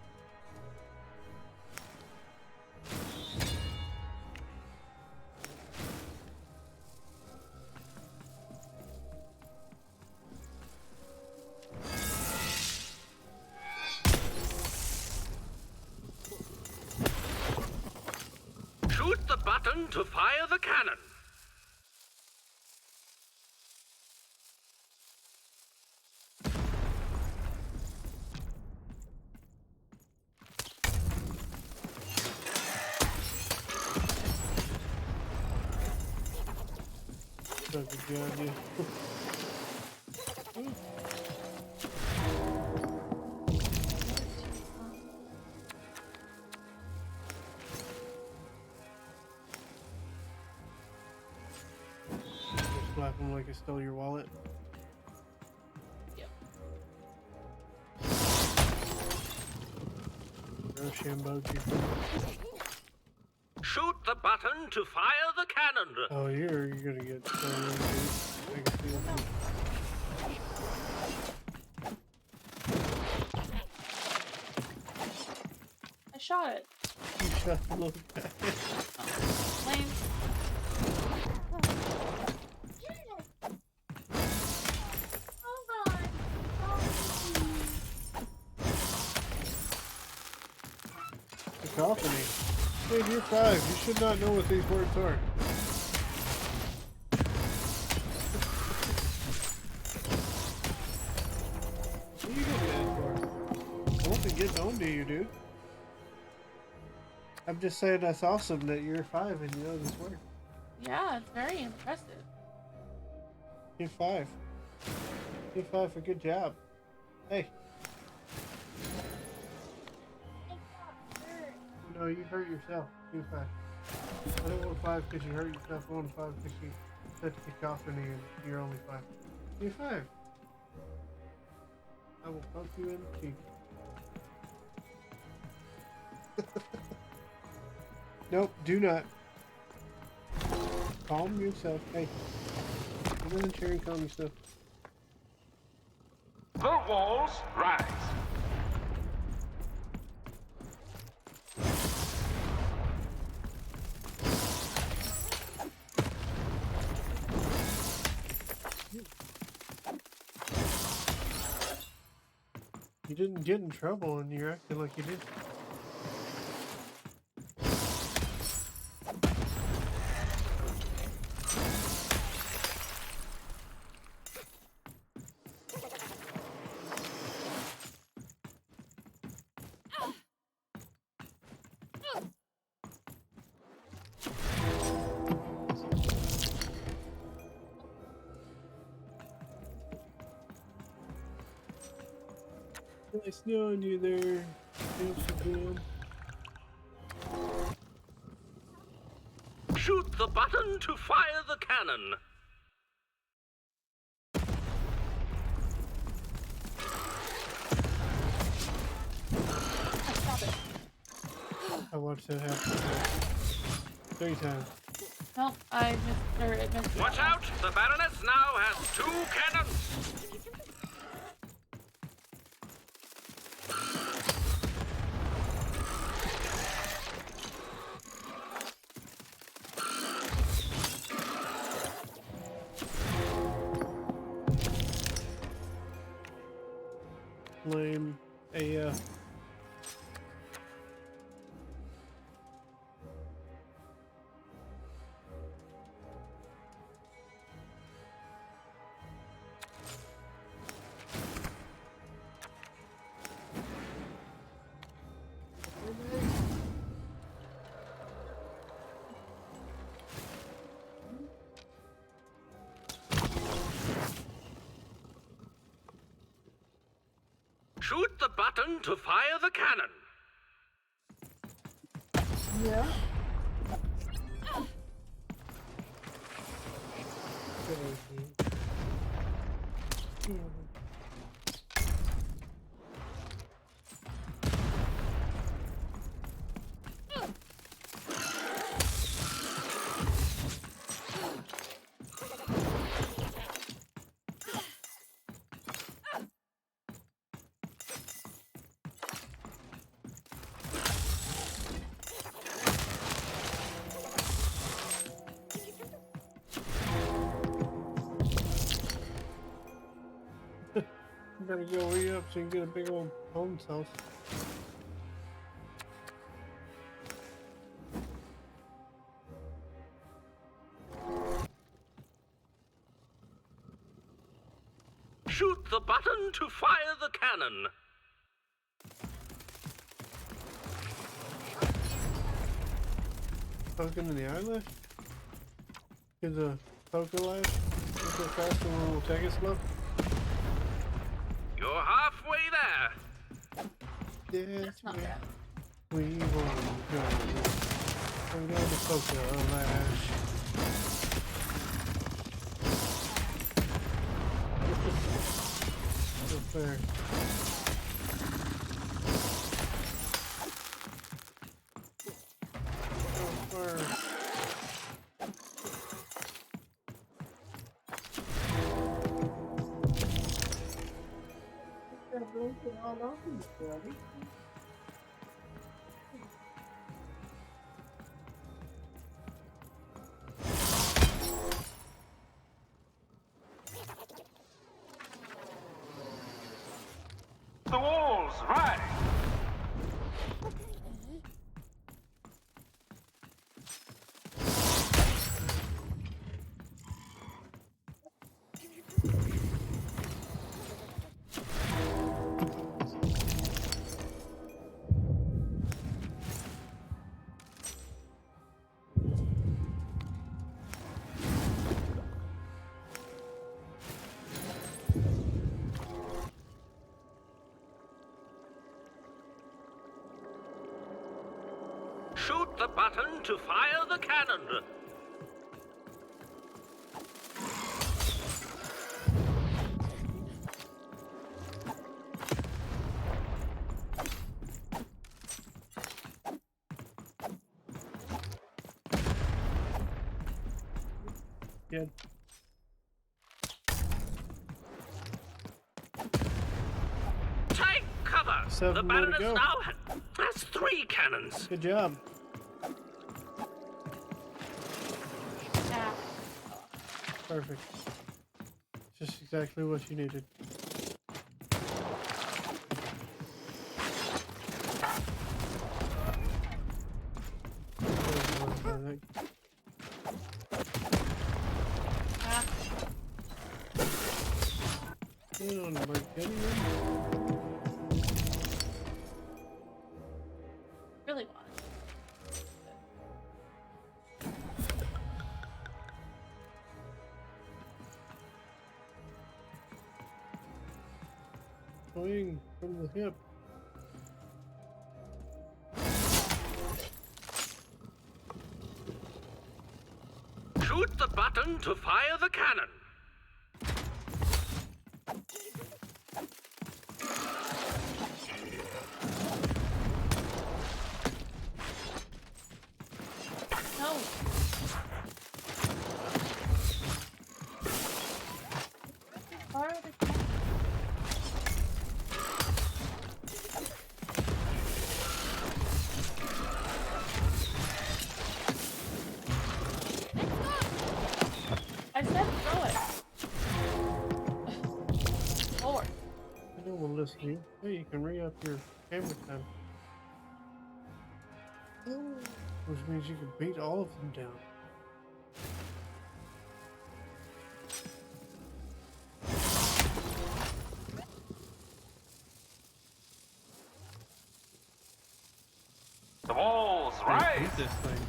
Shoot the button to fire the cannon. That's a good idea. Just slap him like I stole your wallet. Yep. Rochambeau. Shoot the button to fire the cannon. Oh, you're gonna get so I can see it. I shot it. You shot a little guy. Lame. Cacophony. Dude, you're 5. You should not know what these words are. What are you getting mad for? I want to get on to you, dude. I'm just saying that's awesome that you're 5 and you know this word. Yeah, it's very impressive. You're 5. You're 5 for good job. Hey. No, you hurt yourself. You're 5. I don't want 5 because you hurt yourself. I want 5 because you said cacophony and you're only 5. You're 5. I will poke you in the cheek. Nope, do not. Calm yourself. Hey. Come in the chair and calm yourself. The walls rise. You didn't get in trouble and you're acting like you did. Nice knowing you there, Amsterdam. Shoot the button to fire the cannon. I watched that happen 3 times. No, I missed, or it missed. Watch out! The Baroness now has 2 cannons. Lame AF. Shoot the button to fire the cannon. Yeah. Better go re-up so you can get a big old Holmes house. Shoot the button to fire the cannon. Poking in the eyelash? Is a poker lash? Look how fast the one will take it slow? You're halfway there. That's not bad. We won't go. I'm going to poker lash. So fair. So far. The walls, right! Shoot the button to fire the cannon. Good. Take cover. 7 The more to Baroness go. now has 3 cannons. Good job. Yeah. Perfect. Just exactly what you needed. Get on, Mark. Get in. Really want it. Swing. from the hip. Shoot the button to fire the cannon. No. Fire the cannon. I said throw it. Lord. I know we're listening. Hey, you can re-up your camera time. Which means you can beat all of them down. The walls rise! Beat this thing.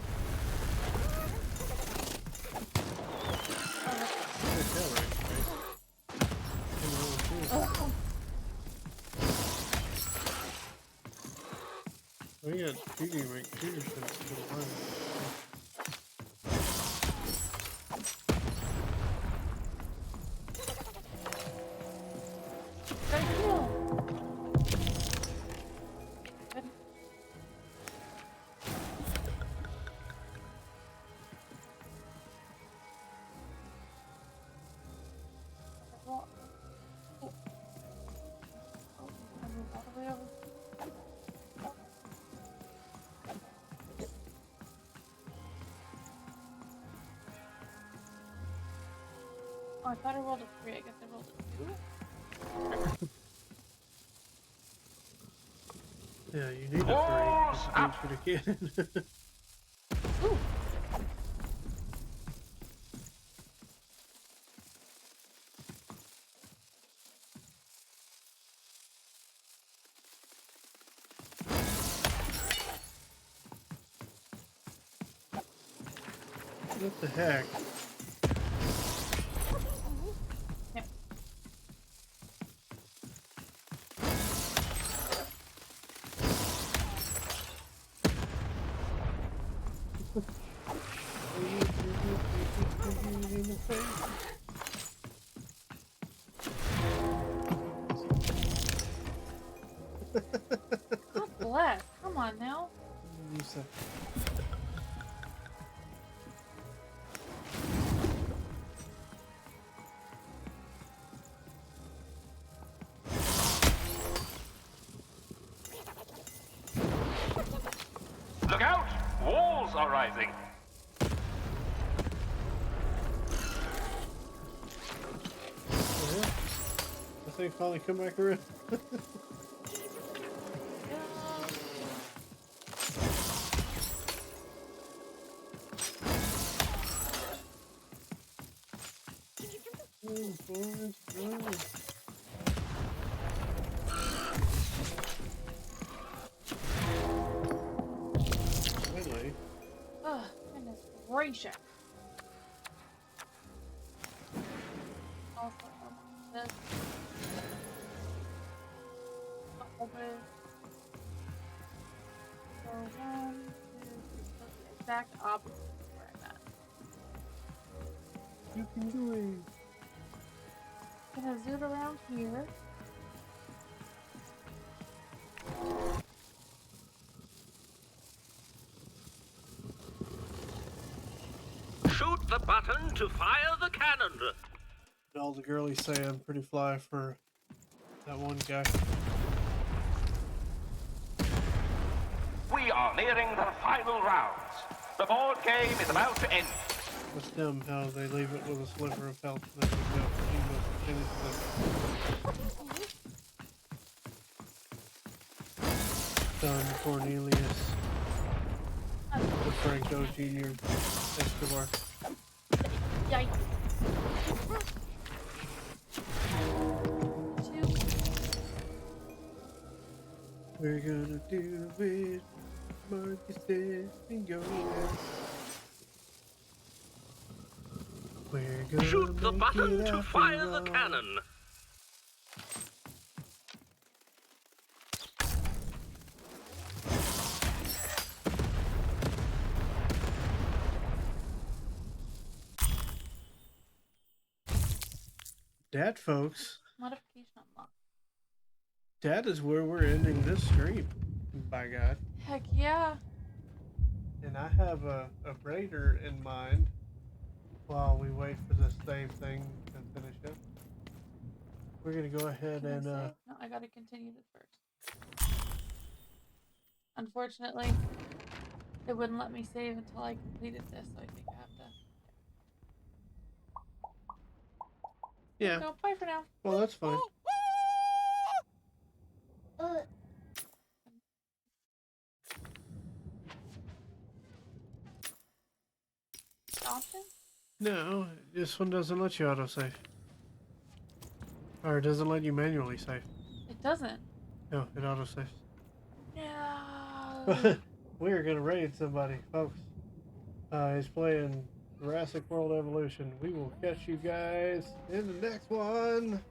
We got Peter McPeterson to the line. Oh, I thought I rolled a 3. I guess I rolled a 2. Yeah, you need a 3 to beat for the kid. Ooh. What the heck? God bless. Come on now. Look out! Walls are rising! I think finally come back around. Really? Oh, goodness gracious. Also, this. Open. So 1, 2, 3. That's the exact opposite of where I'm at. You can do it. Gonna zoom around here. Shoot the button to fire the cannon. All the girlies say I'm pretty fly for that one guy. We are nearing the final rounds. The board game is about to end. It's them how they leave it with a sliver of health. Then they go, he must finish the Don Cornelius DeFranco Jr. Escobar. Yikes. We're gonna do it, Marcus said, and go. We're gonna Shoot the make button it to after fire the all. cannon. That, folks, Modification unlocked. that is where we're ending this stream. By God. Heck yeah. And I have a raider in mind while we wait for the save thing to finish up. We're going to go ahead Can I and... save? No, I gotta continue this first. Unfortunately, it wouldn't let me save until I completed this, so I think I have to... Yeah. So, bye for now. Well, that's fine. Option? No, this one doesn't let you autosave. Or it doesn't let you manually save. It doesn't. No, it autosaves. No. We are going to raid somebody, folks. He's playing Jurassic World Evolution. We will catch you guys in the next one.